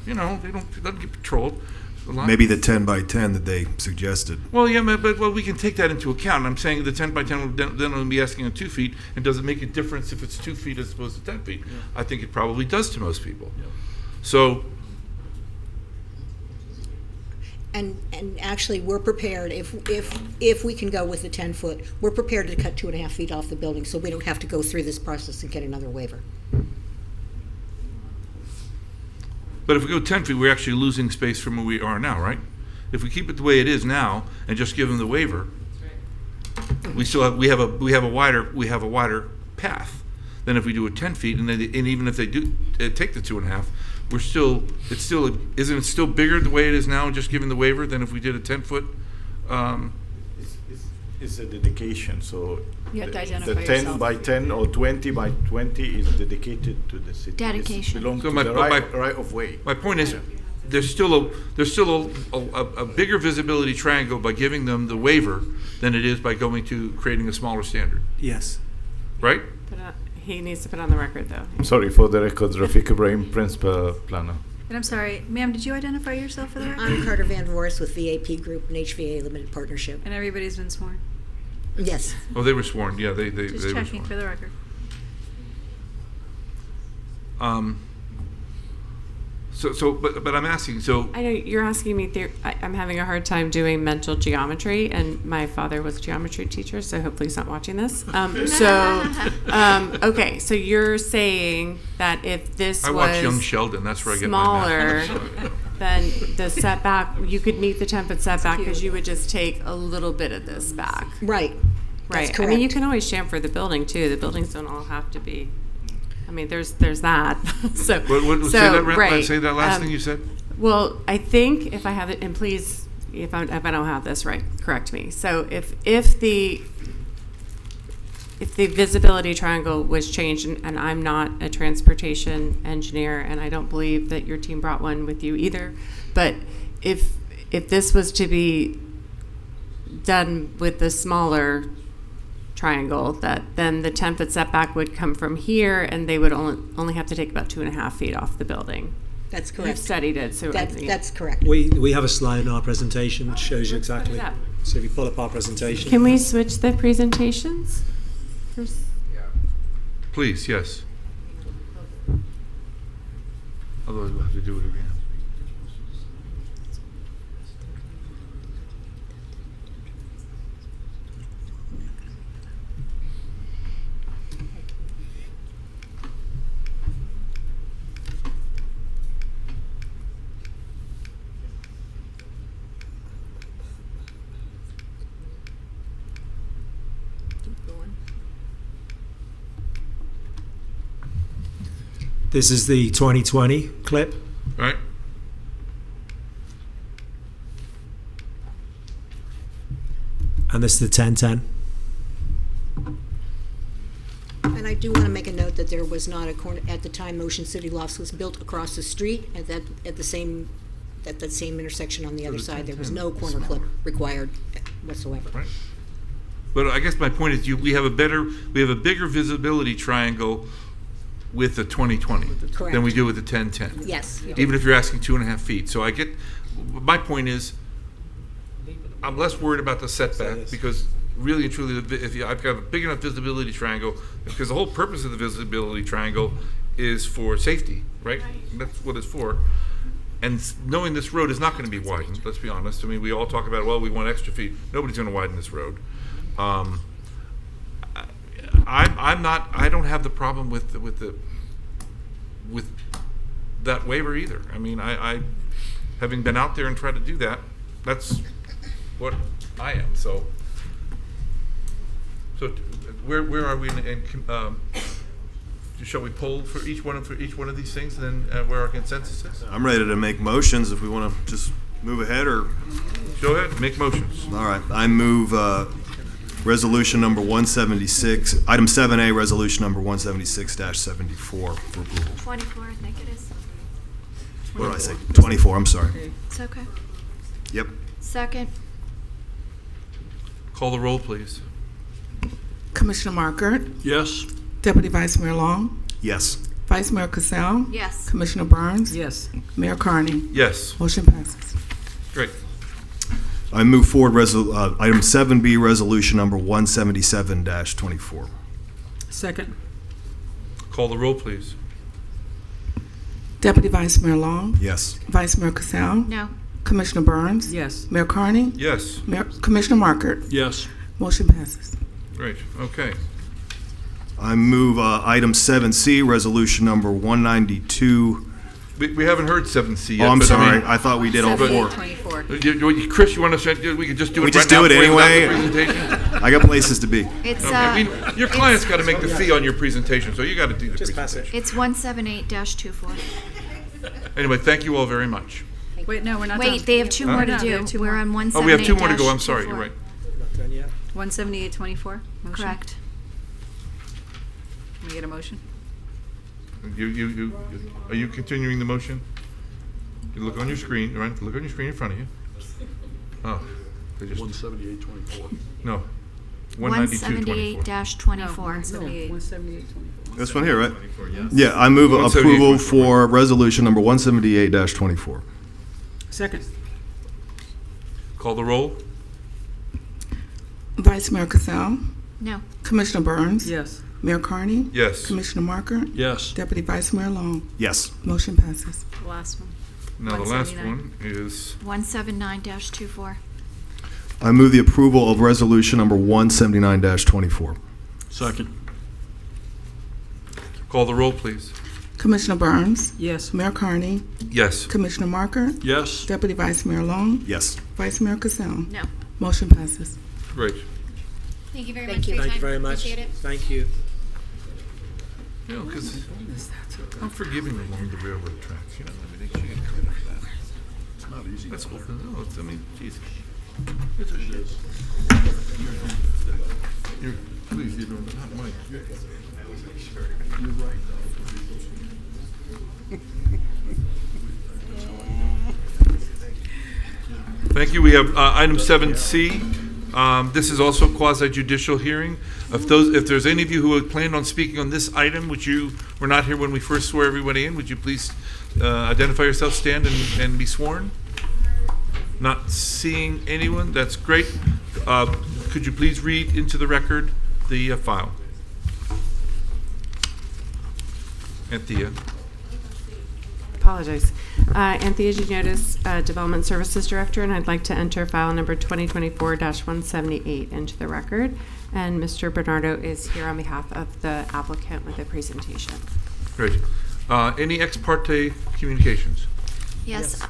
you know, it doesn't get patrolled. Maybe the 10 by 10 that they suggested. Well, yeah, but we can take that into account. I'm saying the 10 by 10 will then only be asking on 2 feet, and does it make a difference if it's 2 feet as opposed to 10 feet? Yeah. I think it probably does to most people. Yeah. So. And actually, we're prepared, if we can go with the 10-foot, we're prepared to cut 2.5 feet off the building, so we don't have to go through this process and get another waiver. But if we go 10 feet, we're actually losing space from where we are now, right? If we keep it the way it is now and just give them the waiver, we still have we have a wider path than if we do it 10 feet, and even if they do take the 2.5, isn't it still bigger the way it is now, just giving the waiver, than if we did a 10-foot? It's a dedication, so You have to identify the 10 yourself. by 10 or 20 by 20 is dedicated to the city. Dedication. It belongs So to the right of way. My point is, there's still a bigger visibility triangle by giving them the waiver than it is by going to creating a smaller standard, Yes. right? He needs to put on the record, though. I'm sorry, for the record, Rafiq Ibrahim, Principal Planner. And I'm sorry, ma'am, did you identify yourself for the record? I'm Carter Van Voris with VAP Group and HVA Limited Partnership. And everybody's been sworn? Yes. Oh, they were sworn, yeah, they Just were checking sworn. for the record. But I'm asking, so. I know you're asking me, I'm having a hard time doing mental geometry, and my father was a geometry teacher, so hopefully he's not watching this. Okay, so you're saying that if this I was watch Young Sheldon, that's where I get smaller, my math. then the setback, you could meet the 10-foot setback because you would just take a little bit of this back. Right. Right. That's I mean, you correct. can always chamfer the building, too. The buildings don't all have to be, I mean, there's that. So, Say that last thing you said. Well, I think if I have it, and please, if I don't have this right, correct me. So if the visibility triangle was changed, and I'm not a transportation engineer, and I don't believe that your team brought one with you either, but if this was to be done with the smaller triangle, that then the 10-foot setback would come from here, and they would only have to take about 2.5 feet off the building. That's correct. You've studied it, so That's correct. We have a slide in our presentation which shows you exactly. that? So if you pull up our presentation. Can we switch the presentations? Please, yes. Otherwise, we'll have to do it again. This is the 2020 clip. Right. And this is the 1010. And I do want to make a note that there was not a corner, at the time Ocean City Lofts was built across the street, at that same intersection on the other side, there was no corner clip required whatsoever. Right. But I guess my point is, we have a bigger visibility triangle with the 2020 Correct. than we do with the 1010. Yes. Even if you're asking 2.5 feet. So my point is, I'm less worried about the setback, because really and truly, I've got a big enough visibility triangle, because the whole purpose of the visibility triangle is for safety, right? That's what it's for. And knowing this road is not going to be widened, let's be honest. I mean, we all talk about, well, we want extra feet. Nobody's going to widen this road. I don't have the problem with that waiver either. I mean, I having been out there and tried to do that, that's what I am. So where are we? Shall we poll for each one of these things, and then where our consensus is? I'm ready to make motions if we want to just move ahead, or go ahead, make motions. All right, I move resolution number 176, item 7A, resolution number 176-74 for approval. 24, I think it is. What did I say? 24, I'm sorry. It's okay. Yep. Second. Call the roll, please. Commissioner Markert, Yes. Deputy Vice Mayor Long, Yes. Vice Mayor Cassell, Yes. Commissioner Burns, Yes. Mayor Carney. Yes. Motion passes. Great. I move forward item 7B, resolution number 177-24. Second. Call the roll, please. Deputy Vice Mayor Long, Yes. Vice Mayor Cassell, No. Commissioner Burns, Yes. Mayor Carney, Yes. Commissioner Markert. Yes. Motion passes. Great. Okay. I move item 7C, resolution number 192. We haven't heard 7C yet. Oh, I'm but sorry. mean, I thought we did all four. 24. Chris, you want to say, we could just do We it just right do now it before you anyway. got the presentation? I got places to be. It's Okay, your client's got to make the fee on your presentation, so you got to do the Just pass it. presentation. it's 178-24. Anyway, thank you all very much. Wait, no, we're not done. Wait, they have two more to No, they do. have two We're more. on 178-24. Oh, we have two more to go. I'm sorry. You're right. Not done yet. 178-24. Motion. Correct. Can we get a motion? Are you continuing the motion? You look on your screen, right? Look on your screen in front of you. Oh, they just 178-24. no. 192-24. 178-24. 178-24. This one here, right? Yeah, I move approval 178-24. for resolution number 178-24. Second. Call the roll. Vice Mayor Cassell, No. Commissioner Burns, Yes. Mayor Carney, Yes. Commissioner Markert, Yes. Deputy Vice Mayor Long. Yes. Motion passes. The last one. Now the last 179. one is 179-24. I move the approval of resolution number 179-24. Second. call the roll, please. Commissioner Burns, Yes. Mayor Carney, Yes. Commissioner Markert, Yes. Deputy Vice Mayor Long, Yes. Vice Mayor Cassell. No. Motion passes. Great. Thank you very Thank much you. for your Thank time. you very much. Appreciate it. Thank you. You know, because I'm forgiving along the railroad tracks. You know, I mean, they should get credit for that. It's not easy. That's all. No, it's, I mean, geez. It's a shit. You're, please, you don't, not Mike. You're right. Thank you. We have item 7C. This is also quasi judicial hearing. If there's any of you who had planned on speaking on this item, which you were not here when we first swore everybody in, would you please identify yourself, stand, and be sworn? Not seeing anyone. That's great. Could you please read into the record the file? Anthea. Apologize. Anthea Gigniotis, Development Services Director, and I'd like to enter file number 2024-178 into the record. And Mr. Bernardo is here on behalf of the applicant with a presentation. Great. Any ex parte communications? Yes.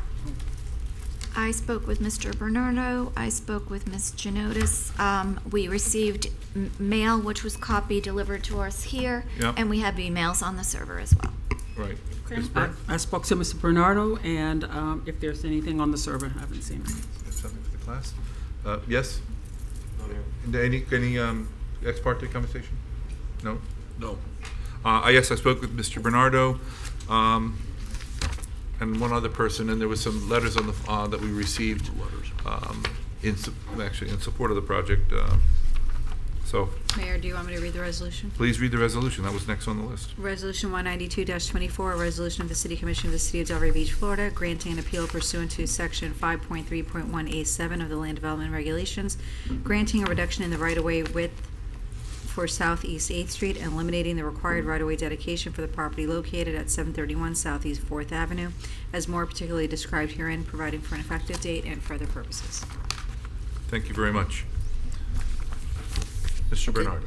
I spoke with Mr. Bernardo. I spoke with Ms. Gigniotis. We received mail, which was copied, delivered to us here, Yep. and we have emails on the server as well. Right. I spoke to Mr. Bernardo, and if there's anything on the server, I haven't seen it. That's something for the class. Yes? Any ex parte conversation? No? No. Yes, I spoke with Mr. Bernardo and one other person, and there was some letters on the that we received in support of the project. So Mayor, do you want me to read the resolution? please read the resolution. That was next on the list. Resolution 192-24, a resolution of the City Commission of the City of Delray Beach, Florida, granting an appeal pursuant to Section 5.3.1A7 of the Land Development Regulations, granting a reduction in the right-of-way width for Southeast 8th Street and eliminating the required right-of-way dedication for the property located at 731 Southeast 4th Avenue, as more particularly described herein, providing for an effective date and further purposes. Thank you very much. Mr. Bernardo.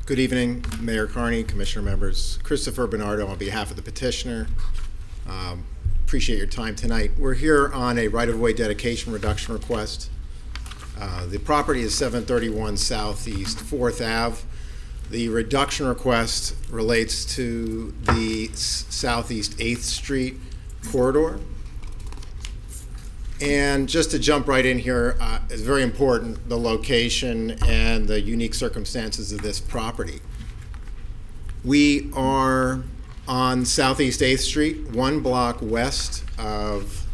Good evening, Mayor Carney, Commissioner members. Christopher Bernardo on behalf of the petitioner. Appreciate your time tonight. We're here on a right-of-way dedication reduction request. The property is 731 Southeast 4th Ave. The reduction request relates to the Southeast 8th Street corridor. And just to jump right in here, it's very important, the location and the unique circumstances of this property. We are on Southeast 8th Street, one block west of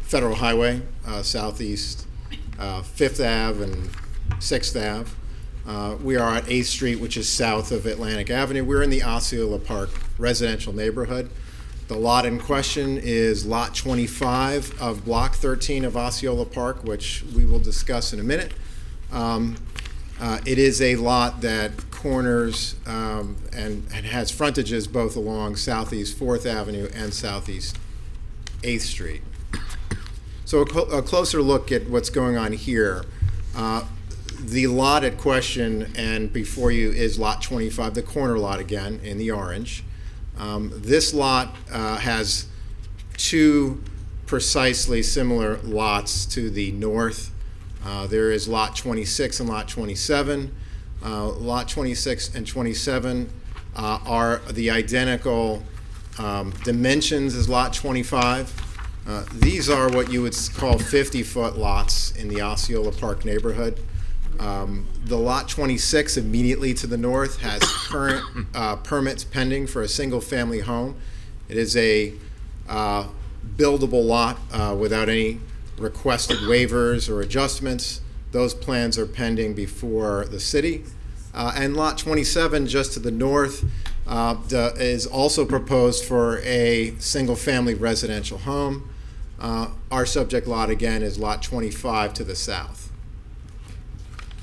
Federal Highway, southeast 5th Ave and 6th Ave. We are at 8th Street, which is south of Atlantic Avenue. We're in the Osceola Park residential neighborhood. The lot in question is Lot 25 of Block 13 of Osceola Park, which we will discuss in a minute. It is a lot that corners and has frontages both along Southeast 4th Avenue and Southeast 8th Street. So a closer look at what's going on here. The lot at question and before you is Lot 25, the corner lot again in the orange. This lot has two precisely similar lots to the north. There is Lot 26 and Lot 27. Lot 26 and 27 are the identical dimensions as Lot 25. These are what you would call 50-foot lots in the Osceola Park neighborhood. The Lot 26 immediately to the north has current permits pending for a single-family home. It is a buildable lot without any requested waivers or adjustments. Those plans are pending before the city. And Lot 27, just to the north, is also proposed for a single-family residential home. Our subject lot, again, is Lot 25 to the south.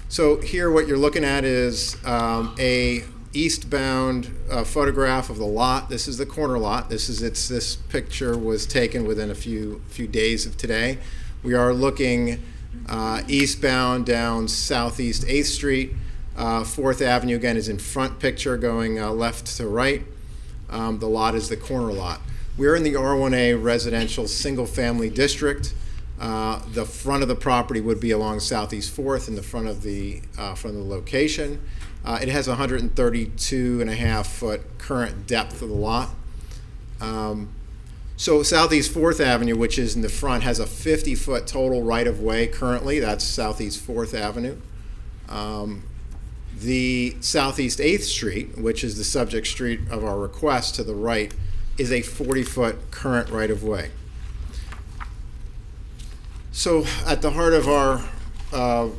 So here what you're looking at is a eastbound photograph of the lot. This is the corner lot. This picture was taken within a few days of today. We are looking eastbound down Southeast 8th Street. 4th Avenue, again, is in front picture going left to right. The lot is the corner lot. We're in the R1A residential single-family district. The front of the property would be along Southeast 4th in the front of the location. It has 132.5 foot current depth of the lot. So Southeast 4th Avenue, which is in the front, has a 50-foot total right-of-way currently. That's Southeast 4th Avenue. The Southeast 8th Street, which is the subject street of our request to the right, is a 40-foot current right-of-way. So at the heart of our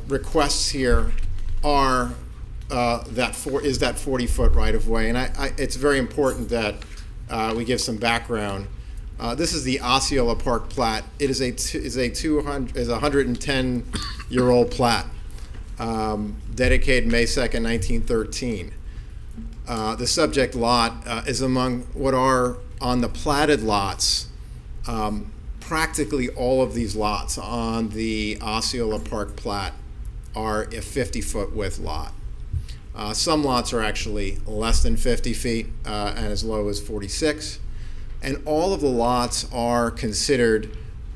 requests here are that 40-foot right-of-way, and it's very important that we give some background. This is the Osceola Park plat. It is a 110-year-old plat, dedicated May 2nd, 1913. The subject lot is among what are on the platted lots. Practically all of these lots on the Osceola Park plat are a 50-foot width lot. Some lots are actually less than 50 feet and as low as 46. And all of the lots are considered,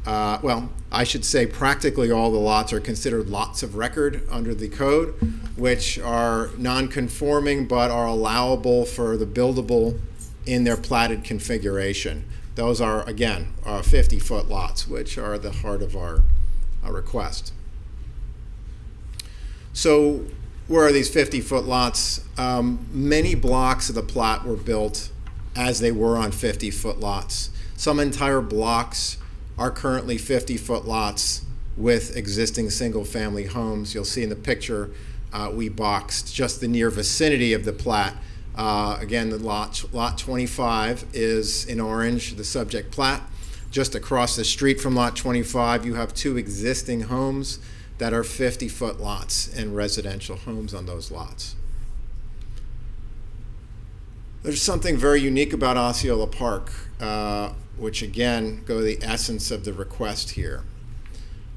well, I should say practically all the lots are considered lots of record under the code, which are non-conforming but are allowable for the buildable in their platted configuration. Those are, again, 50-foot lots, which are the heart of our request. So where are these 50-foot lots? Many blocks of the plat were built as they were on 50-foot lots. Some entire blocks are currently 50-foot lots with existing single-family homes. You'll see in the picture we boxed just the near vicinity of the plat. Again, the lot 25 is in orange, the subject plat. Just across the street from lot 25, you have two existing homes that are 50-foot lots and residential homes on those lots. There's something very unique about Osceola Park, which again go to the essence of the request here.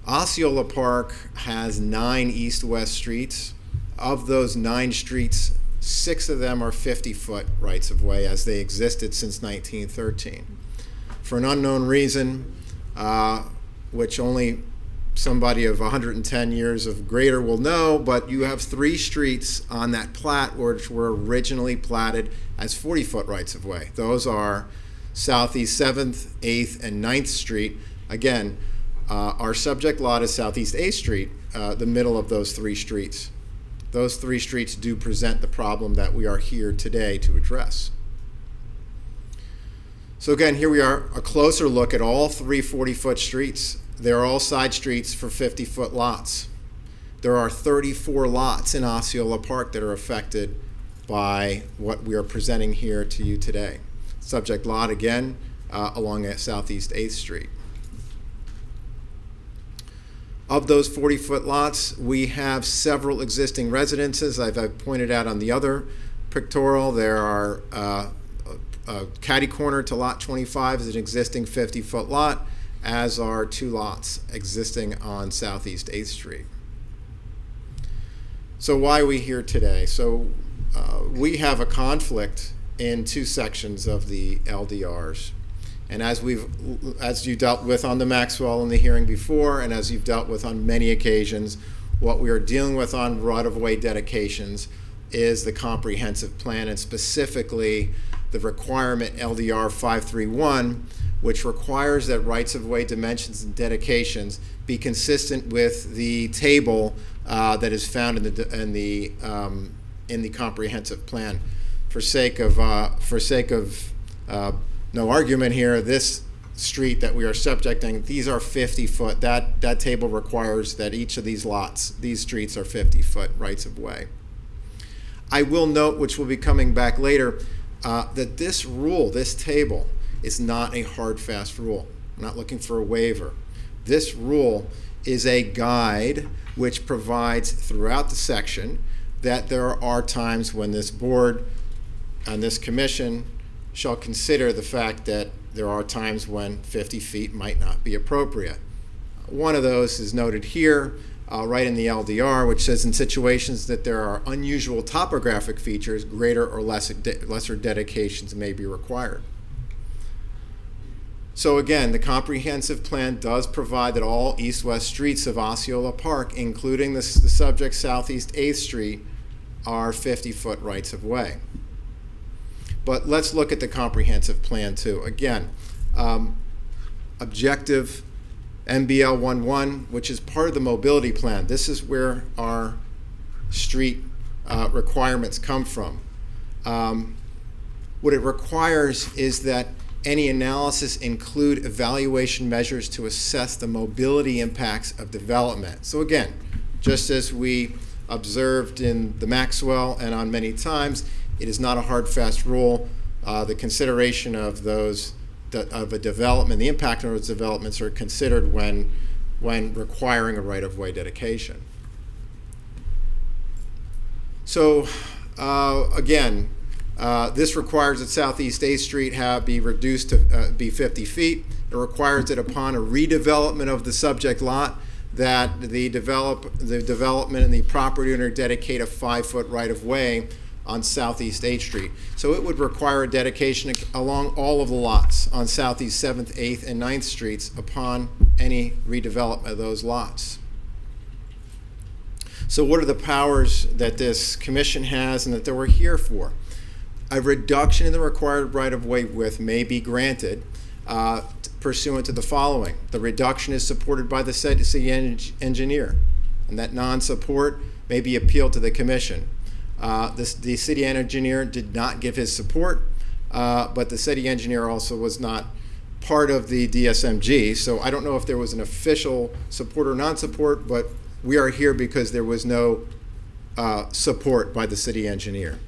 Osceola Park has 9 east-west streets. Of those 9 streets, 6 of them are 50-foot rights-of-way as they existed since 1913. For an unknown reason, which only somebody of 110 years of greater will know, but you have 3 streets on that plat which were originally platted as 40-foot rights-of-way. Those are Southeast 7th, 8th, and 9th Street. Again, our subject lot is Southeast 8th Street, the middle of those 3 streets. Those 3 streets do present the problem that we are here today to address. So again, here we are, a closer look at all three 40-foot streets. They're all side streets for 50-foot lots. There are 34 lots in Osceola Park that are affected by what we are presenting here to you today. Subject lot, again, along at Southeast 8th Street. Of those 40-foot lots, we have several existing residences. I've pointed out on the other pictorial, there are catty corner to lot 25 is an existing 50-foot lot, as are two lots existing on Southeast 8th Street. So why are we here today? So we have a conflict in two sections of the LDRs. And as you dealt with on the Maxwell in the hearing before, and as you've dealt with on many occasions, what we are dealing with on right-of-way dedications is the comprehensive plan, and specifically the requirement LDR 531, which requires that rights-of-way dimensions and dedications be consistent with the table that is found in the comprehensive plan. For sake of no argument here, this street that we are subjecting, these are 50-foot. That table requires that each of these lots, these streets, are 50-foot rights-of-way. I will note, which will be coming back later, that this rule, this table, is not a hard, fast rule. I'm not looking for a waiver. This rule is a guide which provides throughout the section that there are times when this board and this commission shall consider the fact that there are times when 50 feet might not be appropriate. One of those is noted here, right in the LDR, which says in situations that there are unusual topographic features, greater or lesser dedications may be required. So again, the comprehensive plan does provide that all east-west streets of Osceola Park, including the subject Southeast 8th Street, are 50-foot rights-of-way. But let's look at the comprehensive plan too. Again, objective MBL 11, which is part of the mobility plan. This is where our street requirements come from. What it requires is that any analysis include evaluation measures to assess the mobility impacts of development. So again, just as we observed in the Maxwell and on many times, it is not a hard, fast rule. The consideration of those, of a development, the impact of those developments are considered when requiring a right-of-way dedication. So again, this requires that Southeast 8th Street be reduced to be 50 feet. It requires that upon a redevelopment of the subject lot, that the development and the property owner dedicate a 5-foot right-of-way on Southeast 8th Street. So it would require a dedication along all of the lots on Southeast 7th, 8th, and 9th Streets upon any redevelopment of those lots. So what are the powers that this commission has and that they were here for? A reduction in the required right-of-way width may be granted pursuant to the following. The reduction is supported by the city engineer, and that non-support may be appealed to the commission. The city engineer did not give his support, but the city engineer also was not part of the DSMG, so I don't know if there was an official support or non-support, but we are here because there was no support by the city engineer.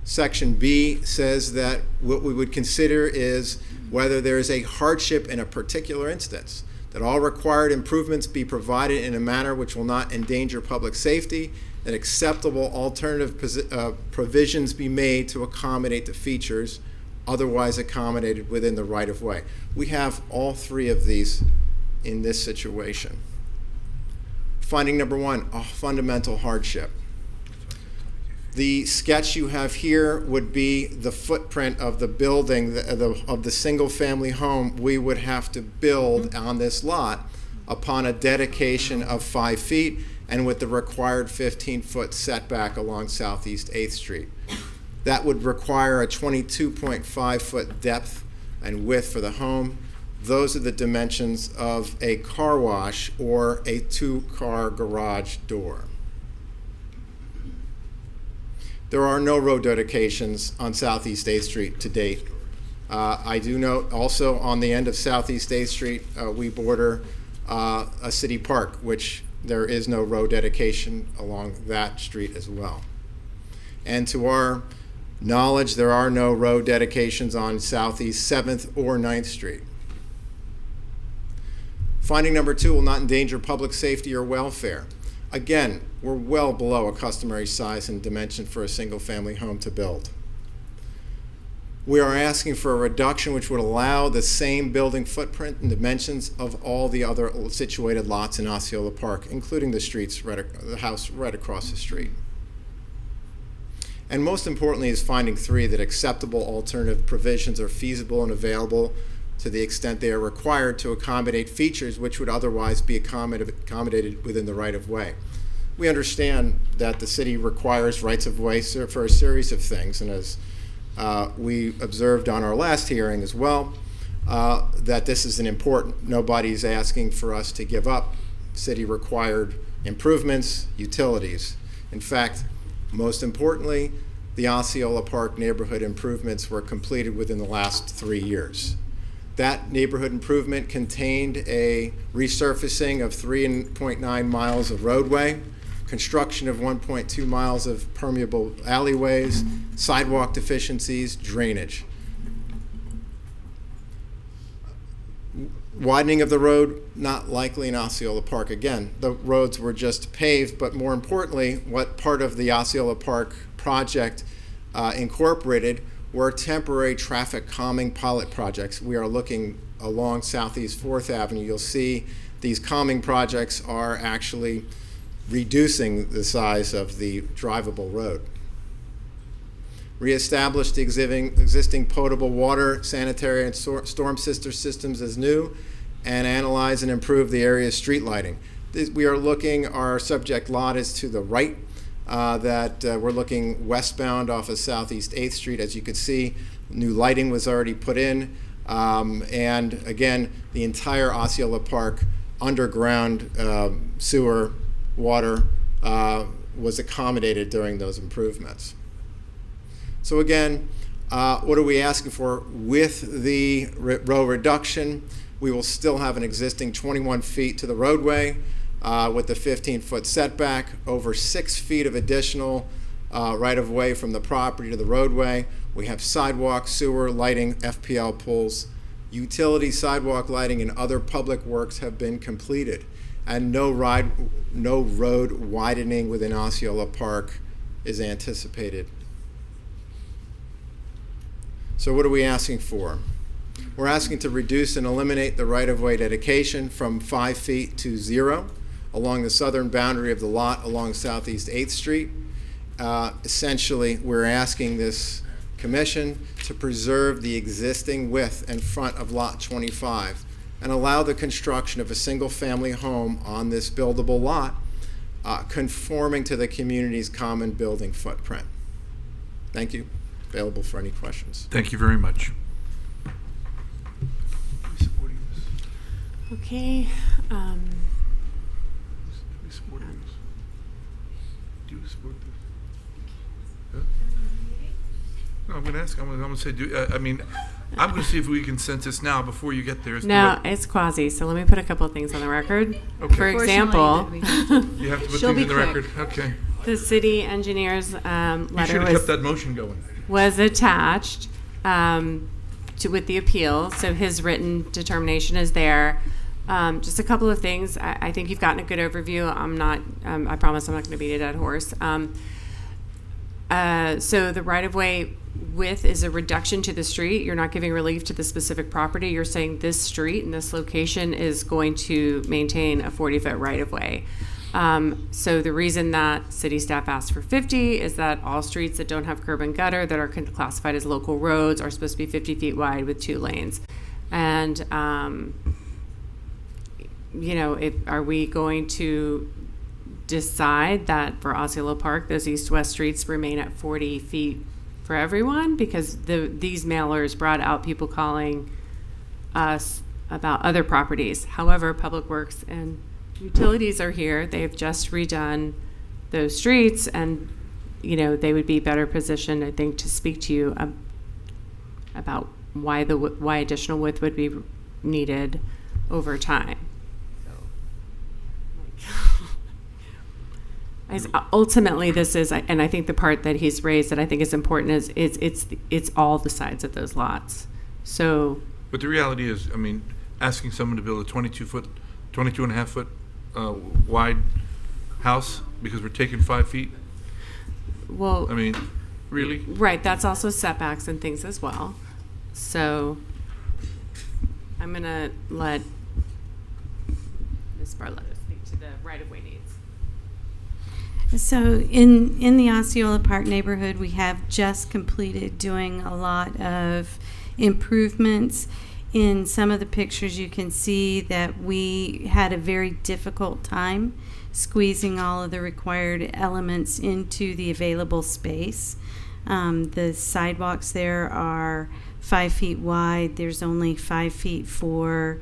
Section B says that what we would consider is whether there is a hardship in a particular instance, that all required improvements be provided in a manner which will not endanger public safety, that acceptable alternative provisions be made to accommodate the features otherwise accommodated within the right-of-way. We have all three of these in this situation. Finding number one, a fundamental hardship. The sketch you have here would be the footprint of the building, of the single-family home we would have to build on this lot upon a dedication of 5 feet and with the required 15-foot setback along Southeast 8th Street. That would require a 22.5-foot depth and width for the home. Those are the dimensions of a car wash or a 2-car garage door. There are no road dedications on Southeast 8th Street to date. I do note also on the end of Southeast 8th Street, we border a city park, which there is no road dedication along that street as well. And to our knowledge, there are no road dedications on Southeast 7th or 9th Street. Finding number 2 will not endanger public safety or welfare. Again, we're well below a customary size and dimension for a single-family home to build. We are asking for a reduction which would allow the same building footprint and dimensions of all the other situated lots in Osceola Park, including the house right across the street. And most importantly is finding 3, that acceptable alternative provisions are feasible and available to the extent they are required to accommodate features which would otherwise be accommodated within the right-of-way. We understand that the city requires rights-of-way for a series of things, and as we observed on our last hearing as well, that this is an important. Nobody's asking for us to give up city-required improvements, utilities. In fact, most importantly, the Osceola Park neighborhood improvements were completed within the last 3 years. That neighborhood improvement contained a resurfacing of 3.9 miles of roadway, construction of 1.2 miles of permeable alleyways, sidewalk deficiencies, drainage. Widening of the road, not likely in Osceola Park. Again, the roads were just paved, but more importantly, what part of the Osceola Park project incorporated were temporary traffic calming pilot projects. We are looking along Southeast 4th Avenue. You'll see these calming projects are actually reducing the size of the drivable road. Reestablish the existing potable water, sanitary, and storm systems as new, and analyze and improve the area's street lighting. We are looking, our subject lot is to the right, we're looking westbound off of Southeast 8th Street. As you can see, new lighting was already put in, and again, the entire Osceola Park underground sewer water was accommodated during those improvements. So again, what are we asking for? With the row reduction, we will still have an existing 21 feet to the roadway with the 15-foot setback, over 6 feet of additional right-of-way from the property to the roadway. We have sidewalk, sewer, lighting, FPL poles. Utility, sidewalk lighting, and other public works have been completed. And no road widening within Osceola Park is anticipated. So what are we asking for? We're asking to reduce and eliminate the right-of-way dedication from 5 feet to 0 along the southern boundary of the lot along Southeast 8th Street. Essentially, we're asking this commission to preserve the existing width and front of Lot 25 and allow the construction of a single-family home on this buildable lot conforming to the community's common building footprint. Thank you. Available for any questions. Thank you very much. Okay. Do you support this? Huh? No, I'm going to ask. I'm going to say, I'm going to see if we can consensus now before you get there. No, it's quasi, so let me put a couple of things on the record. Okay. For example, You have to put things in the record. Okay. the city engineer's You letter should have kept that motion going. was attached with the appeal, so his written determination is there. Just a couple of things. I think you've gotten a good overview. I promise I'm not going to beat a dead horse. So the right-of-way width is a reduction to the street. You're not giving relief to the specific property. You're saying this street and this location is going to maintain a 40-foot right-of-way. So the reason that city staff asked for 50 is that all streets that don't have curb and gutter that are classified as local roads are supposed to be 50 feet wide with 2 lanes. And, are we going to decide that for Osceola Park, those east-west streets remain at 40 feet for everyone? Because these mailers brought out people calling us about other properties. However, Public Works and Utilities are here. They've just redone those streets, and they would be better positioned, I think, to speak to you about why additional width would be needed over time. Ultimately, this is, and I think the part that he's raised that I think is important is it's all the sides of those lots. So, But the reality is, I mean, asking someone to build a 22 and a half foot wide house because we're taking 5 feet. well, I mean, really? right, that's also setbacks and things as well. So I'm going to let Ms. Barletta speak to the right-of-way needs. So in the Osceola Park neighborhood, we have just completed doing a lot of improvements. In some of the pictures, you can see that we had a very difficult time squeezing all of the required elements into the available space. The sidewalks there are 5 feet wide. There's only 5 feet for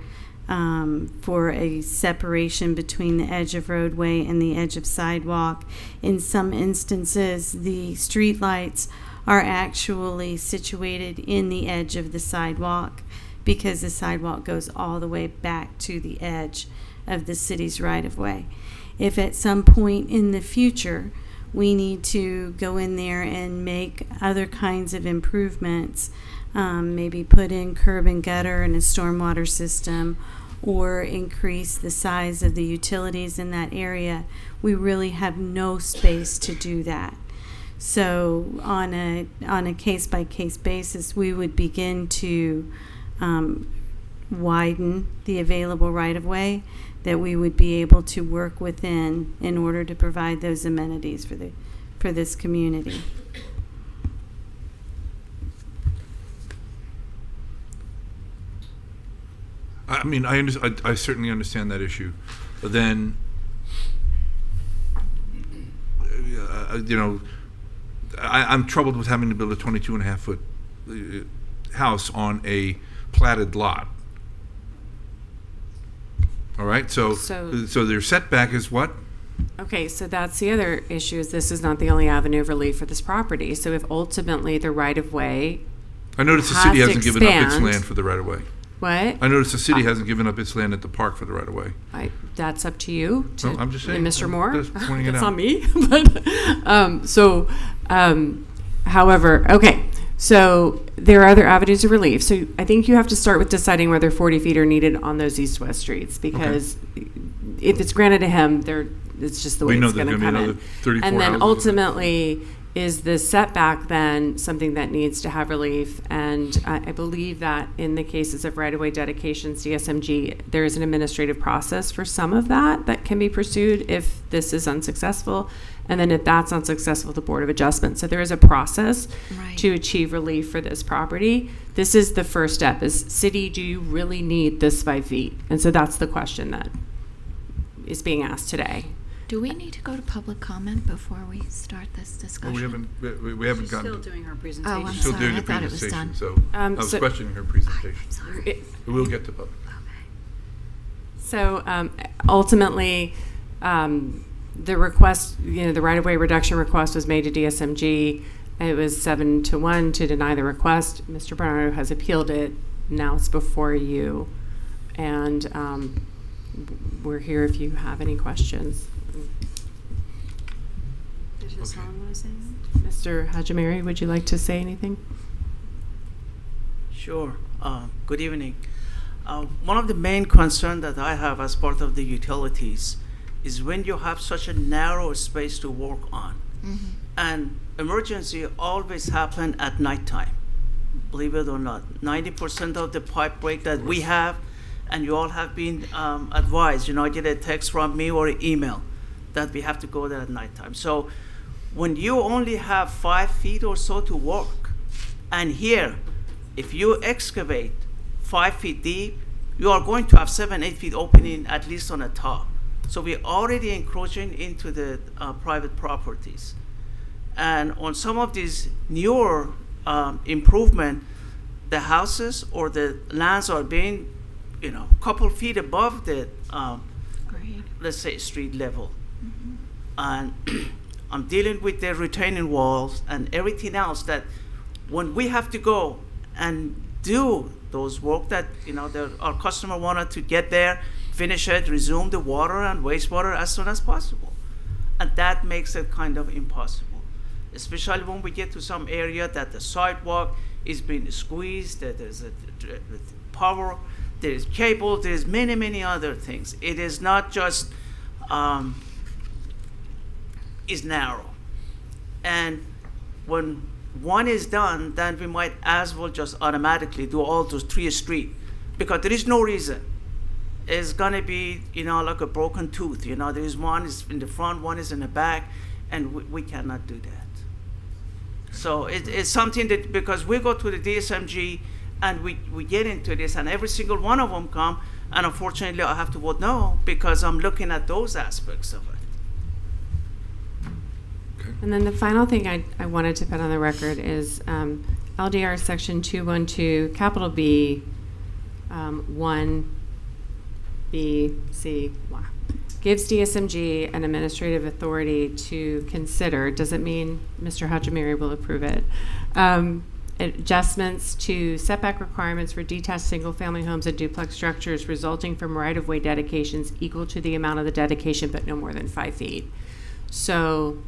a separation between the edge of roadway and the edge of sidewalk. In some instances, the street lights are actually situated in the edge of the sidewalk because the sidewalk goes all the way back to the edge of the city's right-of-way. If at some point in the future we need to go in there and make other kinds of improvements, maybe put in curb and gutter and a stormwater system, or increase the size of the utilities in that area, we really have no space to do that. So on a case-by-case basis, we would begin to widen the available right-of-way that we would be able to work within in order to provide those amenities for this community. I mean, I certainly understand that issue. But then, you know, I'm troubled with having to build a 22 and a half foot house on a platted lot. All right, so their setback is what? Okay, so that's the other issue, is this is not the only avenue of relief for this property. So if ultimately the right-of-way I noticed the city hasn't given up its land for the right-of-way. What? I noticed the city hasn't given up its land at the park for the right-of-way. That's up to you. No, I'm just saying. And Mr. Moore? Just pointing it That's out. on me. However, okay. So there are other avenues of relief. So I think you have to start with deciding whether 40 feet are needed on those east-west streets, because if it's granted to him, it's just the way it's going to come in. 34 And then houses. ultimately, is the setback then something that needs to have relief? And I believe that in the cases of right-of-way dedications, DSMG, there is an administrative process for some of that can be pursued if this is unsuccessful. And then if that's unsuccessful, the Board of Adjustment. So there is a process to achieve relief for this property. This is the first step, is city, do you really need this 5 feet? And so that's the question that is being asked today. Do we need to go to public comment before we start this discussion? Well, we haven't She's gotten. still doing her Oh, presentation. I'm Still sorry. doing I the thought it was presentation, done. so I was questioning her presentation. But we'll get to public. So ultimately, the request, the right-of-way reduction request was made to DSMG. It was 7-1 to deny the request. Mr. Bernardo has appealed it. Now it's before you. And we're here if you have any questions. Mr. Hajimari, would you like to say anything? Sure. Good evening. One of the main concerns that I have as part of the utilities is when you have such a narrow space to work on. Mm-hmm. And emergency always happen at nighttime, believe it or not. 90% of the pipe break that we have, and you all have been advised, I get a text from me or an email that we have to go there at nighttime. So when you only have 5 feet or so to work, and here, if you excavate 5 feet deep, you are going to have 7-8 feet opening at least on the top. So we're already encroaching into the private properties. And on some of these newer improvement, the houses or the lands are being, a couple feet above the, let's say, street level. Mm-hmm. And I'm dealing with the retaining walls and everything else that when we have to go and do those work that, our customer wanted to get there, finish it, resume the water and wastewater as soon as possible. And that makes it kind of impossible, especially when we get to some area that the sidewalk is being squeezed, that there's a power, there's cable, there's many, many other things. It is not just, is narrow. And when one is done, then we might as well just automatically do all those 3 streets, because there is no reason. It's gonna be, like a broken tooth. There is one is in the front, one is in the back, and we cannot do that. So it's something that, because we go to the DSMG and we get into this, and every single one of them come, and unfortunately I have to vote no, because I'm looking at those aspects of it. And then the final thing I wanted to put on the record is LDR section 212, capital B, 1, B, C, gives DSMG an administrative authority to consider, doesn't mean Mr. Hajimiri will approve it, adjustments to setback requirements for detached single-family homes and duplex structures resulting from right-of-way dedications equal to the amount of the dedication but no more than 5 feet. So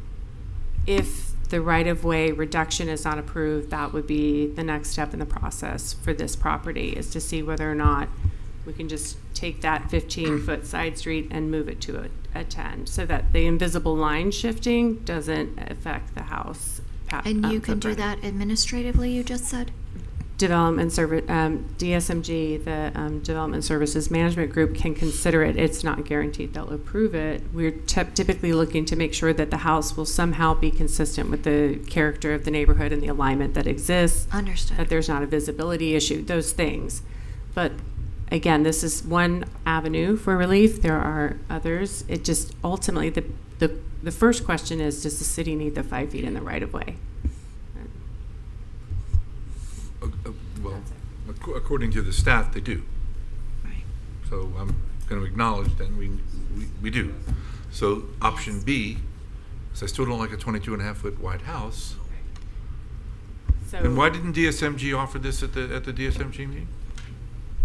if the right-of-way reduction is not approved, that would be the next step in the process for this property, is to see whether or not we can just take that 15-foot side street and move it to a 10, so that the invisible line shifting doesn't affect the house. And you can do that administratively, you just said? Development service, DSMG, the Development Services Management Group, can consider it. It's not guaranteed they'll approve it. We're typically looking to make sure that the house will somehow be consistent with the character of the neighborhood and the alignment that exists. Understood. That there's not a visibility issue, those things. But again, this is one avenue for relief. There are others. It just ultimately, the first question is, does the city need the 5 feet in the right-of-way? Well, according to the staff, they do. Right. So I'm going to acknowledge that we do. So option B, because I still don't like a 22.5-foot wide house. So, And why didn't DSMG offer this at the DSMG meeting?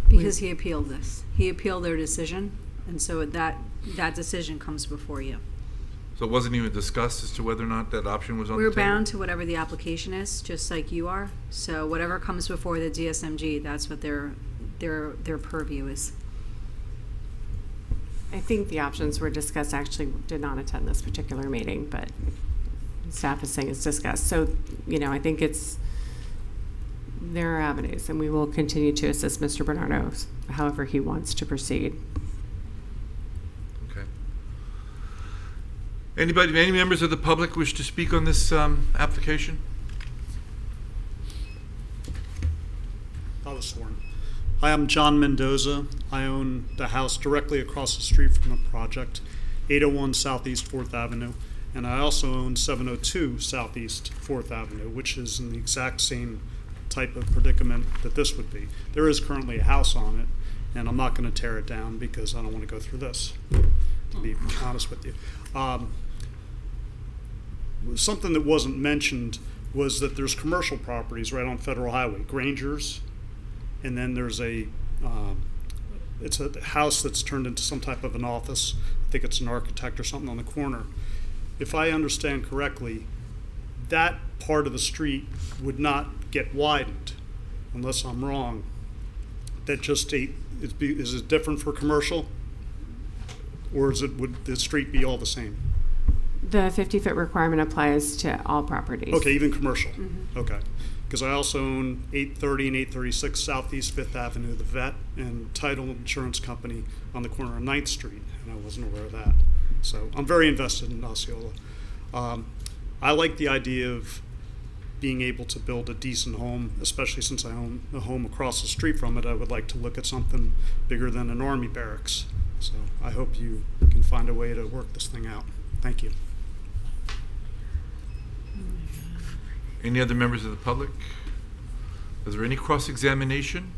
Because he appealed this. He appealed their decision, and so that decision comes before you. So it wasn't even discussed as to whether or not that option was on the We're table? bound to whatever the application is, just like you are. So whatever comes before the DSMG, that's what their purview is. I think the options were discussed. Actually did not attend this particular meeting, but staff is saying it's discussed. So, I think there are avenues, and we will continue to assist Mr. Bernardo however he wants to proceed. Okay. Any members of the public wish to speak on this application? I was sworn. Hi, I'm John Mendoza. I own the house directly across the street from the project, 801 Southeast 4th Avenue, and I also own 702 Southeast 4th Avenue, which is in the exact same type of predicament that this would be. There is currently a house on it, and I'm not going to tear it down because I don't want to go through this, to be honest with you. Something that wasn't mentioned was that there's commercial properties right on Federal Highway, Granger's, and then there's it's a house that's turned into some type of an office. I think it's an architect or something on the corner. If I understand correctly, that part of the street would not get widened, unless I'm wrong. That just is it different for commercial, or would the street be all the same? The 50-foot requirement applies to all properties. Okay, even commercial. Mm-hmm. Okay, because I also own 830 and 836 Southeast 5th Avenue, the vet and title insurance company on the corner of 9th Street, and I wasn't aware of that. So I'm very invested in Osceola. I like the idea of being able to build a decent home, especially since I own a home across the street from it. I would like to look at something bigger than an army barracks. So I hope you can find a way to work this thing out. Thank you. Any other members of the public? Is there any cross-examination?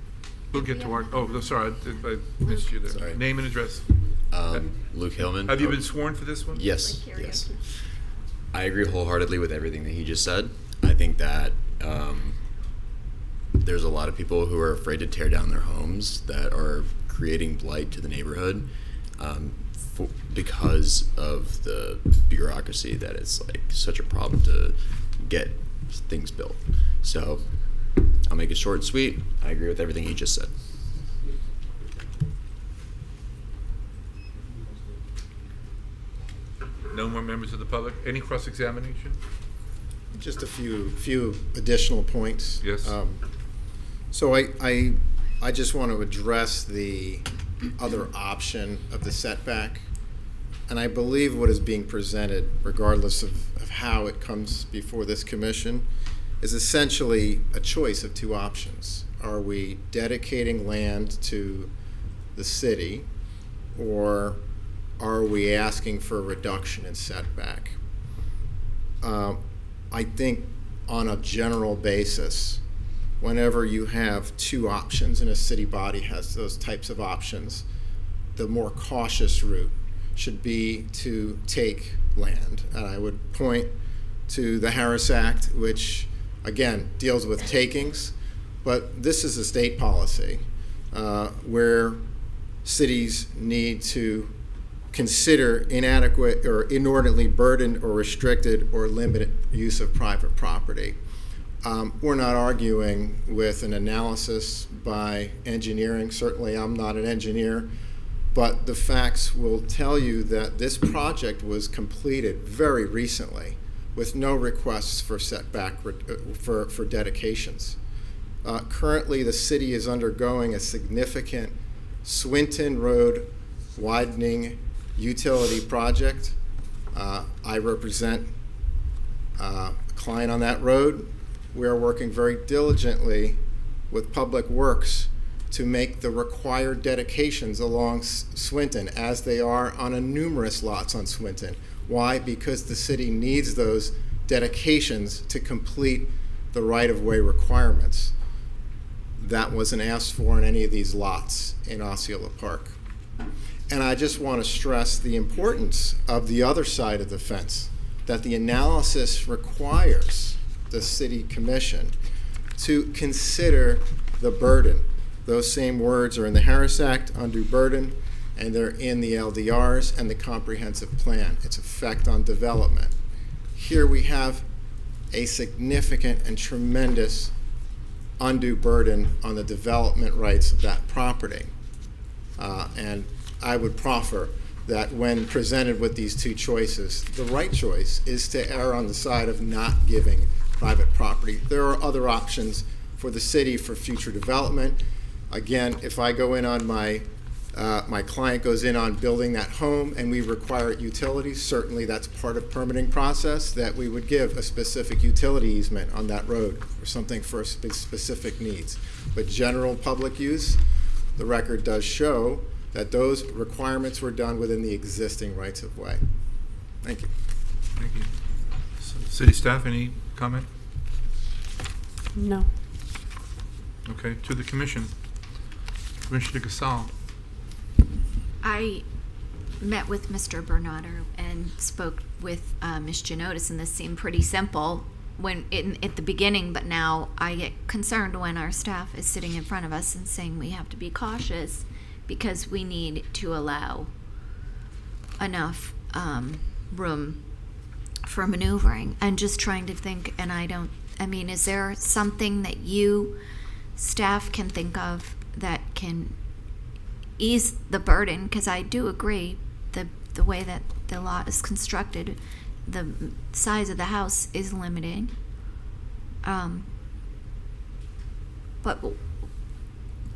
We'll get to our, sorry, I missed you there. Sorry. Name and address. Luke Hillman. Have you been sworn for this one? Yes, yes. I agree wholeheartedly with everything that he just said. I think that there's a lot of people who are afraid to tear down their homes that are creating blight to the neighborhood because of the bureaucracy that it's like such a problem to get things built. So I'll make it short and sweet. I agree with everything he just said. No more members of the public? Any cross-examination? Just a few additional points. Yes. So I just want to address the other option of the setback. And I believe what is being presented, regardless of how it comes before this commission, is essentially a choice of two options. Are we dedicating land to the city, or are we asking for a reduction in setback? I think on a general basis, whenever you have two options and a city body has those types of options, the more cautious route should be to take land. And I would point to the Harris Act, which again deals with takings, but this is a state policy where cities need to consider inadequate or inordinately burdened or restricted or limited use of private property. We're not arguing with an analysis by engineering. Certainly I'm not an engineer, but the facts will tell you that this project was completed very recently with no requests for setback for dedications. Currently the city is undergoing a significant Swinton Road widening utility project. I represent a client on that road. We are working very diligently with Public Works to make the required dedications along Swinton, as they are on numerous lots on Swinton. Why? Because the city needs those dedications to complete the right-of-way requirements. That wasn't asked for in any of these lots in Osceola Park. And I just want to stress the importance of the other side of the fence, that the analysis requires the city commission to consider the burden. Those same words are in the Harris Act, undue burden, and they're in the LDRs and the comprehensive plan, its effect on development. Here we have a significant and tremendous undue burden on the development rights of that property. And I would proffer that when presented with these two choices, the right choice is to err on the side of not giving private property. There are other options for the city for future development. Again, if I go in on my client goes in on building that home and we require utilities, certainly that's part of permitting process, that we would give a specific utility easement on that road or something for specific needs. But general public use, the record does show that those requirements were done within the existing rights of way. Thank you. Thank you. City staff, any comment? No. Okay, to the commission. Commissioner Gasol. I met with Mr. Bernardo and spoke with Ms. Janotis, and this seemed pretty simple at the beginning, but now I get concerned when our staff is sitting in front of us and saying we have to be cautious because we need to allow enough room for maneuvering, and just trying to think, and is there something that you staff can think of that can ease the burden? Because I do agree the way that the lot is constructed, the size of the house is limiting. But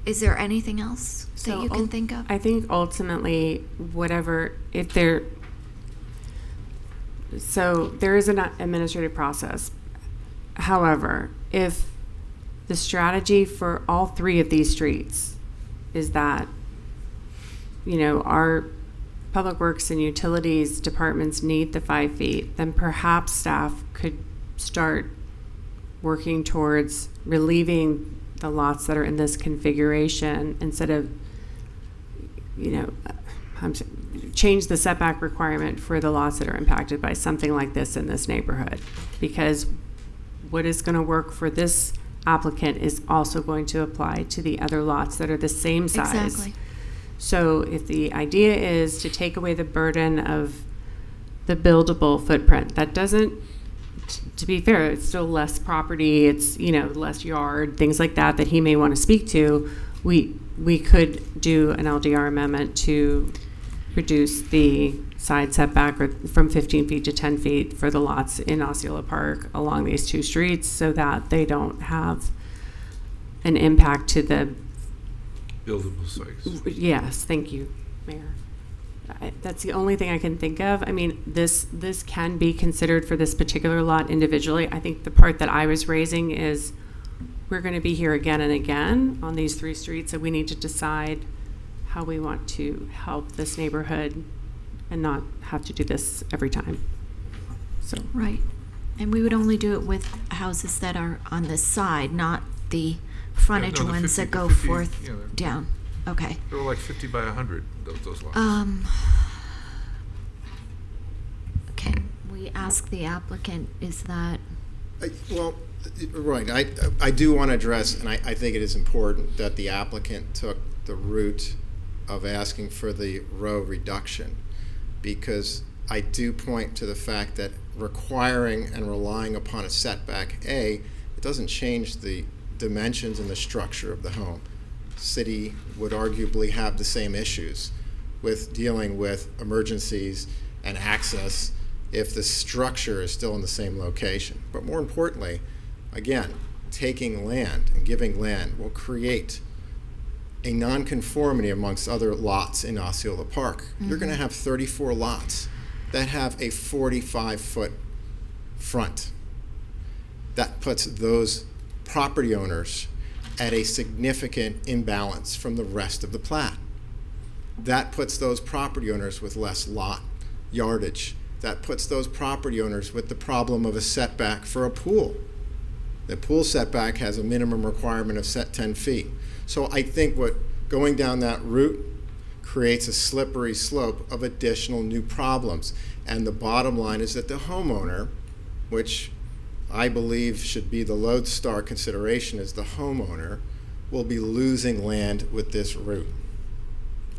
is there anything else that you can think of? I think ultimately, so there is an administrative process. However, if the strategy for all three of these streets is that, our Public Works and Utilities departments need the 5 feet, then perhaps staff could start working towards relieving the lots that are in this configuration instead of, change the setback requirement for the lots that are impacted by something like this in this neighborhood. Because what is going to work for this applicant is also going to apply to the other lots that are the same size. Exactly. So if the idea is to take away the burden of the buildable footprint, that doesn't, to be fair, it's still less property, it's, less yard, things like that he may want to speak to. We could do an LDR amendment to reduce the side setback from 15 feet to 10 feet for the lots in Osceola Park along these two streets so that they don't have an impact to the buildable sites. Yes, thank you, Mayor. That's the only thing I can think of. I mean, this can be considered for this particular lot individually. I think the part that I was raising is we're going to be here again and again on these three streets, so we need to decide how we want to help this neighborhood and not have to do this every time. So Right. And we would only do it with houses that are on this side, not the frontage the ones 50 that go 50, forth yeah, they're- down. Okay. They were like 50 by 100, those lots. Can we ask the applicant, is that, Well, right, I do want to address, and I think it is important that the applicant took the route of asking for the row reduction, because I do point to the fact that requiring and relying upon a setback, it doesn't change the dimensions and the structure of the home. City would arguably have the same issues with dealing with emergencies and access if the structure is still in the same location. But more importantly, again, taking land and giving land will create a nonconformity amongst other lots in Osceola Park. You're going to have 34 lots that have a 45-foot front. That puts those property owners at a significant imbalance from the rest of the plat. That puts those property owners with less lot yardage. That puts those property owners with the problem of a setback for a pool. The pool setback has a minimum requirement of 10 feet. So I think what going down that route creates a slippery slope of additional new problems. And the bottom line is that the homeowner, which I believe should be the lodestar consideration, is the homeowner will be losing land with this route.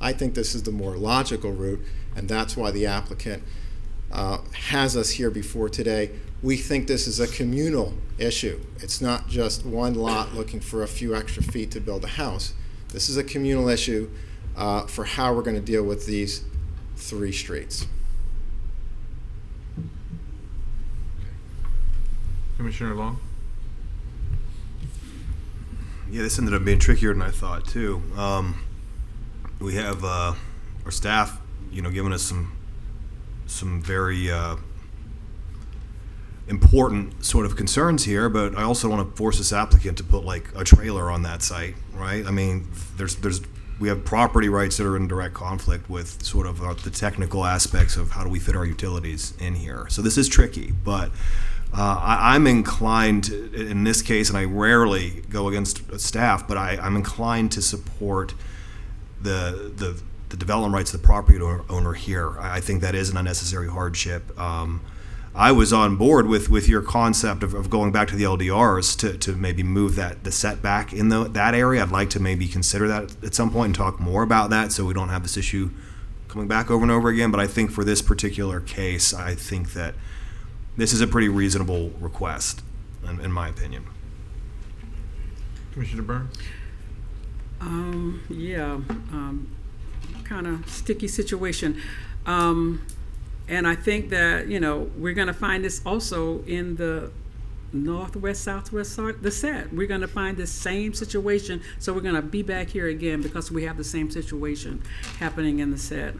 I think this is the more logical route, and that's why the applicant has us here before today. We think this is a communal issue. It's not just one lot looking for a few extra feet to build a house. This is a communal issue for how we're going to deal with these three streets. Commissioner Long? Yeah, this ended up being trickier than I thought too. We have our staff, giving us some very important sort of concerns here, but I also want to force this applicant to put like a trailer on that site, right? I mean, we have property rights that are in direct conflict with sort of the technical aspects of how do we fit our utilities in here. So this is tricky, but I'm inclined in this case, and I rarely go against staff, but I'm inclined to support the development rights of the property owner here. I think that is an unnecessary hardship. I was on board with your concept of going back to the LDRs to maybe move the setback in that area. I'd like to maybe consider that at some point and talk more about that so we don't have this issue coming back over and over again. But I think for this particular case, I think that this is a pretty reasonable request, in my opinion. Commissioner Burns? Kind of sticky situation. And I think that, we're going to find this also in the northwest, southwest side, the set. We're going to find the same situation. So we're going to be back here again because we have the same situation happening in the set.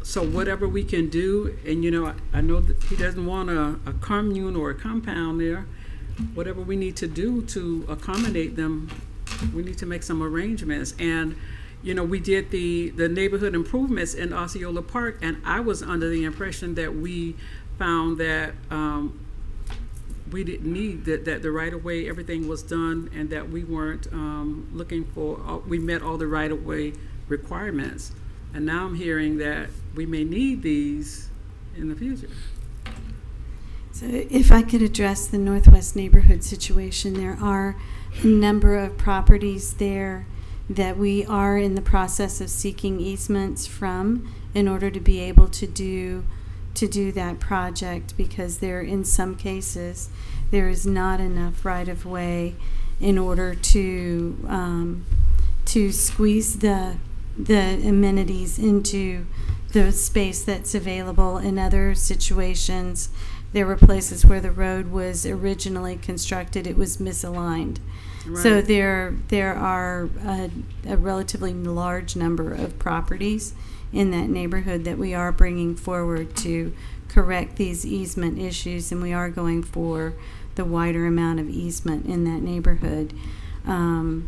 So whatever we can do, and I know that he doesn't want a commune or a compound there. Whatever we need to do to accommodate them, we need to make some arrangements. And we did the neighborhood improvements in Osceola Park, and I was under the impression that we found that we didn't need that the right-of-way, everything was done, and that we weren't looking for, we met all the right-of-way requirements. And now I'm hearing that we may need these in the future. So if I could address the Northwest neighborhood situation, there are a number of properties there that we are in the process of seeking easements from in order to be able to do that project, because there, in some cases, there is not enough right-of-way in order to squeeze the amenities into the space that's available. In other situations, there were places where the road was originally constructed, it was misaligned. So Right. there are a relatively large number of properties in that neighborhood that we are bringing forward to correct these easement issues, and we are going for the wider amount of easement in that neighborhood. And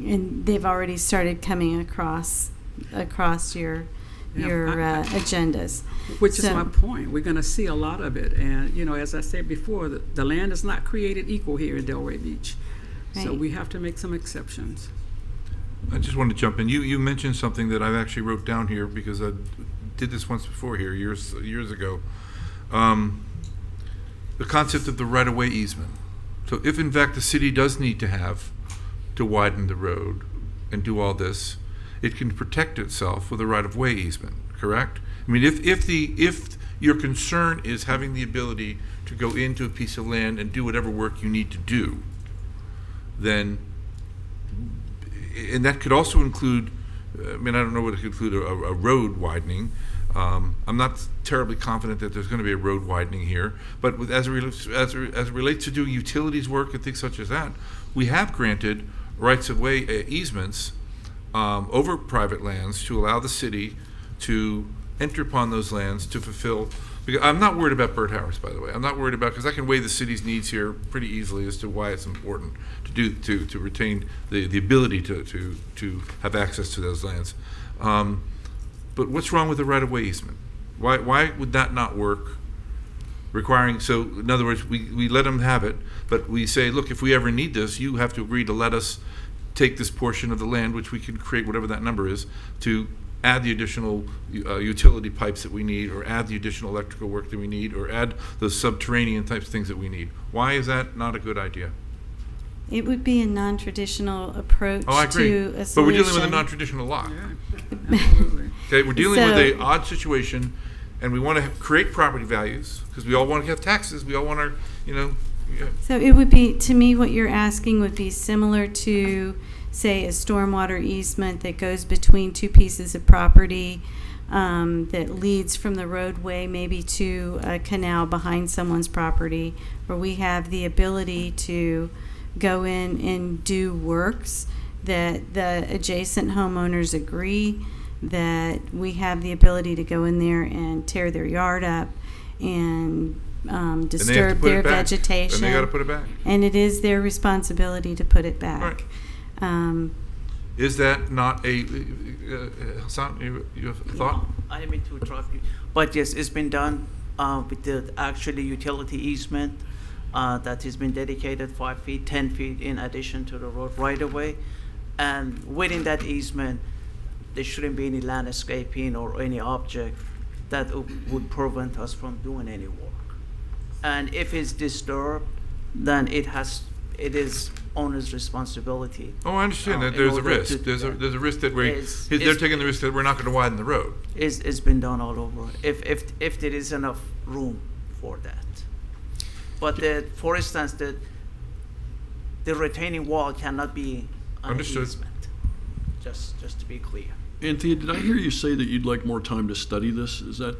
they've already started coming across your agendas. Which is So- my point. We're going to see a lot of it. And, you know, as I said before, the land is not created equal here in Delray Beach. So Right. we have to make some exceptions. I just want to jump in. You mentioned something that I actually wrote down here because I did this once before here years ago. The concept of the right-of-way easement. So if in fact the city does need to widen the road and do all this, it can protect itself with a right-of-way easement, correct? I mean, if your concern is having the ability to go into a piece of land and do whatever work you need to do, then, and that could also include, I mean, I don't know what it could include, a road widening. I'm not terribly confident that there's going to be a road widening here, but as it relates to doing utilities work and things such as that, we have granted rights-of-way easements over private lands to allow the city to enter upon those lands to fulfill. Because I'm not worried about Bert Harris, by the way. I'm not worried about, because I can weigh the city's needs here pretty easily as to why it's important to retain the ability to have access to those lands. But what's wrong with the right-of-way easement? Why would that not work? Requiring, so in other words, we let them have it, but we say, look, if we ever need this, you have to agree to let us take this portion of the land, which we can create whatever that number is, to add the additional utility pipes that we need, or add the additional electrical work that we need, or add those subterranean types of things that we need. Why is that not a good idea? It would be a non-traditional approach Oh, I agree. to a But solution. we're dealing with a non-traditional lot. Okay, we're dealing with So- a odd situation, and we want to create property values, because we all want to have taxes, we all want our, yeah. So it would be, to me, what you're asking would be similar to, say, a stormwater easement that goes between two pieces of property that leads from the roadway maybe to a canal behind someone's property, where we have the ability to go in and do works that the adjacent homeowners agree, that we have the ability to go in there and tear their yard up and disturb put it their back. vegetation. Then they gotta put it back. And it is their responsibility to put it back. Is that not a, Hassan, you have a thought? I didn't mean to interrupt you, but yes, it's been done with the actually utility easement that has been dedicated 5 feet, 10 feet in addition to the road right away. And within that easement, there shouldn't be any landscaping or any object that would prevent us from doing any work. And if it's disturbed, then it is owner's responsibility. Oh, I understand that in there's a order risk. to- There's a risk that It's- they're it's- taking the risk that we're not going to widen the road. It's been done all over, if there is enough room for that. But for instance, the retaining wall cannot be an Understood. easement, just to be clear. Anthea, did I hear you say that you'd like more time to study this? Is that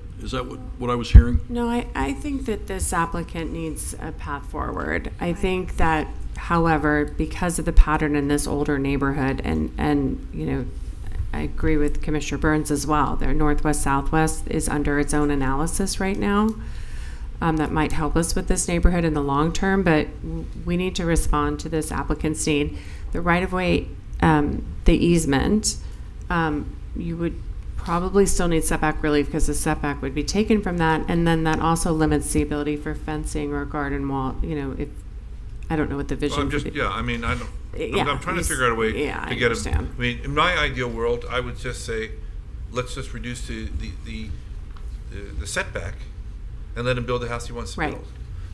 what I was hearing? No, I think that this applicant needs a path forward. I think that, however, because of the pattern in this older neighborhood, and you know, I agree with Commissioner Burns as well. Their Northwest Southwest is under its own analysis right now. That might help us with this neighborhood in the long term, but we need to respond to this applicant's need. The right-of-way, the easement, you would probably still need setback relief because the setback would be taken from that, and then that also limits the ability for fencing or garden wall. You know, if I don't know what the vision. I'm just, would be. yeah, I mean, I don't, Yeah, I'm trying to he's- figure out a way yeah, to I get understand. them. I mean, in my ideal world, I would just say, let's just reduce the setback and let him build the house he wants to Right. build.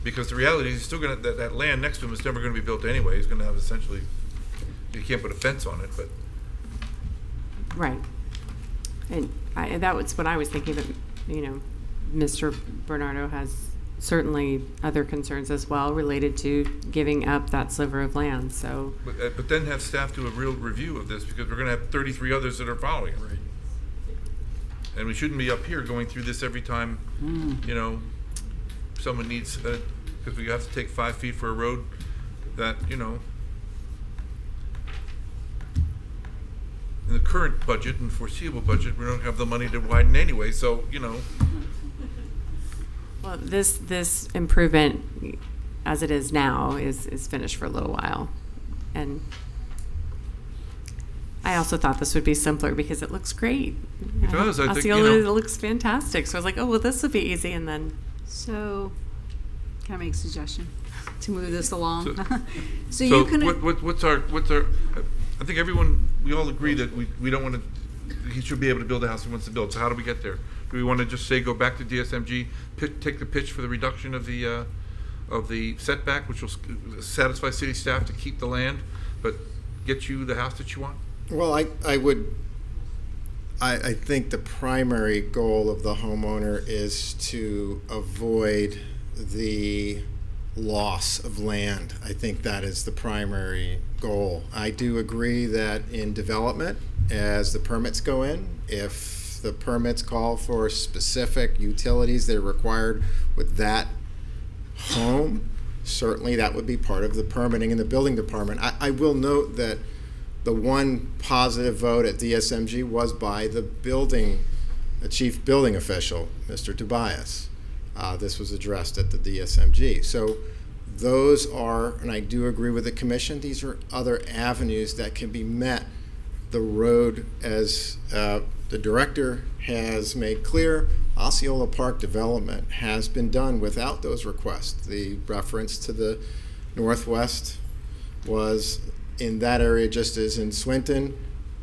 Because the reality is, he's still gonna, that land next to him is never gonna be built anyway. He's gonna have essentially, you can't put a fence on it, but Right. And that was what I was thinking, that, you know, Mr. Bernardo has certainly other concerns as well related to giving up that sliver of land, so. But then have staff do a real review of this, because we're gonna have 33 others that are following it. Right. And we shouldn't be up here going through this every time, you know, someone needs, because we have to take 5 feet for a road that, you know, in the current budget and foreseeable budget, we don't have the money to widen anyway, so, you know. Well, this improvement, as it is now, is finished for a little while. And I also thought this would be simpler because it looks great. It does, I think, you Osceola, know. it looks fantastic. So I was like, oh, well, this would be easy, and then. So, can I make a suggestion to move this along? So You can. what's our, I think we all agree that we don't want to, he should be able to build the house he wants to build. So how do we get there? Do we want to just say, go back to DSMG, take the pitch for the reduction of the setback, which will satisfy city staff to keep the land, but get you the house that you want? Well, I think the primary goal of the homeowner is to avoid the loss of land. I think that is the primary goal. I do agree that in development, as the permits go in, if the permits call for specific utilities that are required with that home, certainly that would be part of the permitting in the building department. I will note that the one positive vote at DSMG was by the chief building official, Mr. Tobias. This was addressed at the DSMG. So those are, and I do agree with the commission, these are other avenues that can be met. The road, as the director has made clear, Osceola Park development has been done without those requests. The reference to the northwest was in that area, just as in Swinton,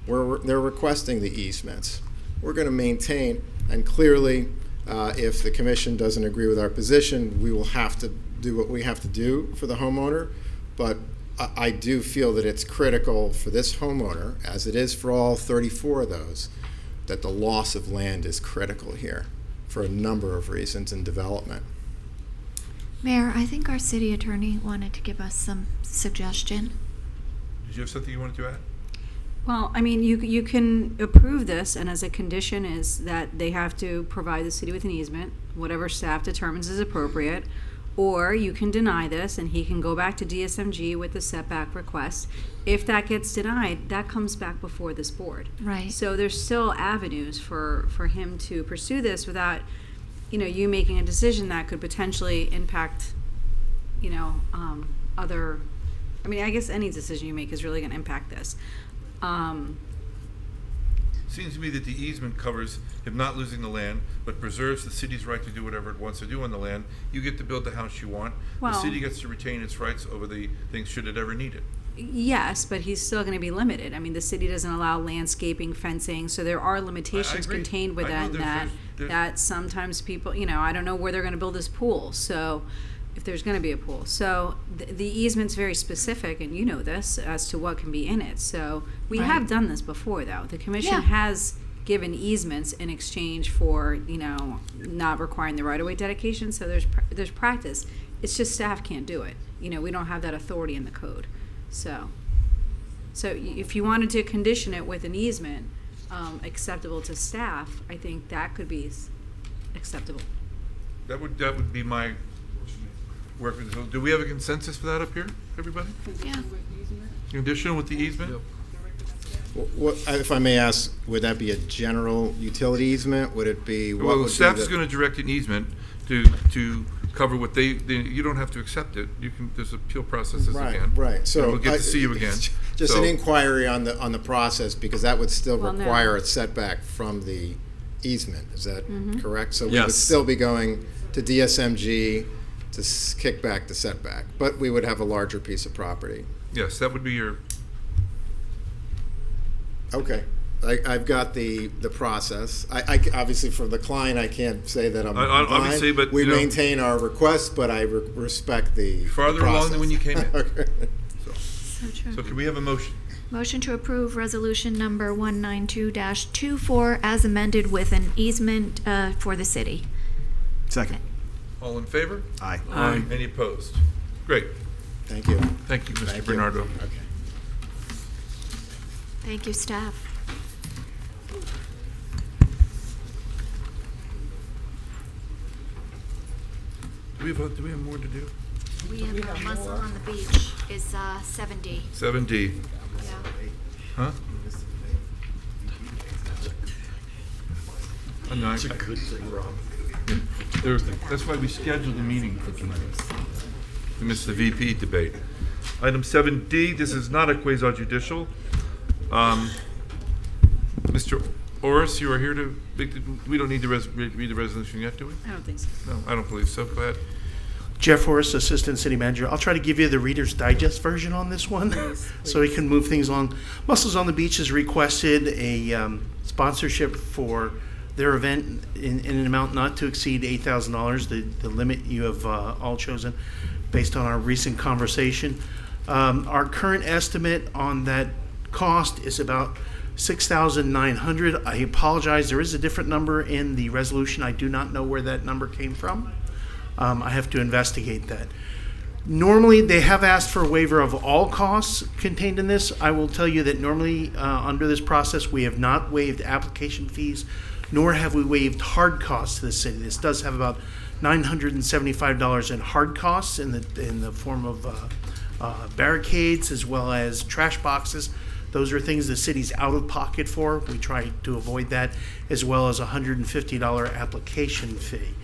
where they're requesting the easements. We're going to maintain, and clearly, if the commission doesn't agree with our position, we will have to do what we have to do for the homeowner. But I do feel that it's critical for this homeowner, as it is for all 34 of those, that the loss of land is critical here for a number of reasons in development. Mayor, I think our city attorney wanted to give us some suggestion. Did you have something you wanted to add? Well, I mean, you can approve this, and as a condition is that they have to provide the city with an easement, whatever staff determines is appropriate, or you can deny this, and he can go back to DSMG with the setback request. If that gets denied, that comes back before this board. Right. So there's still avenues for him to pursue this without, you making a decision that could potentially impact, other, I guess any decision you make is really going to impact this. Seems to me that the easement covers him not losing the land, but preserves the city's right to do whatever it wants to do on the land. You get to build the house you want. The Well- city gets to retain its rights over the things should it ever need it. Yes, but he's still going to be limited. I mean, the city doesn't allow landscaping, fencing, so there are limitations agree. contained with I know there's- that sometimes people, I don't know where they're going to build this pool, so if there's going to be a pool. So the easement's very specific, and you know this, as to what can be in it. So we Right. have done this before, though. The commission Yeah. has given easements in exchange for, not requiring the right-of-way dedication, so there's practice. It's just staff can't do it. We don't have that authority in the code. So if you wanted to condition it with an easement, acceptable to staff, I think that could be acceptable. That would be my work. So do we have a consensus for that up here, everybody? Yeah. Conditional with the easement? If I may ask, would that be a general utility easement? Would it be? What Well, would the staff be is the- going to direct an easement to cover what you don't have to accept it. You can, there's appeal processes again. Right. So And we'll get to see you again. Just So- an inquiry on the process, because that would still Well, no. require a setback from the easement. Is that correct? So we would Yes. still be going to DSMG to kick back the setback, but we would have a larger piece of property. Yes, that would be your, Okay. I've got the process. Obviously, for the client, I can't say that I'm Obviously, blind. but, we you know, maintain our request, but I respect the farther process. along than when you came in. Okay. So true. So can we have a motion? Motion to approve resolution number 192-24 as amended with an easement for the city. Second. All in favor? Aye. Aye. Any opposed? Great. Thank you. Thank you, Mr. Thank you. Bernardo. Okay. Thank you, staff. Do we have more to do? We have Mussel on the Beach is 7D. 7D. Yeah. Huh? No, It's a good thing, Rob. That's why we scheduled the meeting for tonight. We missed the VP debate. Item 7D, this is not a quasi-judicial. Mr. Orris, you are here to, we don't need to read the resolution yet, do we? I don't think so. No, I don't believe so. Go ahead. Jeff Horace, Assistant City Manager. I'll try to give you the Reader's Digest version on this one, so we can move things along. Mussels on the Beach has requested a sponsorship for their event in an amount not to exceed $8,000, the limit you have all chosen based on our recent conversation. Our current estimate on that cost is about $6,900. I apologize, there is a different number in the resolution. I do not know where that number came from. I have to investigate that. Normally, they have asked for a waiver of all costs contained in this. I will tell you that normally, under this process, we have not waived application fees, nor have we waived hard costs to the city. This does have about $975 in hard costs in the form of barricades as well as trash boxes. Those are things the city's out of pocket for. We try to avoid that, as well as a $150 application fee.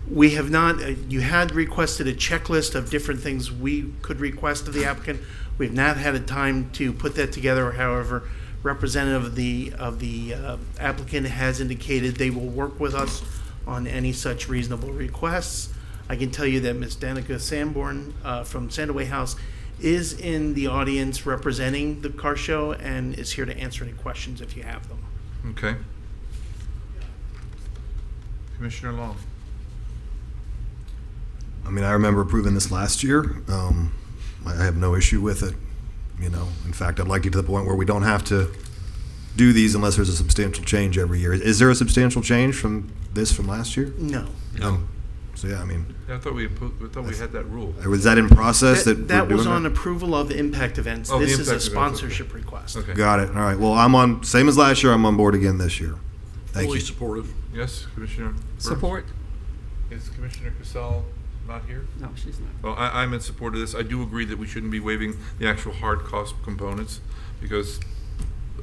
We have not, you had requested a checklist of different things we could request of the applicant. We've not had a time to put that together. However, representative of the applicant has indicated they will work with us on any such reasonable requests. I can tell you that Ms. Danica Sanborn from Sandaway House is in the audience representing the car show and is here to answer any questions if you have them. Okay. Commissioner Long. I mean, I remember approving this last year. I have no issue with it. You know, in fact, I'd like to get to the point where we don't have to do these unless there's a substantial change every year. Is there a substantial change from last year? No. So yeah, I mean, Yeah, I thought we had that rule. was that in process that That we're was doing on that? approval of impact events. Oh, the This is a impact events, okay. sponsorship request. Okay. Got it. All right. Well, I'm on, same as last year, I'm on board again this year. Thank Fully you. supportive. Yes, Commissioner Burns? Support? Is Commissioner Casal not here? No, she's not. Well, I'm in support of this. I do agree that we shouldn't be waiving the actual hard cost components because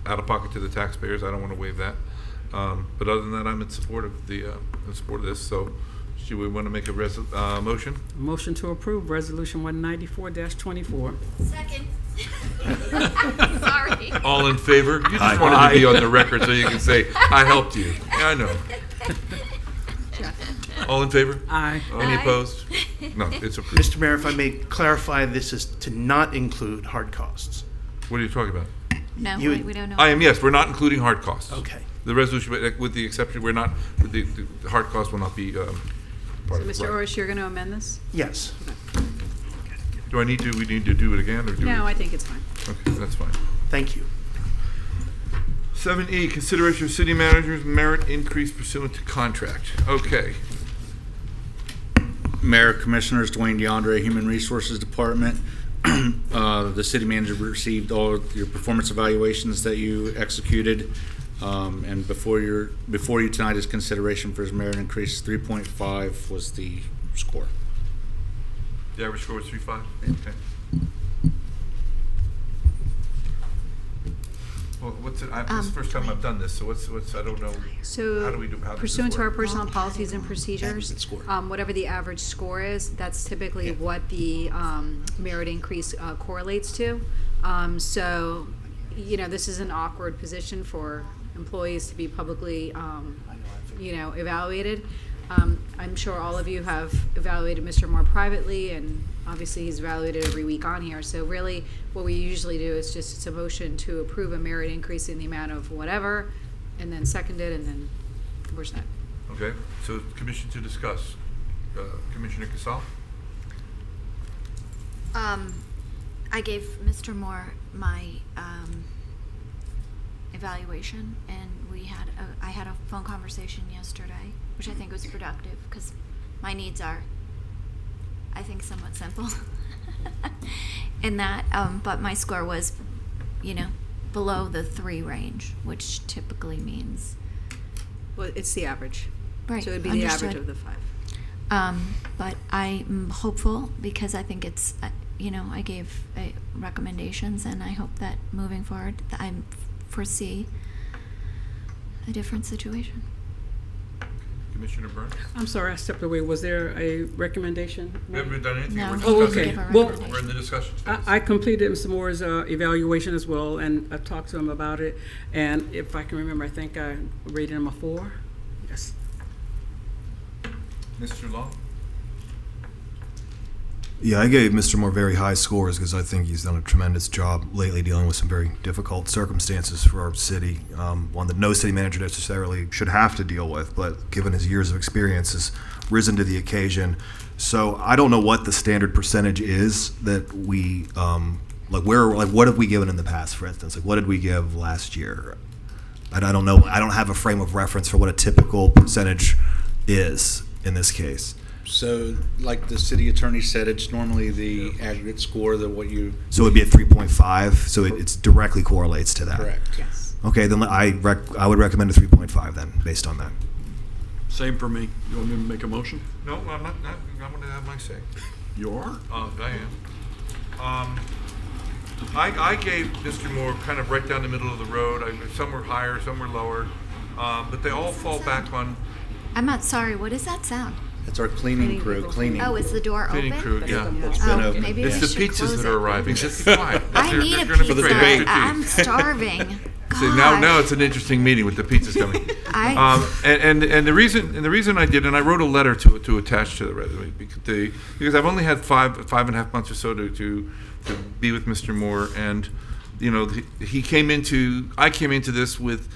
out of pocket to the taxpayers, I don't want to waive that. But other than that, I'm in support of this. So, do we want to make a motion? Motion to approve Resolution 194-24. Second. Sorry. All in favor? You just wanted to be on the record so you can say, I helped you. Yeah, I know. All in favor? Aye. Any Aye. opposed? No, it's approved. Mr. Mayor, if I may clarify, this is to not include hard costs. What are you talking about? No, You- we don't know. Yes, we're not including hard costs. Okay. The resolution, with the exception, we're not, the hard costs will not be part So, of it. Mr. Right. Orris, you're going to amend this? Yes. We need to do it again, or do we? No, I think it's fine. Okay, that's fine. Thank you. 7E, consideration of city manager's merit increase pursuant to contract. Okay. Mayor, Commissioners, Dwayne DeAndre, Human Resources Department. The city manager received all of your performance evaluations that you executed. And before you tonight is consideration for his merit increase. 3.5 was the score. The average score was 3.5? Okay. Well, what's it, this is the first time I've done this, so what's, I don't know. So How do we do, how does this pursuant to our work? personnel policies and procedures, whatever the average score is, that's typically what the merit increase correlates to. So, you know, this is an awkward position for employees to be publicly, evaluated. I'm sure all of you have evaluated Mr. Moore privately, and Obviously, he's evaluated every week on here, so really, what we usually do is just, it's a motion to approve a merit increase in the amount of whatever, and then second it, and then we're set. Okay, so commission to discuss. Commissioner Casal? I gave Mr. Moore my evaluation, and I had a phone conversation yesterday, which I think was productive, because my needs are, I think, somewhat simple in that, but my score was, below the 3 range, which typically means. Well, it's the average. Right, So it would be understood. the average of the 5. But I'm hopeful because I think it's, I gave recommendations, and I hope that moving forward, I foresee a different situation. Commissioner Burns? I'm sorry, I stepped away. Was there a recommendation? We haven't done anything. No. We're Oh, discussing. okay. Well, We're in the discussion phase. I completed Mr. Moore's evaluation as well, and I talked to him about it. And if I can remember, I think I rated him a 4. Yes. Mr. Long? Yeah, I gave Mr. Moore very high scores because I think he's done a tremendous job lately dealing with some very difficult circumstances for our city, one that no city manager necessarily should have to deal with, but given his years of experience has risen to the occasion. So I don't know what the standard percentage is that we, what have we given in the past, for instance? Like, what did we give last year? I don't know. I don't have a frame of reference for what a typical percentage is in this case. So, like the city attorney said, it's normally the aggregate score that what you. So it'd be at 3.5, so it's directly correlates to that. Correct. Yes. Okay, then I would recommend a 3.5 then, based on that. Same for me. You want me to make a motion? No, I'm not. I'm going to have my say. You are? I am. I gave Mr. Moore kind of right down the middle of the road. Some were higher, some were lower, but they all fall back on. I'm not sorry. What is that sound? It's our cleaning crew cleaning. Oh, is the door Cleaning open? crew, yeah. It's been Oh, open. maybe It's I the should pizzas close that it. are arriving. Just be quiet. I They're- need they're a gonna be pizza. great. After tea. I'm starving. See, now Gosh. it's an interesting meeting with the pizzas coming. And the reason I did, and I wrote a letter to attach to the resume because I've only had five and a half months or so to be with Mr. Moore, and I came into this with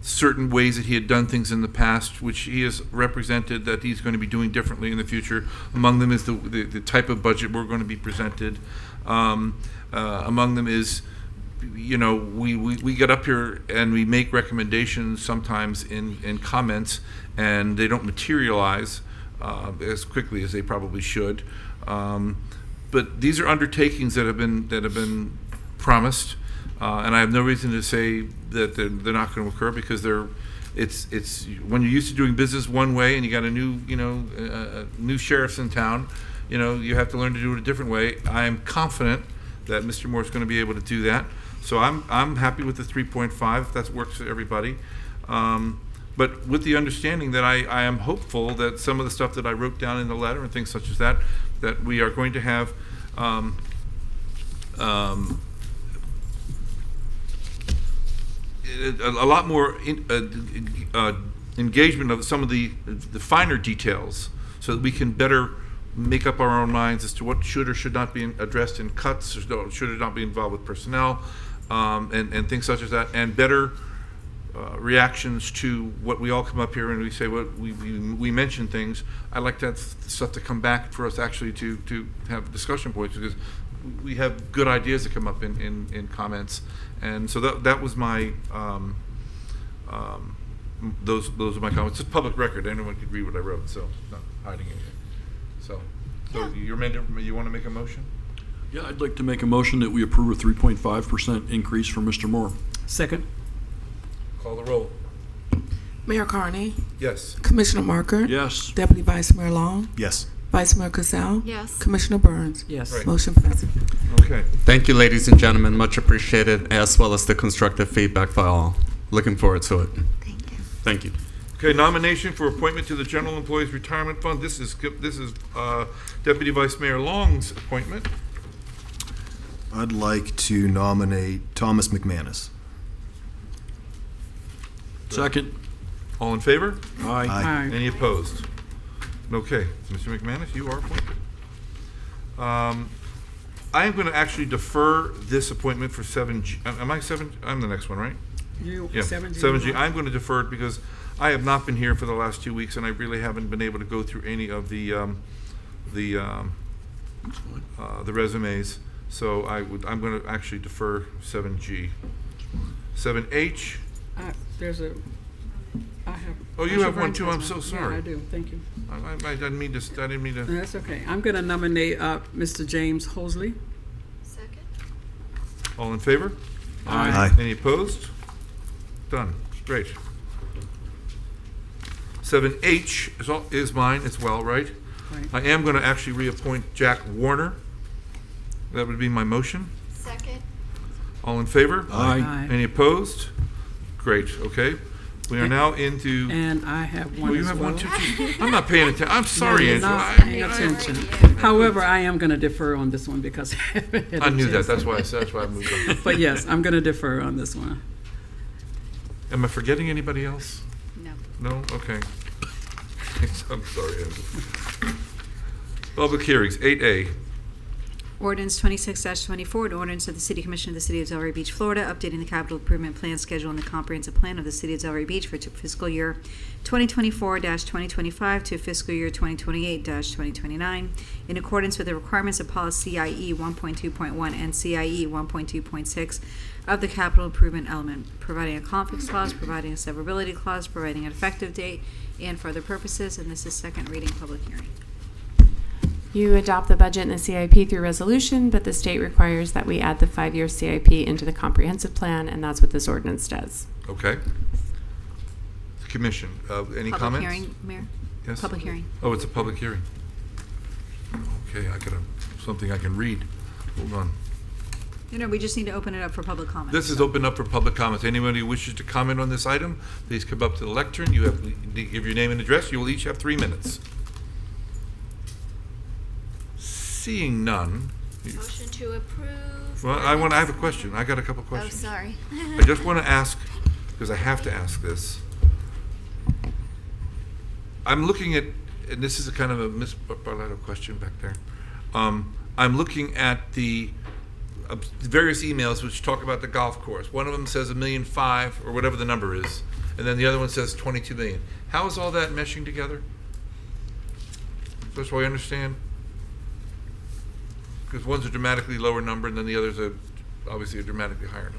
certain ways that he had done things in the past, which he has represented that he's going to be doing differently in the future. Among them is the type of budget we're going to be presented. Among them is, we get up here and we make recommendations sometimes in comments, and they don't materialize as quickly as they probably should. But these are undertakings that have been promised. And I have no reason to say that they're not going to occur because it's when you're used to doing business one way and you got a new sheriffs in town, you have to learn to do it a different way. I am confident that Mr. Moore is going to be able to do that. So I'm happy with the 3.5 if that works for everybody. But with the understanding that I am hopeful that some of the stuff that I wrote down in the letter and things such as that we are going to have a lot more engagement of some of the finer details so that we can better make up our own minds as to what should or should not be addressed in cuts, or should or not be involved with personnel, and things such as that, and better reactions to what we all come up here and we say, what we mention things. I like that stuff to come back for us actually to have discussion points, because we have good ideas that come up in comments. And so that was my those are my comments. It's public record. Anyone could read what I wrote, so I'm not hiding anything. So you want to make a motion? Yeah, I'd like to make a motion that we approve a 3.5% increase for Mr. Moore. Second. Call the roll. Mayor Carney, Yes. Commissioner Marker, Yes. Deputy Vice Mayor Long, Yes. Vice Mayor Cassell, Yes. Commissioner Burns. Yes. Right. Motion passes. Okay. Thank you, ladies and gentlemen. Much appreciated, as well as the constructive feedback by all. Looking forward to it. Thank you. Thank you. Okay, nomination for appointment to the General Employees Retirement Fund. This is Deputy Vice Mayor Long's appointment. I'd like to nominate Thomas McManus. Second. All in favor? Aye. Aye. Any opposed? Okay, Mr. McManus, you are appointed. I am going to actually defer this appointment for 7G. Am I 7? I'm the next one, right? You, Yeah, 7G. 7G. I'm going to defer it because I have not been here for the last 2 weeks, and I really haven't been able to go through any of the resumes. So I'm going to actually defer 7G. 7H. There's a, I have. Oh, you have one too. I'm so sorry. Yeah, I do. Thank you. I didn't mean to. I didn't mean to. That's okay. I'm going to nominate Mr. James Hosley. All in favor? Aye. Any opposed? Done. Great. 7H is mine as well, right? Right. I am going to actually reappoint Jack Warner. That would be my motion. Second. All in favor? Aye. Aye. Any opposed? Great, okay. We are now into... And I have one Oh, you as have well. one too? I'm not paying attention. I'm sorry, No, you're Angela. not paying attention. However, I am going to defer on this one because I haven't had a I knew that. chance. That's why I moved on. But yes, I'm going to defer on this one. Am I forgetting anybody else? No. No? Okay. I'm sorry, Angela. Public hearings, 8A. Ordinance 26-24, an ordinance of the City Commission of the City of Delray Beach, Florida, updating the capital improvement plan schedule and the comprehensive plan of the City of Delray Beach for fiscal year 2024-2025 to fiscal year 2028-2029, in accordance with the requirements of policy CIE 1.2.1 and CIE 1.2.6 of the capital improvement element, providing a conflicts clause, providing a severability clause, providing an effective date, and for other purposes, and this is second reading, public hearing. You adopt the budget and the CIP through resolution, but the state requires that we add the 5-year CIP into the comprehensive plan, and that's what this ordinance does. Okay. Commission, any Public comments? hearing, Mayor? Yes? Public hearing. Oh, it's a public hearing. Okay, I got something I can read. Hold on. No, we just need to open it up for public comment. This is open up for public comments. Anybody who wishes to comment on this item, please come up to the lectern. You have to give your name and address. You will each have 3 minutes. Seeing none. Motion to approve. Well, I have a question. I got a couple Oh, questions. sorry. I just want to ask, because I have to ask this. I'm looking at, and this is a kind of a Ms. Barletto question back there. I'm looking at the various emails which talk about the golf course. One of them says $1.5 million or whatever the number is, and then the other one says 22 million. How is all that meshing together? Just so I understand. Because one's a dramatically lower number, and then the other's obviously a dramatically higher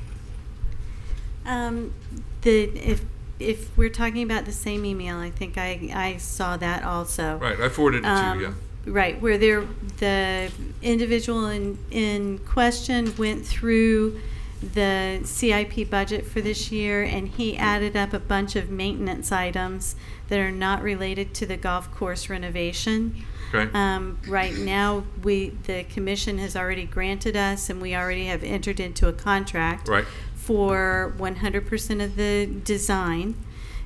number. If we're talking about the same email, I think I saw that also. Right, I forwarded it to you, yeah. Right, where the individual in question went through the CIP budget for this year, and he added up a bunch of maintenance items that are not related to the golf course renovation. Okay. Right now, the commission has already granted us, and we already have entered into a contract Right. for 100% of the design.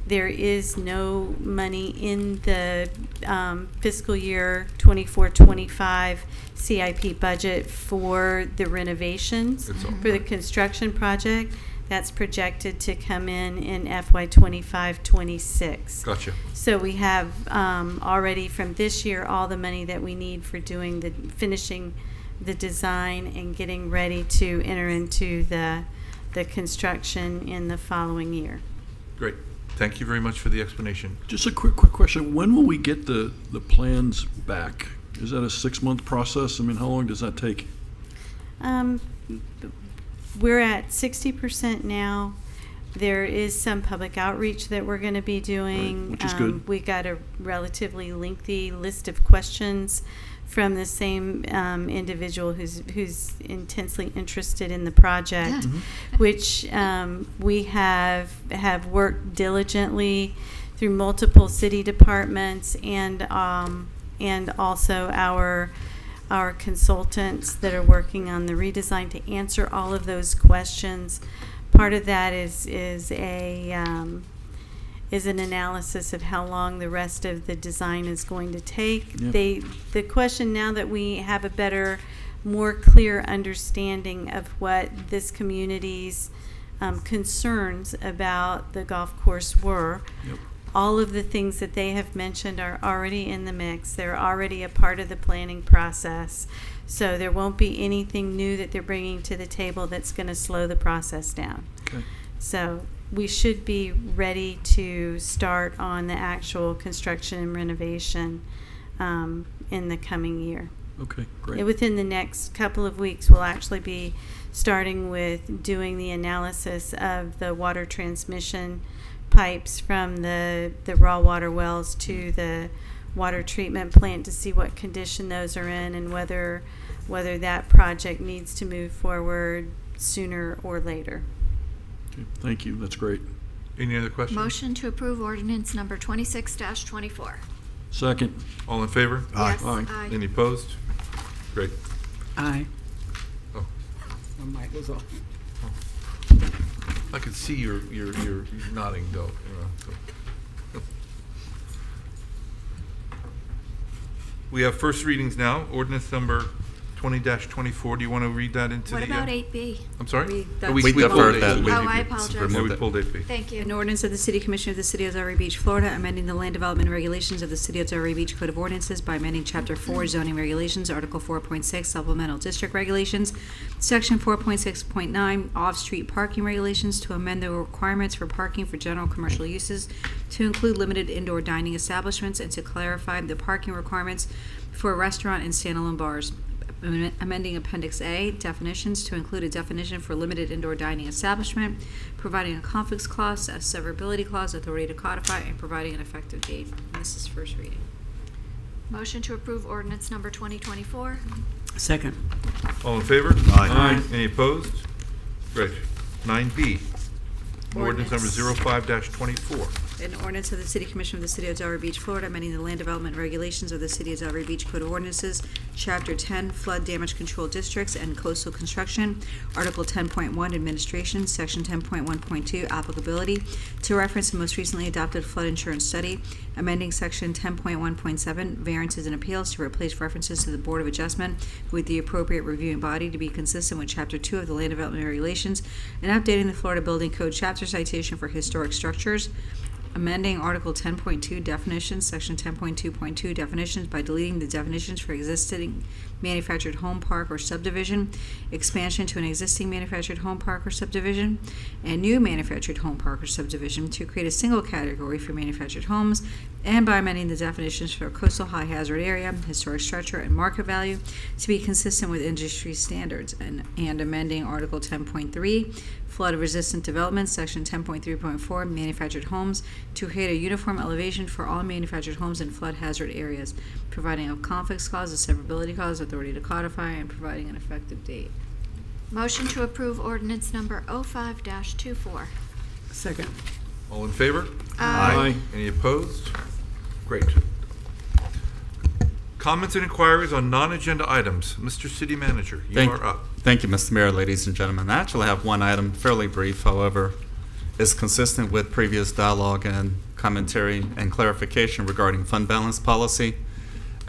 There is no money in the fiscal year 24-25 CIP budget for the renovations, It's all for the construction project. That's projected to come in FY 25-26. Gotcha. So we have already from this year all the money that we need for finishing the design and getting ready to enter into the construction in the following year. Great. Thank you very much for the explanation. Just a quick question. When will we get the plans back? Is that a 6-month process? I mean, how long does that take? We're at 60% now. There is some public outreach that we're going to be doing. Right, which is good. We got a relatively lengthy list of questions from the same individual who's intensely interested in the project, which we have worked diligently through multiple city departments and also our consultants that are working on the redesign to answer all of those questions. Part of that is an analysis of how long the rest of the design is going to take. Yep. The question now that we have a better, more clear understanding of what this community's concerns about the golf course were. Yep. All of the things that they have mentioned are already in the mix. They're already a part of the planning process. So there won't be anything new that they're bringing to the table that's going to slow the process down. Okay. So we should be ready to start on the actual construction and renovation in the coming year. Okay, great. Within the next couple of weeks, we'll actually be starting with doing the analysis of the water transmission pipes from the raw water wells to the water treatment plant to see what condition those are in and whether that project needs to move forward sooner or later. Okay, thank you, that's great. Any other questions? Motion to approve ordinance number 26-24. Second. All in favor? Aye. Yes. Aye. Any opposed? Great. Aye. Oh. My mic was off. I could see your nodding go. So. We have first readings now. Ordinance number 20-24. Do you want to read that into What the? about 8B? I'm sorry. We pulled deferred that. 8B. Oh, I apologize. Yeah, we pulled 8B. Thank you. An ordinance of the City Commission of the City of Delray Beach, Florida, amending the land development regulations of the City of Delray Beach Code of Ordinances by amending Chapter 4 zoning regulations, Article 4.6 supplemental district regulations, Section 4.6.9 off-street parking regulations to amend the requirements for parking for general commercial uses to include limited indoor dining establishments and to clarify the parking requirements for a restaurant and standalone bars. Amending Appendix A, definitions to include a definition for limited indoor dining establishment, providing a conflicts clause, a severability clause, authority to codify, and providing an effective date. And this is first reading. Motion to approve ordinance number 2024. Second. All in favor? Aye. Any opposed? Great. 9B. Ordinance number Ordinance. 05-24. An ordinance of the City Commission of the City of Delray Beach, Florida, amending the land development regulations of the City of Delray Beach Code of Ordinances, Chapter 10, Flood Damage Control Districts and Coastal Construction, Article 10.1, Administration, Section 10.1.2, Applicability, to reference the most recently adopted flood insurance study, amending Section 10.1.7, Variances and Appeals, to replace references to the Board of Adjustment with the appropriate reviewing body to be consistent with Chapter 2 of the Land Development Regulations, and updating the Florida Building Code Chapter Citation for Historic Structures, amending Article 10.2 definitions, Section 10.2.2 definitions by deleting the definitions for existing manufactured home park or subdivision, expansion to an existing manufactured home park or subdivision, and new manufactured home park or subdivision to create a single category for manufactured homes, and by amending the definitions for coastal high hazard area, historic structure, and market value to be consistent with industry standards, and amending Article 10.3 flood resistant development, Section 10.3.4 manufactured homes to create a uniform elevation for all manufactured homes in flood hazard areas, providing a conflicts clause, a severability clause, authority to codify, and providing an effective date. Motion to approve ordinance number 05-24. Second. All in favor? Aye. Any opposed? Great. Comments and inquiries on non-agenda items. Mr. City Manager, you are up. Thank you, Mr. Mayor, ladies and gentlemen. I actually have one item, fairly brief, however, is consistent with previous dialogue and commentary and clarification regarding fund balance policy.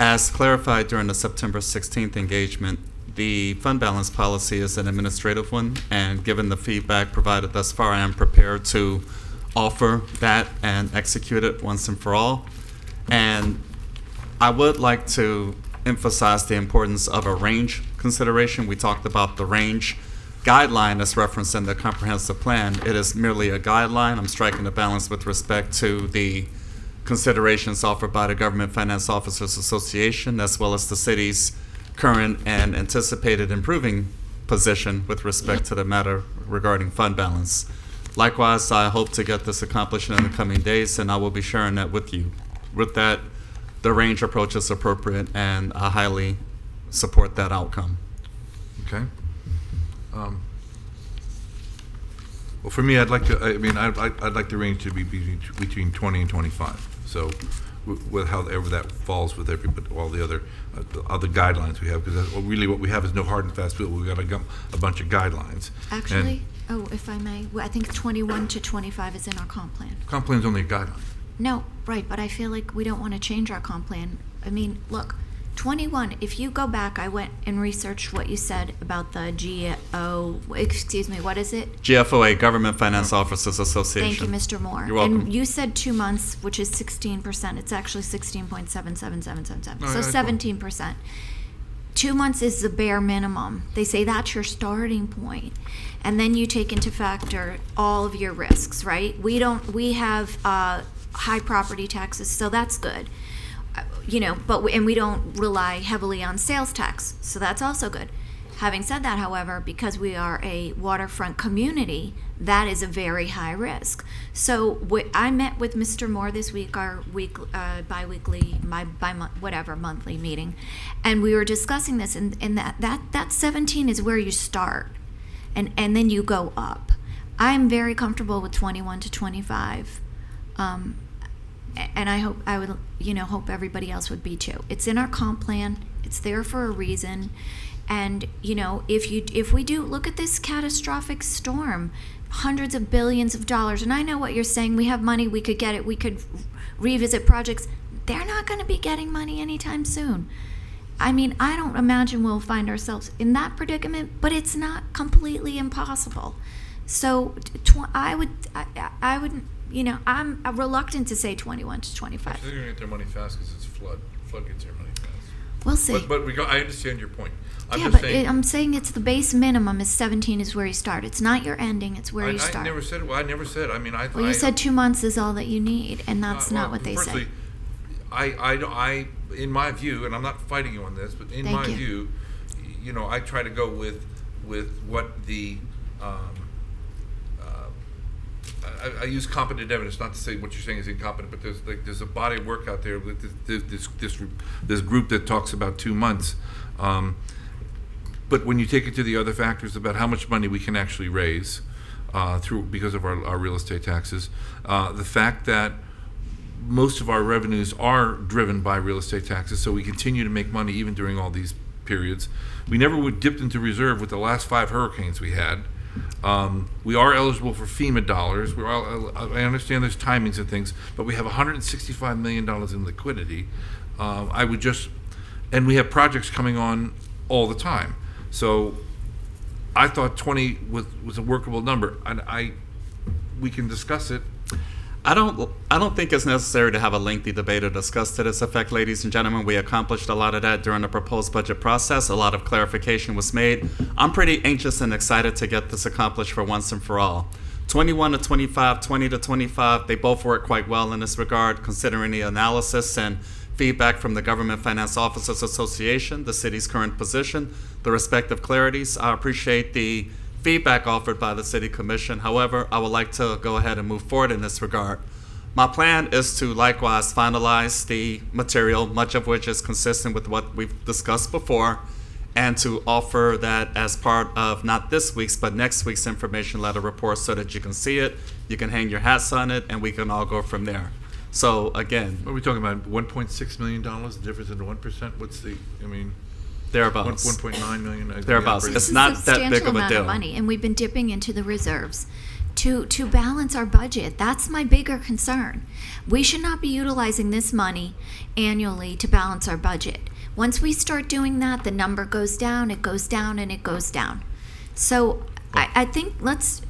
As clarified during the September 16th engagement, the fund balance policy is an administrative one, and given the feedback provided thus far, I am prepared to offer that and execute it once and for all. And I would like to emphasize the importance of a range consideration. We talked about the range guideline that's referenced in the comprehensive plan. It is merely a guideline. I'm striking a balance with respect to the considerations offered by the Government Finance Officers Association, as well as the city's current and anticipated improving position with respect to the matter regarding fund balance. Likewise, I hope to get this accomplished in the coming days, and I will be sharing that with you. With that, the range approach is appropriate, and I highly support that outcome. Okay. Well, for me, I'd like the range to be between 20 and 25. So, with however that falls with all the other guidelines we have, because really what we have is no hard and fast rule. We've got a bunch of guidelines. Actually, if I may, I think 21 to 25 is in our comp plan. Comp plan is only a guideline. No, right, but I feel like we don't want to change our comp plan. I mean, look, 21, if you go back, I went and researched what you said about the what is it? GFOA, Government Finance Officers Association. Thank you, Mr. Moore. You're welcome. And you said 2 months, which is 16%. It's actually 16.77777. No, So that's 17%. 2 months is the bare minimum. They say that's your starting point. And then you take into factor all of your risks, right? We have high property taxes, so that's good. And we don't rely heavily on sales tax, so that's also good. Having said that, however, because we are a waterfront community, that is a very high risk. So I met with Mr. Moore this week, our monthly meeting, and we were discussing this, and that 17 is where you start, and then you go up. I'm very comfortable with 21 to 25. And I hope hope everybody else would be too. It's in our comp plan. It's there for a reason. And if we do look at this catastrophic storm, hundreds of billions of dollars, and I know what you're saying. We have money. We could get it. We could revisit projects. They're not going to be getting money anytime soon. I mean, I don't imagine we'll find ourselves in that predicament, but it's not completely impossible. So I would. I'm reluctant to say 21 to 25. They're going to get their money fast because it's flood. Flood gets their money fast. We'll see. But I understand your point. I'm saying it's the base minimum is 17 is where you start. It's not your ending. It's where you start. I never said. Well, I never said. I mean, Well, you said 2 months is all that you need, and that's not what they say. I, in my view, and I'm not fighting you on this, but in my view, I try to go with what the. I use competent evidence, not to say what you're saying is incompetent, but there's a body of work out there with this group that talks about 2 months. But when you take it to the other factors about how much money we can actually raise because of our real estate taxes, the fact that most of our revenues are driven by real estate taxes, so we continue to make money even during all these periods. We never would dipped into reserve with the last 5 hurricanes we had. We are eligible for FEMA dollars. I understand there's timings and things, but we have $165 million in liquidity. And we have projects coming on all the time. So I thought 20 was a workable number, and we can discuss it. I don't think it's necessary to have a lengthy debate or discuss to this effect, ladies and gentlemen. We accomplished a lot of that during the proposed budget process. A lot of clarification was made. I'm pretty anxious and excited to get this accomplished for once and for all. 21 to 25, 20 to 25, they both work quite well in this regard, considering the analysis and feedback from the Government Finance Officers Association, the city's current position, the respective clarities. I appreciate the feedback offered by the City Commission. However, I would like to go ahead and move forward in this regard. My plan is to likewise finalize the material, much of which is consistent with what we've discussed before, and to offer that as part of not this week's but next week's information letter report so that you can see it, you can hang your hats on it, and we can all go from there. So again, what are we talking about? $1.6 million, the difference in the 1%? What's the, thereabouts. 1.9 million. Thereabouts. It's not that big of a amount deal. of money, and we've been dipping into the reserves to balance our budget. That's my bigger concern. We should not be utilizing this money annually to balance our budget. Once we start doing that, the number goes down, it goes down, and it goes down. So I think let's,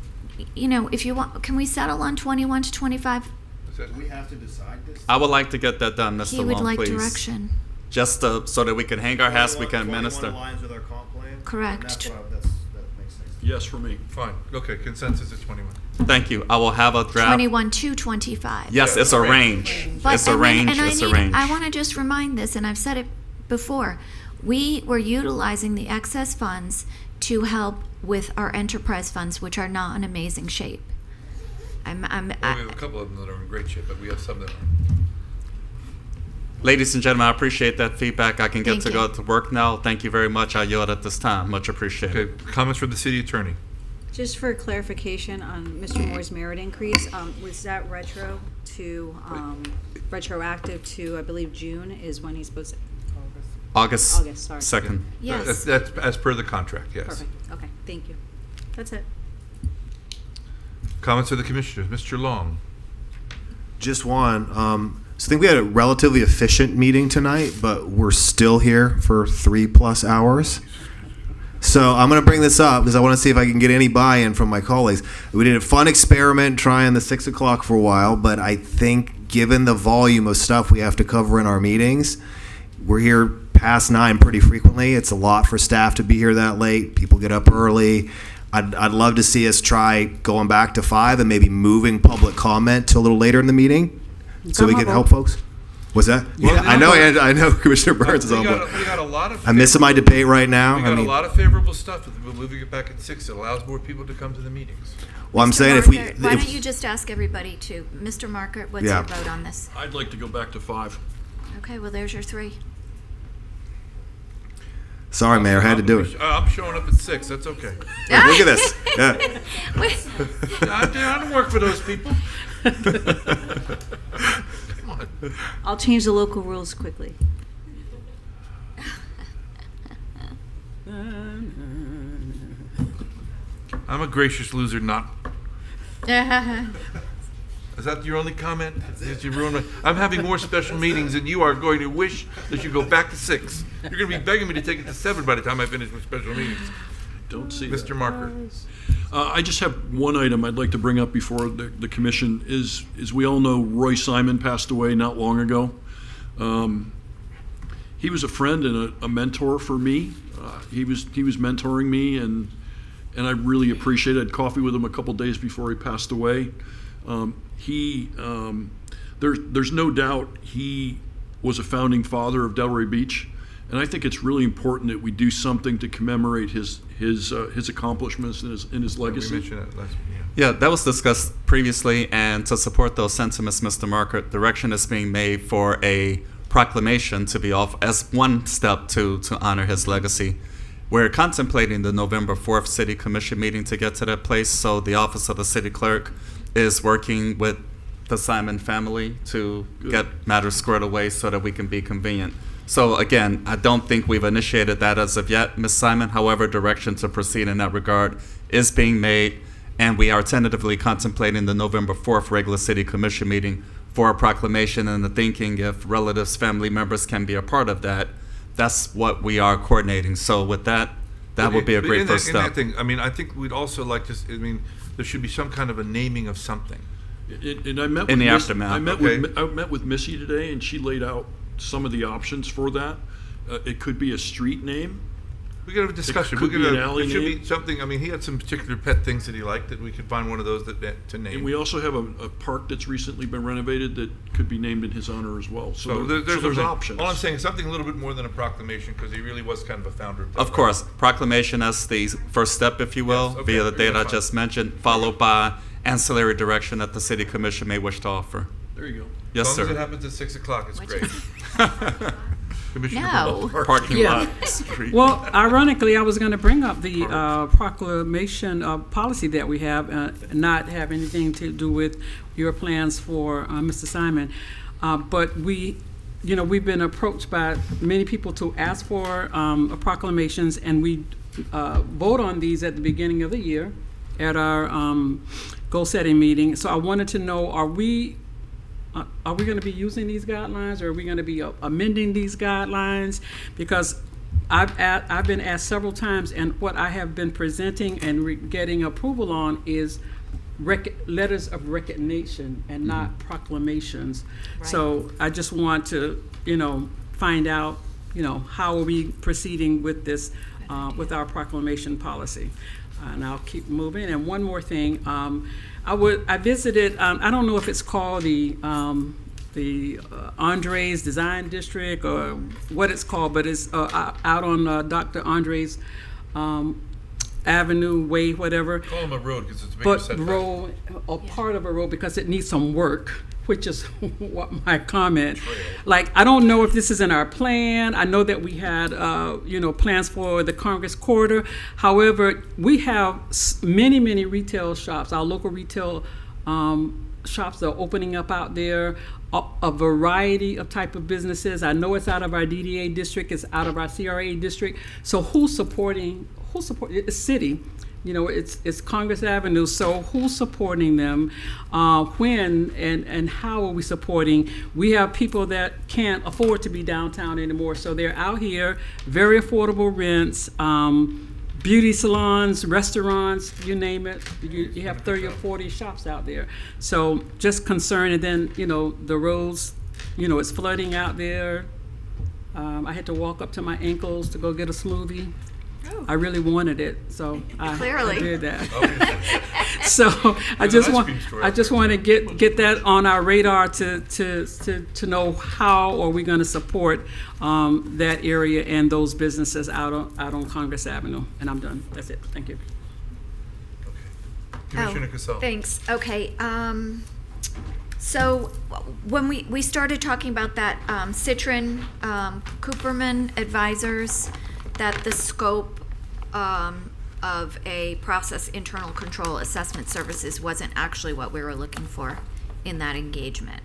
if you want, can we settle on 21 to 25? Do we have to decide this? I would like to get that done, Mr. He Long, would like please. direction. Just so that we can hang our hats, we can 21 administer. aligns with our comp plan? Correct. And that makes sense. Yes, for me. Fine. Okay, consensus is 21. Thank you. I will have a draft. 21 to 25. Yes, it's a range. It's a range. It's a range. I want to just remind this, and I've said it before. We were utilizing the excess funds to help with our enterprise funds, which are not in amazing shape. We have a couple of them that are in great shape, but we have some that aren't. Ladies and gentlemen, I appreciate that feedback. I can get Thank go you. to work now. Thank you very much. I yield at this time. Much appreciated. Okay, comments from the city attorney. Just for clarification on Mr. Moore's merit increase, was that retroactive to, I believe, June is when he's supposed to? August sorry. 2nd. Yes. That's as per the contract, yes. Perfect, okay, thank you. That's it. Comments of the commissioners. Mr. Long. Just one. So I think we had a relatively efficient meeting tonight, but we're still here for 3+ hours. So I'm going to bring this up because I want to see if I can get any buy-in from my colleagues. We did a fun experiment trying the 6 o'clock for a while, but I think given the volume of stuff we have to cover in our meetings, we're here past 9 pretty frequently. It's a lot for staff to be here that late. People get up early. I'd love to see us try going back to 5 and maybe moving public comment to a little later in the meeting so we can help folks. What's that? Well, Yeah, I know Commissioner Burns is on board. We got a lot of. I'm missing my debate right now. We got a lot of favorable stuff. We're moving it back at 6. It allows more people to come to the meetings. Well, I'm Mr. saying Markert, if why don't you just ask everybody to, Mr. Markert, what's Yeah. your vote on this? I'd like to go back to 5. Okay, well, there's your 3. Sorry, Mayor, I had to do it. I'm showing up at 6. That's okay. Look at this. Yeah. I don't work for those people. Come on. I'll change the local rules quickly. I'm a gracious loser, not. Is that your only comment? Did you ruin my? I'm having more special meetings than you are going to wish that you go back to 6. You're going to be begging me to take it to 7 by the time I finish with special meetings. Don't see Mr. Marker. I just have one item I'd like to bring up before the commission is we all know Roy Simon passed away not long ago. He was a friend and a mentor for me. He was mentoring me and I really appreciate it. I had coffee with him a couple days before he passed away. There's no doubt he was a founding father of Delray Beach, and I think it's really important that we do something to commemorate his accomplishments and his legacy. We mentioned that last week. Yeah, that was discussed previously, and to support those sentiments, Mr. Marker, direction is being made for a proclamation to be off as one step to honor his legacy. We're contemplating the November 4th City Commission meeting to get to that place, so the Office of the City Clerk is working with the Simon family to get matters squared away so that we can be convenient. So again, I don't think we've initiated that as of yet, Ms. Simon. However, direction to proceed in that regard is being made, and we are tentatively contemplating the November 4th regular City Commission meeting for a proclamation, and the thinking if relatives, family members can be a part of that, that's what we are coordinating. So with that would be a great first step. I mean, I think we'd also like to, there should be some kind of a naming of something. And I met In with the aftermath. I met with Missy today, and she laid out some of the options for that. It could be a street name. We could have a discussion. It could be an alley It should name. be something. I mean, he had some particular pet things that he liked that we could find one of those to name. And we also have a park that's recently been renovated that could be named in his honor as well. So there's something. options. All I'm saying is something a little bit more than a proclamation, because he really was kind of a founder of Of course, proclamation as the first step, if you will, Yes, okay, via the date I fine. just mentioned, followed by ancillary direction that the City Commission may wish to offer. There you go. Yes, as long sir. as it happens at 6 o'clock, it's great. Commissioner No. Bernard. Parking Yeah. lot, street. Well, ironically, I was going to bring up the proclamation policy that we have, not have anything to do with your plans for Mr. Simon. But we've been approached by many people to ask for proclamations, and we vote on these at the beginning of the year at our goal-setting meeting. So I wanted to know, are we going to be using these guidelines, or are we going to be amending these guidelines? Because I've been asked several times, and what I have been presenting and getting approval on is letters of recognition and not proclamations. Right. So I just want to, find out, how are we proceeding with this, with our proclamation policy. And I'll keep moving. And one more thing, I visited. I don't know if it's called the Andres Design District or what it's called, but it's out on Dr. Andres Avenue Way, whatever. Call him a road because it's a bigger But setback. road, or part of a road, because it needs some work, which is what my comment. Like, I don't know if this is in our plan. I know that we had, plans for the Congress Quarter. However, we have many retail shops, our local retail shops that are opening up out there, a variety of type of businesses. I know it's out of our DDA district, it's out of our CRA district. So who's supporting the city? You know, it's Congress Avenue, so who's supporting them? When and how are we supporting? We have people that can't afford to be downtown anymore, so they're out here, very affordable rents, beauty salons, restaurants, you name it. You have 30 or 40 shops out there. So just concerned, and then, you know, the roads, you know, it's flooding out there. I had to walk up to my ankles to go get a smoothie. I really wanted it, so I did that. So I just want to get that on our radar to know how are we going to support that area and those businesses out on Congress Avenue. And I'm done. That's it. Thank you. Commissioner Casal. Thanks. Okay. So when we started talking about that, Citron, Cooperman Advisors, that the scope of a process internal control assessment services wasn't actually what we were looking for in that engagement.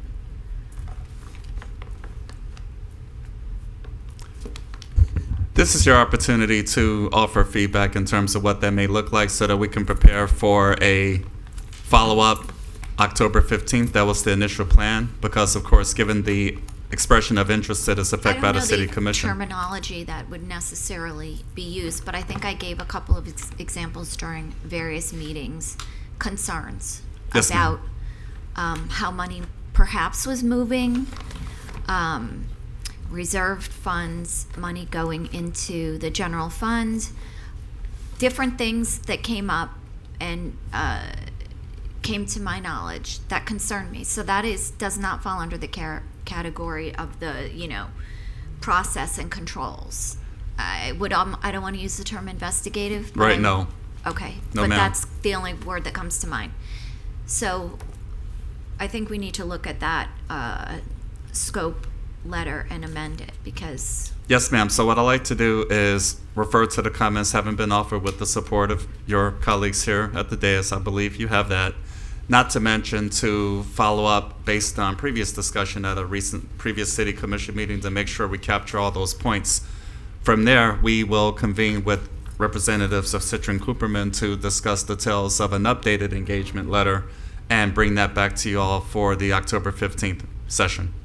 This is your opportunity to offer feedback in terms of what that may look like so that we can prepare for a follow-up October 15th. That was the initial plan because, of course, given the expression of interest that is affected by the City Commission. Terminology that would necessarily be used, but I think I gave a couple of examples during various meetings, concerns Yes, about how money perhaps was moving, reserved funds, money going into the general fund, different things that came up and came to my knowledge that concerned me. So that does not fall under the category of the, you know, process and controls. I don't want to use the term investigative. But Right, no. Okay, No, but ma'am. that's the only word that comes to mind. So I think we need to look at that scope letter and amend it because Yes, ma'am. So what I like to do is refer to the comments having been offered with the support of your colleagues here at the dais. I believe you have that. Not to mention to follow up based on previous discussion at a previous City Commission meeting to make sure we capture all those points. From there, we will convene with representatives of Citron Cooperman to discuss details of an updated engagement letter and bring that back to you all for the October 15th session.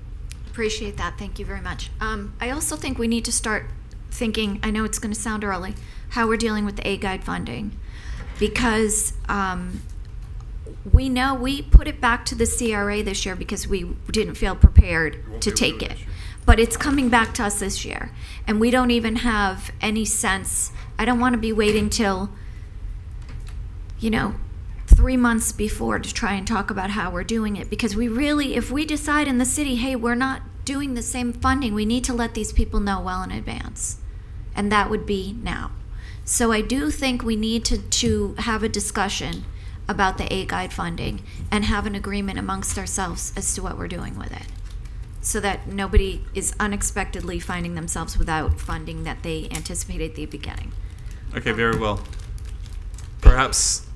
appreciate that. Thank you very much. I also think we need to start thinking, I know it's going to sound early, how we're dealing with the A-Guide funding. Because we know we put it back to the CRA this year because we didn't feel prepared to take it. But it's coming back to us this year. And we don't even have any sense. I don't want to be waiting till, 3 months before to try and talk about how we're doing it. Because we really, if we decide in the city, hey, we're not doing the same funding, we need to let these people know well in advance. And that would be now. So I do think we need to have a discussion about the A-Guide funding and have an agreement amongst ourselves as to what we're doing with it, so that nobody is unexpectedly finding themselves without funding that they anticipated at the beginning. Okay, very well. Perhaps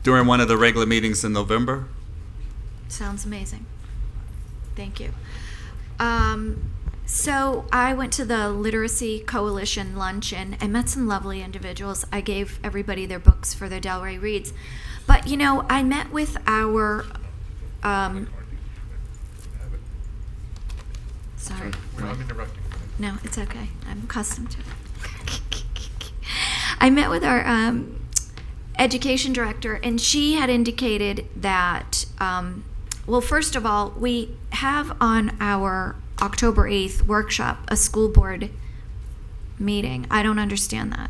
during one of the regular meetings in November? Sounds amazing. Thank you. So I went to the Literacy Coalition luncheon and met some lovely individuals. I gave everybody their books for their Delray Reads. But, I met with our, sorry. I'm interrupting. No, it's okay. I'm accustomed to it. I met with our education director, and she had indicated that, well, first of all, we have on our October 8th workshop a school board meeting. I don't understand that.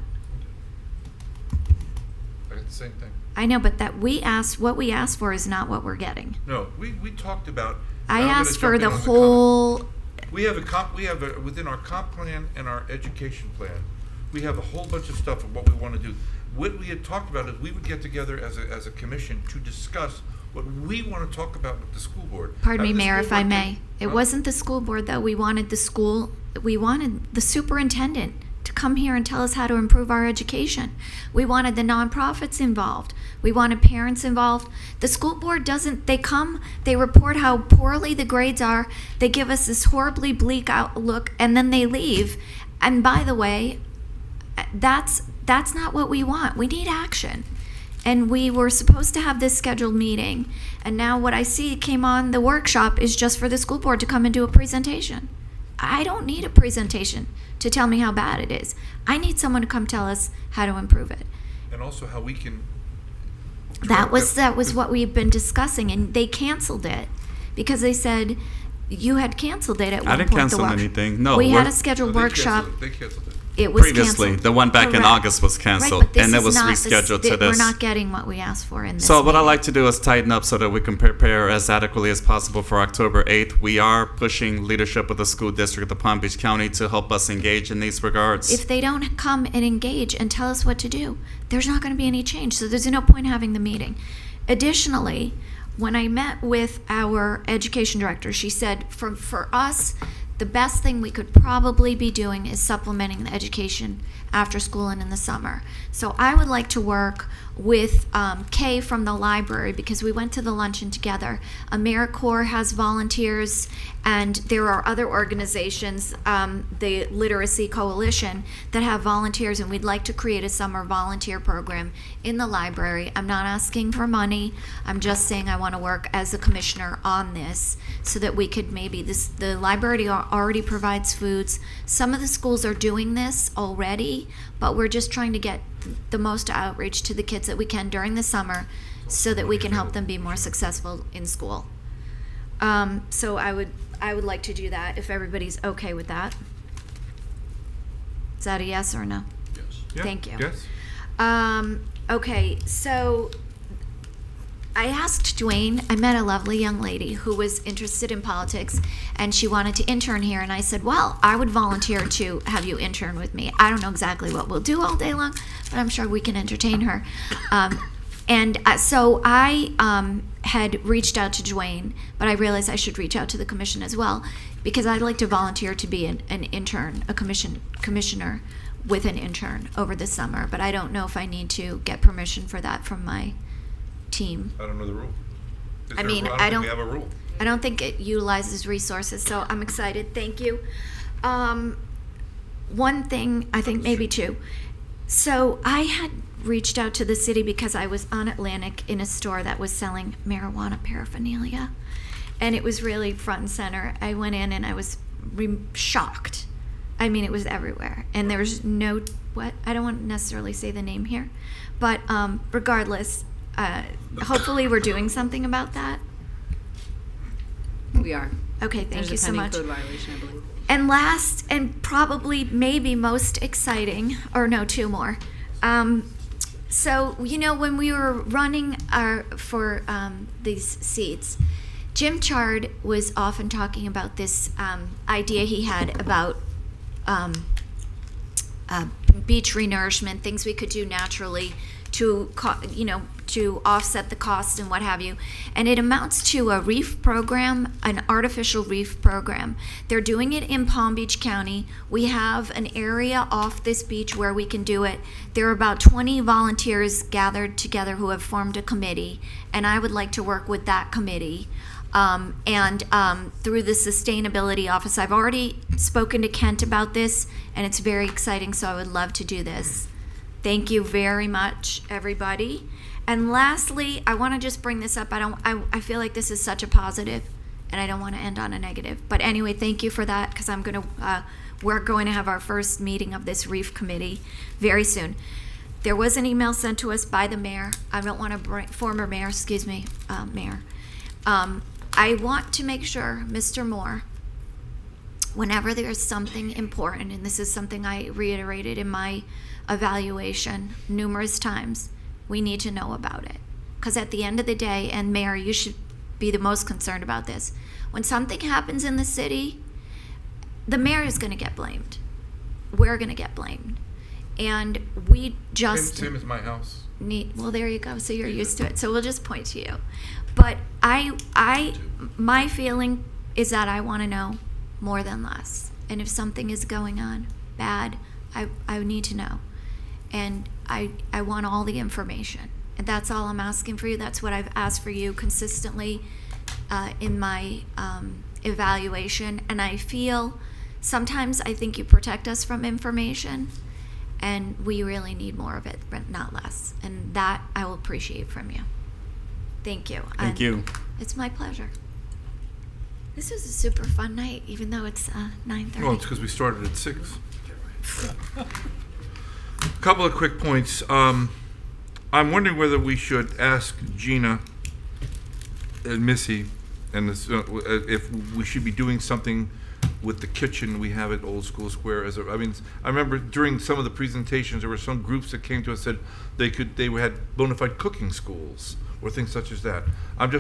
I got the same thing. I know, but what we asked for is not what we're getting. No, we talked about. I I'm gonna asked for jump the in on whole. comment. We have within our comp plan and our education plan, we have a whole bunch of stuff of what we want to do. What we had talked about is we would get together as a commission to discuss what we want to talk about with the school board. Pardon me, The Mayor, school if I board may. can- It wasn't the school board, though. We wanted the superintendent to come here and tell us how to improve our education. We wanted the nonprofits involved. We wanted parents involved. The school board doesn't, they come, they report how poorly the grades are, they give us this horribly bleak outlook, and then they leave. And by the way, that's that's not what we want. We need action. And we were supposed to have this scheduled meeting, and now what I see came on the workshop is just for the school board to come and do a presentation. I don't need a presentation to tell me how bad it is. I need someone to come tell us how to improve it. And also how we can. That was what we've been discussing, and they canceled it because they said you had canceled it at one I didn't point. cancel anything. No, we had we're- a scheduled No, they workshop. canceled it. They canceled it. It was Previously, canceled. the one back in Correct. August was canceled, right, but this and it is was not rescheduled to this. We're not getting what we asked for in this. So what I meeting. like to do is tighten up so that we can prepare as adequately as possible for October 8th. We are pushing leadership of the school district of Palm Beach County to help us engage in these regards. If they don't come and engage and tell us what to do, there's not going to be any change. So there's no point having the meeting. Additionally, when I met with our education director, she said for us, the best thing we could probably be doing is supplementing the education after school and in the summer. So I would like to work with Kay from the library because we went to the luncheon together. AmeriCorps has volunteers, and there are other organizations, the Literacy Coalition, that have volunteers, and we'd like to create a summer volunteer program in the library. I'm not asking for money. I'm just saying I want to work as a commissioner on this so that we could maybe the library already provides foods. Some of the schools are doing this already, but we're just trying to get the most outreach to the kids that we can during the summer so that we can help them be more successful in school. So I would like to do that if everybody's okay with that. Is that a yes or no? Yes. Yeah, Thank you. Yes. Okay, so I asked Dwayne, I met a lovely young lady who was interested in politics, and she wanted to intern here, and I said, well, I would volunteer to have you intern with me. I don't know exactly what we'll do all day long, but I'm sure we can entertain her. So I had reached out to Dwayne, but I realized I should reach out to the commission as well, because I'd like to volunteer to be an intern, a commissioner with an intern over the summer, but I don't know if I need to get permission for that from my team. I don't know the rule. Is I there a mean, rule? I think don't. we have a rule. I don't think it utilizes resources, so I'm excited. Thank you. One thing, I think maybe two. So I had reached out to the city because I was on Atlantic in a store that was selling marijuana paraphernalia, and it was really front and center. I went in and I was shocked. I mean, it was everywhere, and there's no I don't want to necessarily say the name here, but regardless. Hopefully we're doing something about that. We are. Okay, thank you so much. There's a pending code violation, I believe. And last, and probably maybe most exciting, or no, two more. So, when we were running for these seats, Jim Chard was often talking about this idea he had about beach renourishment, things we could do naturally to offset the cost and what have you. And it amounts to a reef program, an artificial reef program. They're doing it in Palm Beach County. We have an area off this beach where we can do it. There are about 20 volunteers gathered together who have formed a committee, and I would like to work with that committee. Through the Sustainability Office. I've already spoken to Kent about this, and it's very exciting, so I would love to do this. Thank you very much, everybody. And lastly, I want to just bring this up. I feel like this is such a positive, and I don't want to end on a negative. But anyway, thank you for that, because we're going to have our first meeting of this reef committee very soon. There was an email sent to us by the mayor. I don't want to bring, former mayor, excuse me, mayor. I want to make sure, Mr. Moore, whenever there's something important, and this is something I reiterated in my evaluation numerous times, we need to know about it. Because at the end of the day, and Mayor, you should be the most concerned about this, when something happens in the city, the mayor is going to get blamed. We're going to get blamed. And we just... Same as my house. Well, there you go. So you're used to it. So we'll just point to you. But my feeling is that I want to know more than less. And if something is going on bad, I need to know. And I want all the information. And that's all I'm asking for you. That's what I've asked for you consistently in my evaluation. And I feel sometimes I think you protect us from information. and we really need more of it, but not less. And that I will appreciate from you. Thank you. Thank And you. It's my pleasure. This was a super fun night, even though it's 9:30. Well, it's because we started at 6. Couple of quick points. I'm wondering whether we should ask Gina and Missy, and this, if we should be doing something with the kitchen we have at Old School Square. I remember during some of the presentations, there were some groups that came to us and said they had bona fide cooking schools or things such as that.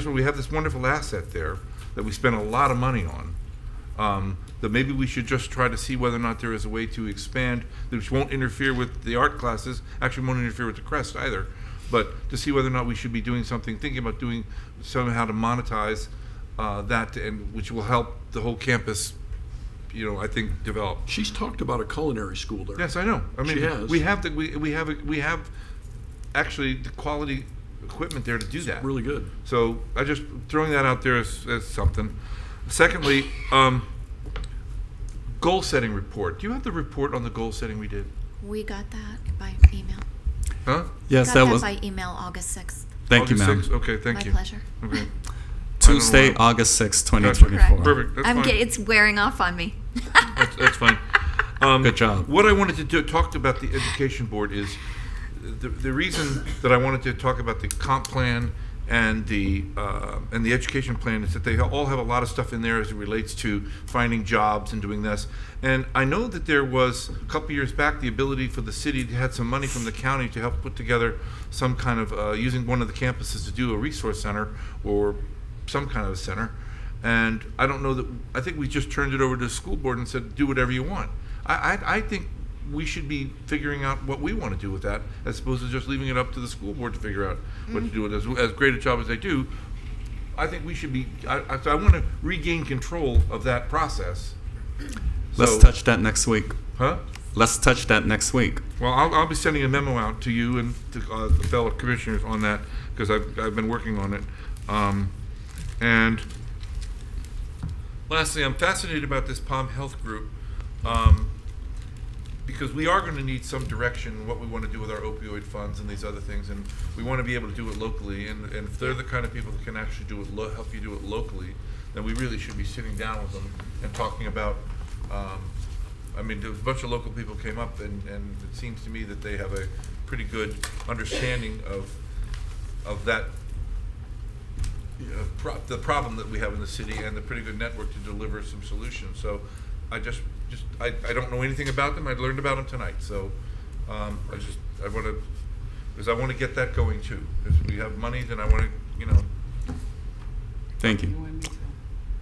We have this wonderful asset there that we spend a lot of money on. That maybe we should just try to see whether or not there is a way to expand, which won't interfere with the art classes, actually won't interfere with the Crest either, but to see whether or not we should be doing something, thinking about doing somehow to monetize that, and which will help the whole campus, I think, develop. She's talked about a culinary school there. Yes, I know. I mean, She has. we have actually the quality equipment there to do that. Really good. So I just throwing that out there as something. Secondly, goal setting report. Do you have the report on the goal setting we did? We got that by email. Huh? Yes, got that that was. by email August 6th. Thank you, August ma'am. 6th. Okay, thank My you. pleasure. Okay. Tuesday, I don't know why. August 6th, 2024. Perfect. That's fine. It's wearing off on me. That's fine. Good job. What I wanted to talk about the education board is the reason that I wanted to talk about the comp plan and the education plan is that they all have a lot of stuff in there as it relates to finding jobs and doing this. And I know that there was a couple years back the ability for the city to have some money from the county to help put together some kind of using one of the campuses to do a resource center or some kind of a center. And I don't know that, I think we just turned it over to the school board and said, do whatever you want. I think we should be figuring out what we want to do with that, as opposed to just leaving it up to the school board to figure out what to do with it. As great a job as they do, I think we should be, I want to regain control of that process. Let's So- touch that next week. Huh? Let's touch that next week. Well, I'll be sending a memo out to you and to the fellow commissioners on that, because I've been working on it. And lastly, I'm fascinated about this Palm Health Group, because we are going to need some direction what we want to do with our opioid funds and these other things, and we want to be able to do it locally. And if they're the kind of people that can actually do it, help you do it locally, then we really should be sitting down with them and talking about. There was a bunch of local people came up, and it seems to me that they have a pretty good understanding of that. The problem that we have in the city, and the pretty good network to deliver some solutions. So I don't know anything about them. I learned about them tonight. So I want to get that going too. If we have money, then I want to, Thank you.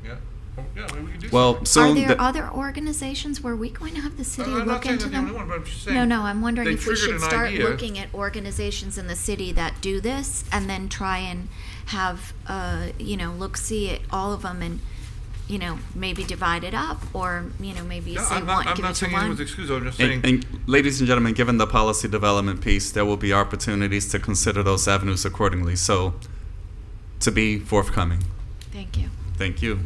yeah. Oh, yeah, maybe we can do Well, something. so Are there the- other organizations where we going to have the city I'm not look saying into I'm the only them? one, but I'm just saying No, I'm wondering they if we triggered should an start idea. looking at organizations in the city that do this, and then try and have, look-see at all of them, and, maybe divide it up, or, maybe Yeah, say I'm one, not give it to saying one. anyone's excuse. I'm just saying. And ladies and gentlemen, given the policy development piece, there will be opportunities to consider those avenues accordingly. So, to be forthcoming. Thank you. Thank you.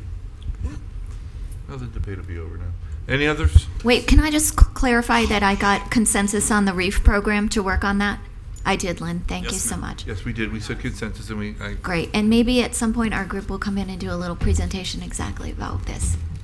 Well, the debate will be over now. Any others? Wait, can I just clarify that I got consensus on the REEF program to work on that? I did, Lynn. Thank you so much. Yes, we did. We said consensus, and Great. And maybe at some point our group will come in and do a little presentation exactly about this.